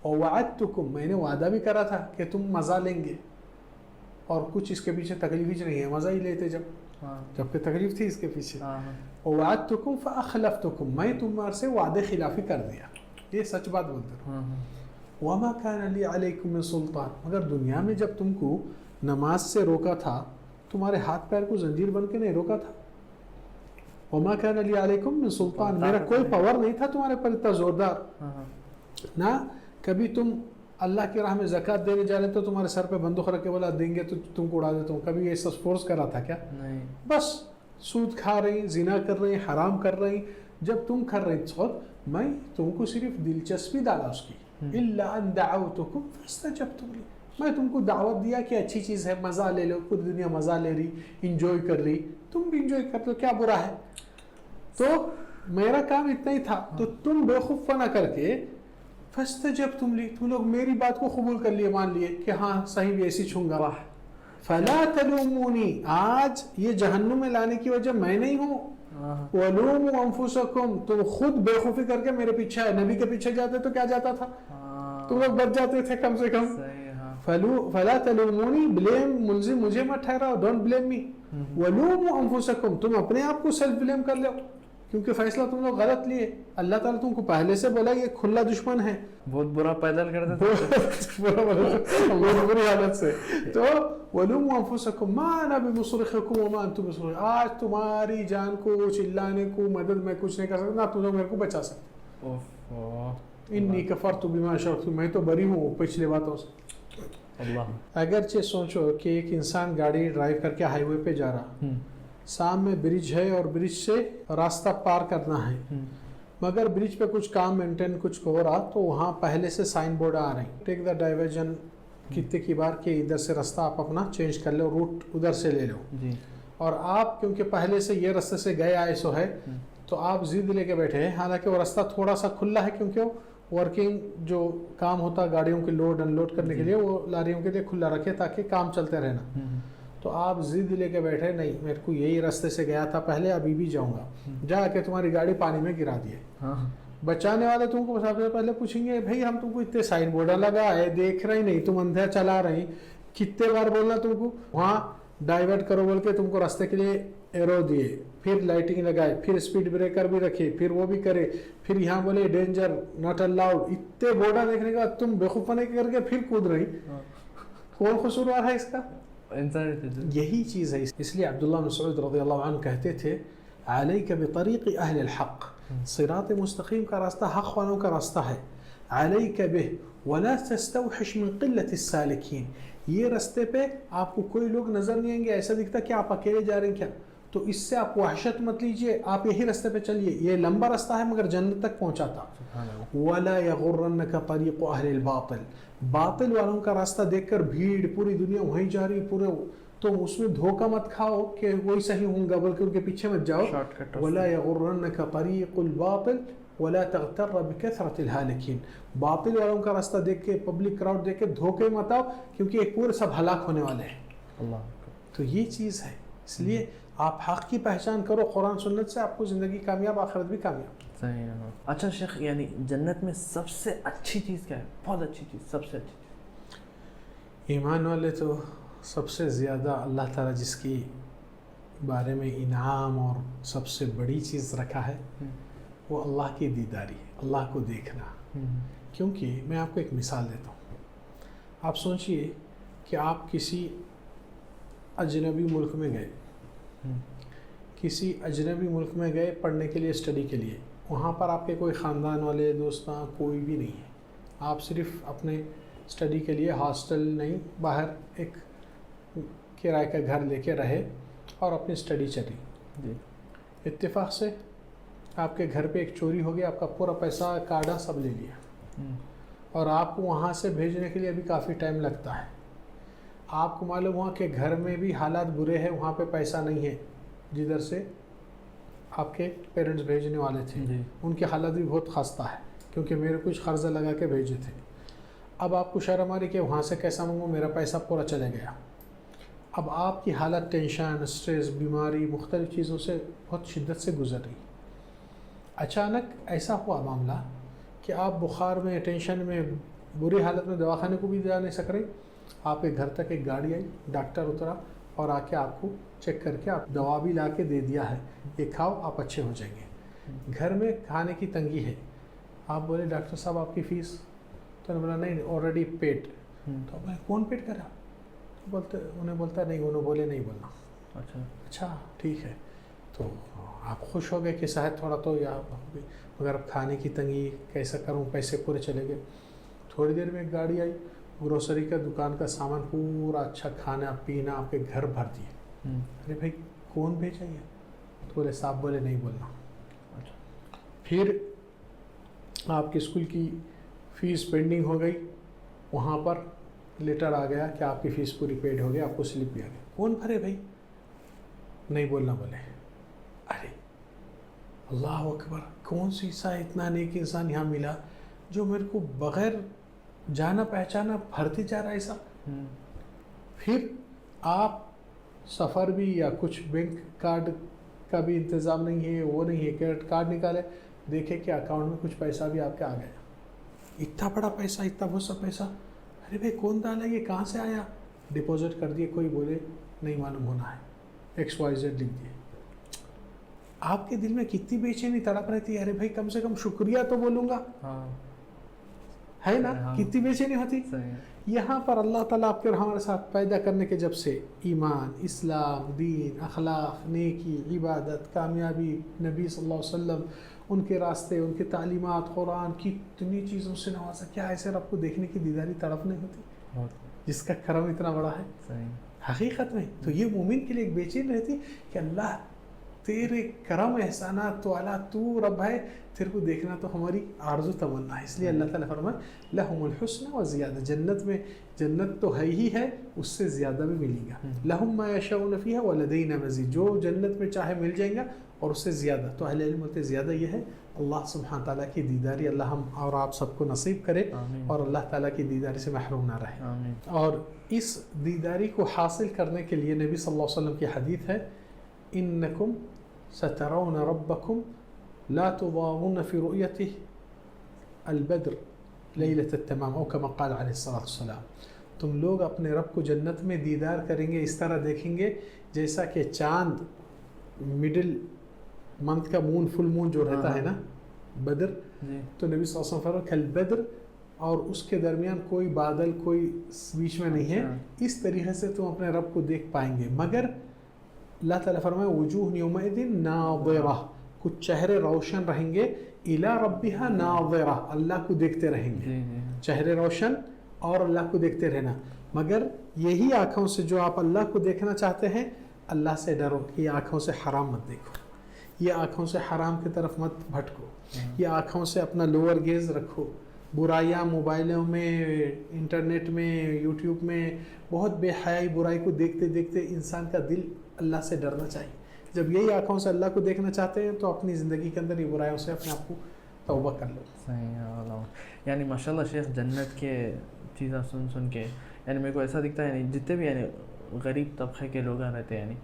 اور وعدتکم، میں نے وعدہ بھی کرا تھا کہ تم مزہ لیں گے، اور کچھ اس کے پیچھے تکلیف ہی نہیں ہے، مزہ ہی لیتے جبکہ تکلیف تھی اس کے پیچھے۔ اور وعدتکم فاخلفتکم، میں تمہارے سے وعدے خلافی کر دیا، یہ سچ بات بولتے رہو۔ وما كان لي عليكم من سلطان، مگر دنیا میں جب تم کو نماز سے روکا تھا، تمہارے ہاتھ پیر کو زنجیر بن کے نہیں روکا تھا۔ وما كان لي عليكم من سلطان، میرا کوئی پاور نہیں تھا تمہارے پر اتنا زوردار، نہ کبھی تم اللہ کی راہ میں زکوٰۃ دینے جا رہے تو تمہارے سر پہ بندوق رکھ کے بولا دیں گے تو تم کو اڑا دیتا ہوں، کبھی ایسا فورس کرا تھا کیا؟ نہیں، بس سود کھا رہی، زنا کر رہی، حرام کر رہی، جب تم کر رہی تو میں تم کو صرف دلچسپی ڈالا اس کی، الا ان دعوتکم فاستجبتم لی، میں تم کو دعوت دیا کہ اچھی چیز ہے، مزہ لے لو، پوری دنیا مزہ لے رہی، انجوائے کر رہی، تم بھی انجوائے کر لو، کیا برا ہے؟ تو میرا کام اتنا ہی تھا، تو تم بےخوف نہ کر کے فاستجبتم لی، تم لوگ میری بات کو قبول کر لیے، مان لیے کہ ہاں صحیح بھی ایسی چھونگا۔ فلا تلومونی، آج یہ جہنم میں لانے کی وجہ میں نہیں ہوں، ولوموا انفسکم، تم خود بے خوفی کر کے میرے پیچھے آئے، نبی کے پیچھے جاتے تو کیا جاتا تھا؟ تم لوگ بچ جاتے تھے کم سے کم۔ فلا تلومونی، بلیم ملزم مجھے مت ٹھہراؤ، ڈونٹ بلیم می، ولوموا انفسکم، تم اپنے آپ کو سیلف بلیم کر لو، کیونکہ فیصلہ تم لوگ غلط لیے، اللہ تعالیٰ تم کو پہلے سے بولا یہ کھلا دشمن ہے، بہت برا پیدل کرتا تھا، بہت بری حالت سے، تو وَلُومُوا أَنفُسَكُمْ مَا أَنَا بِمُصْرِخِكُمْ وَمَا أَنْتُمْ بِمُصْرِخِي، آج تمہاری جان کو چلانے کو مدد میں کچھ نہیں کر سکتا، نہ تم لوگ میرے کو بچا سکتے۔ انی کفرت بما اشرکتم، میں تو بری ہوں پچھلے باتوں سے۔ اگرچہ سوچو کہ ایک انسان گاڑی ڈرائیو کر کے ہائی وے پہ جا رہا، سامنے برج ہے اور برج سے راستہ پار کرنا ہے، مگر برج پہ کچھ کام مینٹین کچھ ہو رہا تو وہاں پہلے سے سائن بورڈ آ رہے ہیں، ٹیک دا ڈائیورژن، کتنے کی بار کہ ادھر سے راستہ آپ اپنا چینج کر لو، روٹ ادھر سے لے لو، اور آپ کیونکہ پہلے سے یہ راستے سے گئے آئے سو ہے تو آپ ضد لے کے بیٹھے ہیں، حالانکہ وہ راستہ تھوڑا سا کھلا ہے کیونکہ ورکنگ جو کام ہوتا گاڑیوں کی لوڈ انلوڈ کرنے کے لیے وہ لاریوں کے لیے کھلا رکھے تاکہ کام چلتے رہنا، تو آپ ضد لے کے بیٹھے نہیں میرے کو یہی راستے سے گیا تھا پہلے، ابھی بھی جاؤں گا، جا کے تمہاری گاڑی پانی میں گرا دیے، بچانے والے تم کو سب سے پہلے پوچھیں گے بھائی ہم تم کو اتنے سائن بورڈ لگا ہے دیکھ رہے نہیں، تم اندھا چلا رہے، کتنے بار بولنا تم کو وہاں ڈائیورٹ کرو بول کے تم کو راستے کے لیے ایرو دیے، پھر لائٹنگ لگائے، پھر اسپیڈ بریکر بھی رکھے، پھر وہ بھی کرے، پھر یہاں بولے ڈینجر ناٹ الاؤڈ، اتنے بورڈا دیکھنے کا تم بےخوفانے کر کے پھر کود رہی، کون قصوروار ہے اس کا؟ انسان یہی چیز ہے. اس لیے عبداللہ بن مسعود رضی اللہ عنہ کہتے تھے علیک بطریق اہل الحق, صراط مستقیم کا راستہ حق والوں کا راستہ ہے. علیک بہ ولا تستوحش من قلت السالکین, یہ راستے پہ آپ کو کوئی لوگ نظر نہیں آئیں گے, ایسا دکھتا کہ آپ اکیلے جا رہے ہیں کیا, تو اس سے آپ وحشت مت لیجئے, آپ یہی راستے پہ چلیے, یہ لمبا راستہ ہے مگر جنت تک پہنچاتا. ولا یغرنک طریق اہل الباطل, باطل والوں کا راستہ دیکھ کر بھیڑ پوری دنیا وہیں جا رہی پورے, تو اس میں دھوکہ مت کھاؤ کہ وہی صحیح ہوں گا, بلکہ ان کے پیچھے مت جاؤ. ولا یغرنک طریق الباطل ولا تغتر بکثرت الہالکین, باطل والوں کا راستہ دیکھ کے, پبلک کراؤڈ دیکھ کے دھوکے مت آؤ, کیونکہ ایک پورے سب ہلاک ہونے والے ہیں. اللہ, تو یہ چیز ہے. اس لیے آپ حق کی پہچان کرو قرآن سنت سے, آپ کو زندگی کامیاب, آخرت بھی کامیاب. صحیح ہے. اچھا شیخ, یعنی جنت میں سب سے اچھی چیز کیا ہے؟ بہت اچھی چیز, سب سے اچھی چیز. ایمان والے تو سب سے زیادہ اللہ تعالیٰ جس کی بارے میں انعام اور سب سے بڑی چیز رکھا ہے وہ اللہ کی دیداری, اللہ کو دیکھنا. کیونکہ میں آپ کو ایک مثال دیتا ہوں. آپ سوچئے کہ آپ کسی اجنبی ملک میں گئے, کسی اجنبی ملک میں گئے پڑھنے کے لیے, اسٹڈی کے لیے. وہاں پر آپ کے کوئی خاندان والے, دوستاں, کوئی بھی نہیں ہے. آپ صرف اپنے اسٹڈی کے لیے ہاسٹل نہیں, باہر ایک کرائے کا گھر لے کے رہے اور اپنی اسٹڈی چلی. اتفاق سے آپ کے گھر پہ ایک چوری ہو گیا, آپ کا پورا پیسہ, کارڈا سب لے لیا, اور آپ کو وہاں سے بھیجنے کے لیے ابھی کافی ٹائم لگتا ہے. آپ کو معلوم ہوا کہ گھر میں بھی حالات برے ہیں, وہاں پہ پیسہ نہیں ہے جدھر سے آپ کے پیرنٹس بھیجنے والے تھے, ان کے حالات بھی بہت خستہ ہے, کیونکہ میرے کچھ قرضہ لگا کے بھیجے تھے. اب آپ کو شرم آ رہی کہ وہاں سے کیسا منگوں, میرا پیسہ پورا چلے گیا. اب آپ کی حالت ٹینشن, اسٹریس, بیماری, مختلف چیزوں سے بہت شدت سے گزر رہی. اچانک ایسا ہوا معاملہ کہ آپ بخار میں, ٹینشن میں, بری حالت میں دواخانے کو بھی جا نہیں سک رہے. آپ کے گھر تک ایک گاڑی آئی, ڈاکٹر اترا اور آ کے آپ کو چیک کر کے آپ دوا بھی لا کے دے دیا ہے, یہ کھاؤ آپ اچھے ہو جائیں گے. گھر میں کھانے کی تنگی ہے. آپ بولے ڈاکٹر صاحب آپ کی فیس, تو انہوں نے بولا نہیں آلریڈی پیڈ. تو میں کون پیڈ کرا, بولتے انہیں بولتا نہیں, انہوں بولے نہیں بولنا. اچھا ٹھیک ہے. تو آپ خوش ہو گئے کہ شاید تھوڑا تو, یا مگر کھانے کی تنگی کیسا کروں, پیسے پورے چلے گئے. تھوڑی دیر میں ایک گاڑی آئی, گروسری کا دکان کا سامان پورا اچھا کھانا پینا آپ کے گھر بھر دیے. ارے بھائی کون بھیجا یہ, تو بولے صاحب بولے نہیں بولنا. پھر آپ کے اسکول کی فیس پینڈنگ ہو گئی, وہاں پر لیٹر آ گیا کہ آپ کی فیس پوری پیڈ ہو گئی, آپ کو سلپ بھی آ گئی. کون بھرے بھائی, نہیں بولنا بولے. ارے اللہ اکبر, کون سی سا اتنا نیک انسان یہاں ملا جو میرے کو بغیر جانا پہچانا بھرتے جا رہا ہے ایسا. پھر آپ سفر بھی یا کچھ بینک کارڈ کا بھی انتظام نہیں ہے, وہ نہیں ہے, کریڈٹ کارڈ نکالے, دیکھے کہ اکاؤنٹ میں کچھ پیسہ بھی آپ کے آ گیا. اتنا بڑا پیسہ, اتنا بہت سا پیسہ, ارے بھائی کون ڈالا, یہ کہاں سے آیا, ڈپوزٹ کر دیے. کوئی بولے نہیں معلوم ہونا ہے, XYZ لکھ دیے. آپ کے دل میں کتنی بے چینی تڑپ رہتی ہے, ارے بھائی کم سے کم شکریہ تو بولوں گا, ہے نا, کتنی بے چینی ہوتی. یہاں پر اللہ تعالیٰ آپ کے اور ہمارے ساتھ پیدا کرنے کے جب سے ایمان, اسلام, دین, اخلاق, نیکی, عبادت, کامیابی, نبی صلی اللہ علیہ وسلم, ان کے راستے, ان کی تعلیمات, قرآن, کتنی چیزوں سے نوازا. کیا ایسے رب کو دیکھنے کی دیداری تڑپ نہیں ہوتی جس کا کرم اتنا بڑا ہے حقیقت میں. تو یہ مومن کے لیے ایک بے چین رہتی کہ اللہ تیرے کرم احسانات تو اعلیٰ, تو رب ہے, تیرے کو دیکھنا تو ہماری آرزو تمنا ہے. اس لیے اللہ تعالیٰ فرمائے لہم الحسن و زیادہ, جنت میں جنت تو ہے ہی ہے, اس سے زیادہ بھی ملے گا. لہم ما یشاؤون فیہا ولدینا مزید, جو جنت میں چاہے مل جائیں گا اور اس سے زیادہ. تو اہل علم بولتے زیادہ یہ ہے اللہ سبحانہ تعالیٰ کی دیداری, اللہ ہم اور آپ سب کو نصیب کرے اور اللہ تعالیٰ کی دیداری سے محروم نہ رہے. اور اس دیداری کو حاصل کرنے کے لیے نبی صلی اللہ علیہ وسلم کی حدیث ہے, انکم سترون ربکم لا تضامون فی رؤیتہ البدر لیلۃ التمام, او کما قال علیہ الصلوۃ والسلام. تم لوگ اپنے رب کو جنت میں دیدار کریں گے, اس طرح دیکھیں گے جیسا کہ چاند مڈل منتھ کا مون, فل مون جو رہتا ہے نا, بدر, تو نبی صلی اللہ علیہ وسلم فرمایا کل بدر اور اس کے درمیان کوئی بادل کوئی بیچ میں نہیں ہے. اس طریقے سے تم اپنے رب کو دیکھ پائیں گے. مگر اللہ تعالیٰ فرمائے وجوہ یومئذ ناظرہ, کچھ چہرے روشن رہیں گے, الی ربہا ناظرہ, اللہ کو دیکھتے رہیں گے. چہرے روشن اور اللہ کو دیکھتے رہنا. مگر یہی آنکھوں سے جو آپ اللہ کو دیکھنا چاہتے ہیں, اللہ سے ڈرو. یہ آنکھوں سے حرام مت دیکھو, یہ آنکھوں سے حرام کی طرف مت بھٹکو, یہ آنکھوں سے اپنا لوور گیز رکھو. برائیاں موبائلوں میں, انٹرنیٹ میں, یوٹیوب میں بہت بے حیائی برائی کو دیکھتے دیکھتے انسان کا دل اللہ سے ڈرنا چاہیے. جب یہی آنکھوں سے اللہ کو دیکھنا چاہتے ہیں تو اپنی زندگی کے اندر یہ برائیوں سے اپنے آپ کو توبہ کر لو. صحیح ہے. یعنی ماشاء اللہ شیخ, جنت کے چیزیں سن کے یعنی میرے کو ایسا دکھتا ہے, یعنی جتنے بھی یعنی غریب طبقے کے لوگ رہتے ہیں, یعنی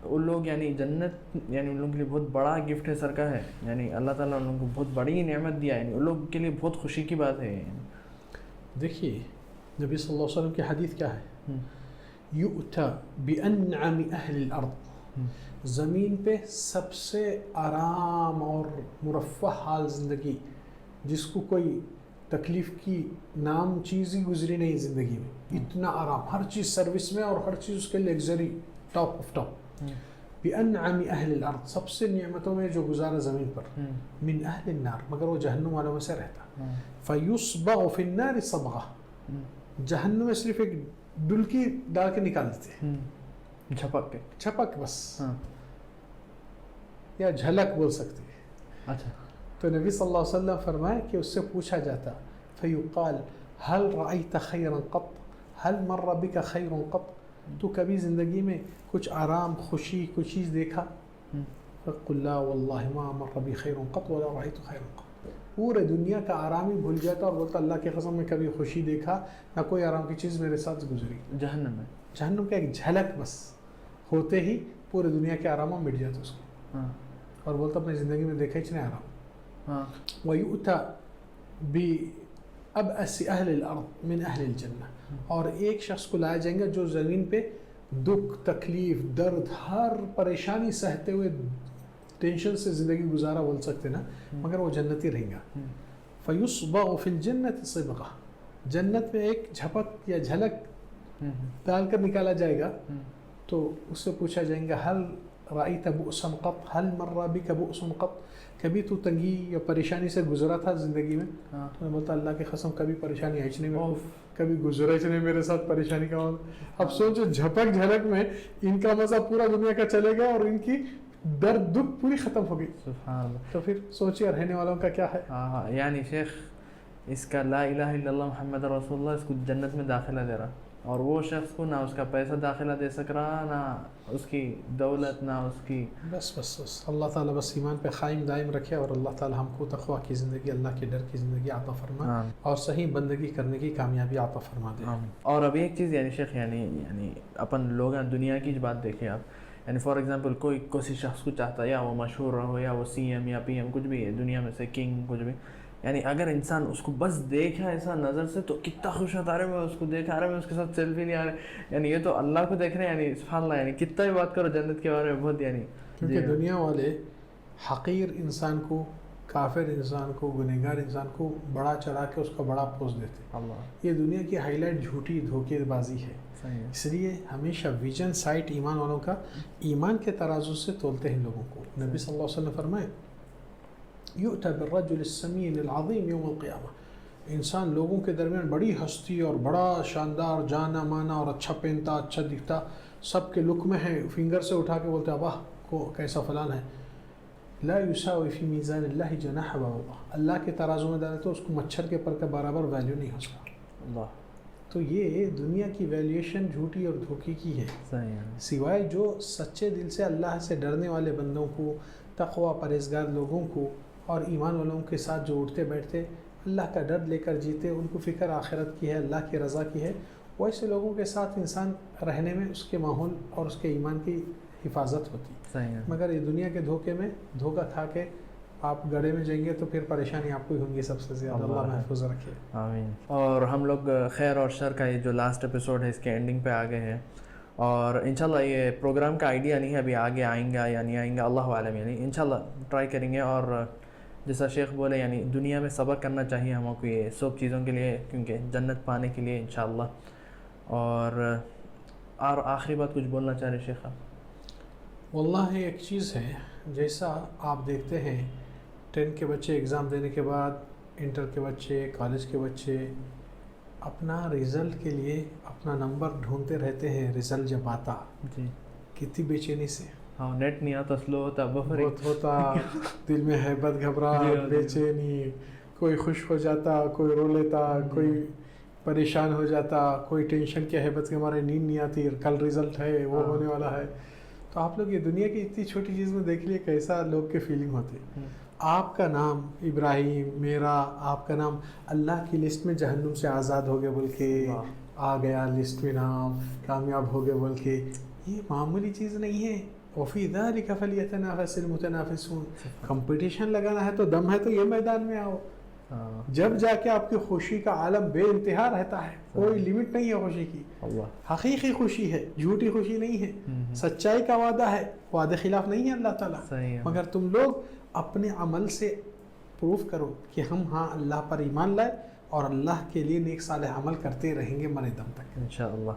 ان لوگ یعنی جنت یعنی ان لوگوں کے لیے بہت بڑا گفٹ ہے سرکار ہے. یعنی اللہ تعالیٰ ان لوگوں کو بہت بڑی نعمت دیا ہے, یعنی ان لوگوں کے لیے بہت خوشی کی بات ہے. دیکھیے نبی صلی اللہ علیہ وسلم کی حدیث کیا ہے, یؤتی بانعم اہل الارض, زمین پہ سب سے آرام اور مرفہ حال زندگی, جس کو کوئی تکلیف کی نام چیز ہی گزری نہیں زندگی میں, اتنا آرام, ہر چیز سروس میں اور ہر چیز اس کے لیگزری ٹاپ آف ٹاپ. بانعم اہل الارض, سب سے نعمتوں میں جو گزارا زمین پر, من اہل النار, مگر وہ جہنم والوں میں سے رہتا. فیصبغ فی النار صبغہ, جہنم میں صرف ایک ڈلکی ڈال کے نکال دیتے, جھپک بس, یا جھلک بول سکتے. اچھا, تو نبی صلی اللہ علیہ وسلم فرمائے کہ اس سے پوچھا جاتا, فیقال هل رأیت خیرا قط, هل مر بک خیر قط, تو کبھی زندگی میں کچھ آرام خوشی کچھ چیز دیکھا؟ فقل لا واللہ ما مر بی خیر قط ولا رأیت خیر قط, پورے دنیا کا آرام ہی بھول جاتا اور بولتا اللہ کی قسم میں کبھی خوشی دیکھا نہ کوئی آرام کی چیز میرے ساتھ گزری. جہنم کا ایک جھلک بس ہوتے ہی پورے دنیا کے آرام مٹ جاتا اس کو, اور بولتا اپنی زندگی میں دیکھا ہی نہیں آرام. وَيُؤْتَى بِأَبْأَسِ أَهْلِ الْأَرْضِ مِنْ أَهْلِ الْجَنَّةِ, اور ایک شخص کو لایا جائیں گا جو زمین پہ دکھ تکلیف درد ہر پریشانی سہتے ہوئے ٹینشن سے زندگی گزارا بول سکتے نا, مگر وہ جنتی رہیں گا. فَيُصْبَغُ فِي الْجَنَّةِ صِبْغَةً, جنت میں ایک جھپک یا جھلک ڈال کر نکالا جائے گا. تو اس سے پوچھا جائیں گا هل رأيت بؤسا قط, هل مر بك بؤس قط, کبھی تو تنگی یا پریشانی سے گزرا تھا زندگی میں؟ تو میں بولتا اللہ کی قسم کبھی پریشانی آئی نہیں میرے کو, کبھی گزرا ہی نہیں میرے ساتھ پریشانی کا. اب سوچو جھپک جھلک میں ان کا مزہ پورا دنیا کا چلے گا اور ان کی درد دکھ پوری ختم ہو گئی. سبحان اللہ. تو پھر سوچیے رہنے والوں کا کیا ہے. یعنی شیخ اس کا لا الہ الا اللہ محمد رسول اللہ اس کو جنت میں داخلہ دے رہا, اور وہ شخص کو نہ اس کا پیسہ داخلہ دے سک رہا, نہ اس کی دولت, نہ اس کی. بس اللہ تعالیٰ بس ایمان پہ قائم دائم رکھے, اور اللہ تعالیٰ ہم کو تقویٰ کی زندگی, اللہ کے ڈر کی زندگی عطا فرما, اور صحیح بندگی کرنے کی کامیابی عطا فرما دے. اور ابھی ایک چیز یعنی شیخ, یعنی اپن لوگ دنیا کی بات دیکھیں آپ, یعنی فار ایگزامپل کوئی کسی شخص کو چاہتا ہے, یا وہ مشہور ہو, یا وہ سی ایم یا پی ایم کچھ بھی ہے دنیا میں سے, کنگ کچھ بھی, یعنی اگر انسان اس کو بس دیکھا ایسا نظر سے تو کتنا خوش ہوتا ہے, میں اس کو دیکھا رہا, میں اس کے ساتھ سیلفی لے آ رہے, یعنی یہ تو اللہ کو دیکھ رہے ہیں. یعنی سبحان اللہ, یعنی کتنا ہی بات کرو جنت کے بارے میں بہت, یعنی کیونکہ دنیا والے حقیر انسان کو, کافر انسان کو, گنہگار انسان کو بڑا چڑھا کے اس کا بڑا پوز دیتے. اللہ یہ دنیا کی ہائی لائٹ جھوٹی دھوکے بازی ہے. اس لیے ہمیشہ ویژن سائٹ ایمان والوں کا, ایمان کے ترازو سے تولتے ہیں لوگوں کو. نبی صلی اللہ علیہ وسلم فرمائے یؤتی بالرجل السمین العظیم یوم القیامہ, انسان لوگوں کے درمیان بڑی ہستی اور بڑا شاندار, جانا مانا اور اچھا پہنتا, اچھا دکھتا, سب کے لک میں ہے, فنگر سے اٹھا کے بولتے واہ کو کیسا فلان ہے. لا یساوی فی میزان اللہ جناح بعوضہ, اللہ کے ترازو میں ڈالے تو اس کو مچھر کے پر کا برابر ویلیو نہیں ہو سکتا. اللہ تو یہ دنیا کی ویلیویشن جھوٹی اور دھوکے کی ہے. سوائے جو سچے دل سے اللہ سے ڈرنے والے بندوں کو, تقوی پرہیزگار لوگوں کو, اور ایمان والوں کے ساتھ جو اٹھتے بیٹھتے اللہ کا ڈر لے کر جیتے, ان کو فکر آخرت کی ہے, اللہ کی رضا کی ہے, ویسے لوگوں کے ساتھ انسان رہنے میں اس کے ماحول اور اس کے ایمان کی حفاظت ہوتی. مگر یہ دنیا کے دھوکے میں دھوکہ کھا کے آپ گڑھے میں جائیں گے تو پھر پریشانی آپ کو ہی ہوں گی سب سے زیادہ. اللہ محفوظ رکھے. آمین. اور ہم لوگ خیر اور شر کا یہ جو لاسٹ ایپیسوڈ ہے اس کے اینڈنگ پہ آ گئے ہیں, اور انشاءاللہ یہ پروگرام کا آئیڈیا نہیں ہے ابھی, آگے آئیں گا یا نہیں آئیں گا اللہ عالم, یعنی انشاءاللہ ٹرائی کریں گے. اور جیسا شیخ بولے یعنی دنیا میں صبر کرنا چاہیے ہم کو یہ سب چیزوں کے لیے، کیونکہ جنت پانے کے لیے انشاءاللہ. اور آخری بات کچھ بولنا چاہ رہے شیخ آپ؟ واللہ ایک چیز ہے، جیسا آپ دیکھتے ہیں 10 کے بچے ایگزام دینے کے بعد، انٹر کے بچے، کالج کے بچے اپنا رزلٹ کے لیے اپنا نمبر ڈھونڈتے رہتے ہیں. رزلٹ جب آتا جی کتنی بے چینی سے، ہاں نیٹ نہیں آتا، سلو ہوتا، بفر بہت ہوتا، دل میں ہیبت، گھبراہٹ، بے چینی، کوئی خوش ہو جاتا، کوئی رو لیتا، کوئی پریشان ہو جاتا، کوئی ٹینشن کے ہیبت کے ہمارے نیند نہیں آتی، کل رزلٹ ہے، وہ ہونے والا ہے. تو آپ لوگ یہ دنیا کی اتنی چھوٹی چیز میں دیکھ لیے کیسا لوگ کے فیلنگ ہوتے. آپ کا نام ابراہیم، میرا آپ کا نام اللہ کی لسٹ میں جہنم سے آزاد ہو گئے بول کے آ گیا، لسٹ میں نام کامیاب ہو گئے بول کے، یہ معمولی چیز نہیں ہے. وفی ذلک فلیتنافس المتنافسون. کمپٹیشن لگانا ہے تو دم ہے تو یہ میدان میں آؤ. جب جا کے آپ کی خوشی کا عالم بے انتہا رہتا ہے، کوئی لیمٹ نہیں ہے خوشی کی. حقیقی خوشی ہے، جھوٹی خوشی نہیں ہے، سچائی کا وعدہ ہے، وعدے خلاف نہیں ہے اللہ تعالیٰ. مگر تم لوگ اپنے عمل سے پروف کرو کہ ہم ہاں اللہ پر ایمان لائے اور اللہ کے لیے نیک صالح عمل کرتے رہیں گے مرے دم تک انشاءاللہ.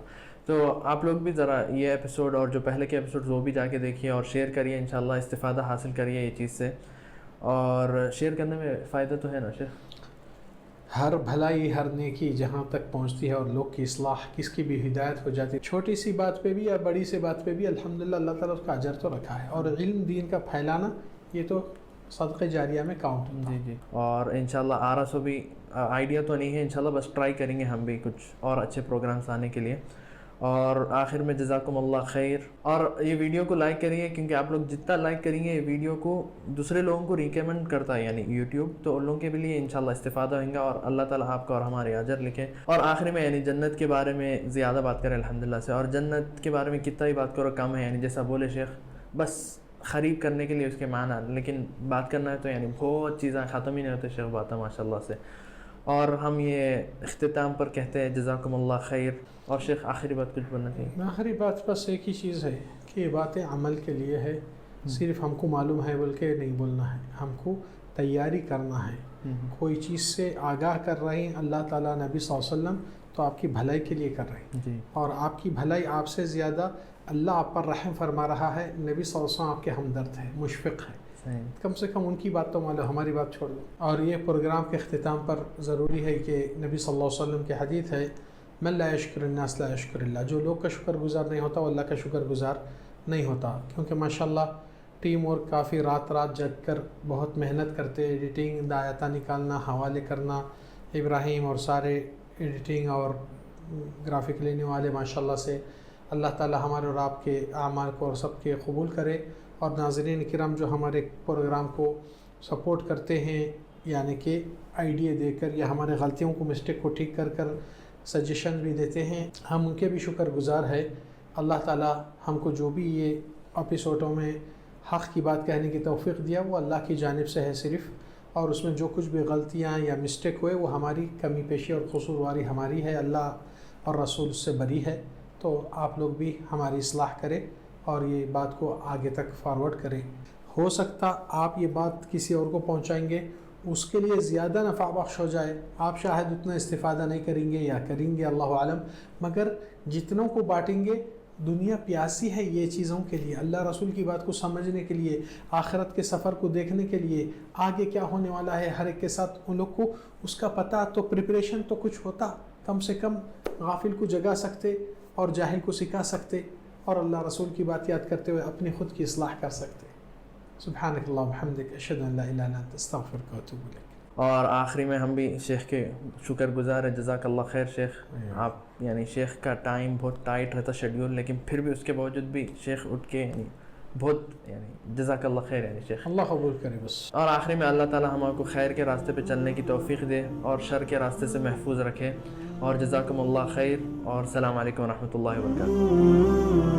تو آپ لوگ بھی ذرا یہ ایپیسوڈ اور جو پہلے کے ایپیسوڈ وہ بھی جا کے دیکھیے اور شیئر کریے، انشاءاللہ استفادہ حاصل کریے یہ چیز سے. اور شیئر کرنے میں فائدہ تو ہے نا شیخ؟ ہر بھلائی، ہر نیکی جہاں تک پہنچتی ہے اور لوگ کی اصلاح، کس کی بھی ہدایت ہو جاتی ہے، چھوٹی سی بات پہ بھی یا بڑی سی بات پہ بھی الحمدللہ اللہ تعالیٰ اس کا اجر تو رکھا ہے. اور علم دین کا پھیلانا یہ تو صدقہ جاریہ میں کاؤنٹ ہوتا ہے. جی. اور انشاءاللہ آرا سو بھی آئیڈیا تو نہیں ہے، انشاءاللہ بس ٹرائی کریں گے ہم بھی کچھ اور اچھے پروگرامس آنے کے لیے. اور آخر میں جزاکم اللہ خیر. اور یہ ویڈیو کو لائک کریے، کیونکہ آپ لوگ جتنا لائک کریں گے یہ ویڈیو کو دوسرے لوگوں کو ریکمینڈ کرتا ہے یعنی یوٹیوب، تو ان لوگوں کے لیے انشاءاللہ استفادہ ہوگا اور اللہ تعالیٰ آپ کا اور ہمارے اجر لکھے. اور آخر میں یعنی جنت کے بارے میں زیادہ بات کریں الحمدللہ سے. اور جنت کے بارے میں کتنا ہی بات کرو کم ہے، یعنی جیسا بولے شیخ بس خرید کرنے کے لیے اس کے معنی، لیکن بات کرنا ہے تو یعنی بہت چیزیں ختم ہی نہیں ہوتے شیخ باتیں ماشاءاللہ سے. اور ہم یہ اختتام پر کہتے ہیں جزاکم اللہ خیر. اور شیخ آخری بات کچھ بولنا چاہیے؟ آخری بات بس ایک ہی چیز ہے کہ یہ باتیں عمل کے لیے ہے، صرف ہم کو معلوم ہے بول کے نہیں بولنا ہے، ہم کو تیاری کرنا ہے. کوئی چیز سے آگاہ کر رہے ہیں اللہ تعالیٰ، نبی صلی اللہ علیہ وسلم، تو آپ کی بھلائی کے لیے کر رہے ہیں. اور آپ کی بھلائی آپ سے زیادہ اللہ آپ پر رحم فرما رہا ہے. نبی صلی اللہ علیہ وسلم آپ کے ہمدرد ہے، مشفق ہے، کم سے کم ان کی بات تو مانو، ہماری بات چھوڑ دو. اور یہ پروگرام کے اختتام پر ضروری ہے کہ نبی صلی اللہ علیہ وسلم کی حدیث ہے، من لا یشکر الناس لا یشکر اللہ. جو لوگ کا شکر گزار نہیں ہوتا وہ اللہ کا شکر گزار نہیں ہوتا. کیونکہ ماشاءاللہ ٹیم ورک کافی رات جگ کر بہت محنت کرتے، ایڈیٹنگ، دایاتہ نکالنا، حوالے کرنا. ابراہیم اور سارے ایڈیٹنگ اور گرافک لینے والے ماشاءاللہ سے اللہ تعالی ہمارے اور آپ کے اعمال کو اور سب کے قبول کرے. اور ناظرین کرام جو ہمارے پروگرام کو سپورٹ کرتے ہیں، یعنی کہ آئیڈیا دے کر یا ہمارے غلطیوں کو، مسٹیک کو ٹھیک کر سجیشن بھی دیتے ہیں، ہم ان کے بھی شکر گزار ہے. اللہ تعالی ہم کو جو بھی یہ ایپیسوڈوں میں حق کی بات کہنے کی توفیق دیا وہ اللہ کی جانب سے ہے صرف. اور اس میں جو کچھ بھی غلطیاں یا مسٹیک ہوئے وہ ہماری کمی پیشی اور قصورواری ہماری ہے، اللہ اور رسول سے بری ہے. تو آپ لوگ بھی ہماری اصلاح کریں اور یہ بات کو آگے تک فارورڈ کریں. ہو سکتا آپ یہ بات کسی اور کو پہنچائیں گے، اس کے لیے زیادہ نفع بخش ہو جائے. آپ شاید اتنا استفادہ نہیں کریں گے یا کریں گے اللہ عالم، مگر جتنوں کو بانٹیں گے، دنیا پیاسی ہے یہ چیزوں کے لیے، اللہ رسول کی بات کو سمجھنے کے لیے، آخرت کے سفر کو دیکھنے کے لیے، آگے کیا ہونے والا ہے ہر ایک کے ساتھ. ان لوگ کو اس کا پتہ تو پریپریشن تو کچھ ہوتا، کم سے کم غافل کو جگا سکتے اور جاہل کو سکھا سکتے اور اللہ رسول کی بات یاد کرتے ہوئے اپنی خود کی اصلاح کر سکتے. سبحانک اللہم وبحمدک، اشہد ان لا الہ الا انت، استغفرک واتوب الیک. اور آخری میں ہم بھی شیخ کے شکر گزار ہے. جزاک اللہ خیر شیخ. آپ یعنی شیخ کا ٹائم بہت ٹائٹ رہتا شیڈیول، لیکن پھر بھی اس کے باوجود بھی شیخ اٹھ کے یعنی بہت یعنی جزاک اللہ خیر یعنی شیخ. اللہ قبول کرے بس. اور آخری میں اللہ تعالی ہم کو خیر کے راستے پہ چلنے کی توفیق دے اور شر کے راستے سے محفوظ رکھے. اور جزاکم اللہ خیر اور السلام علیکم ورحمۃ اللہ وبرکاتہ.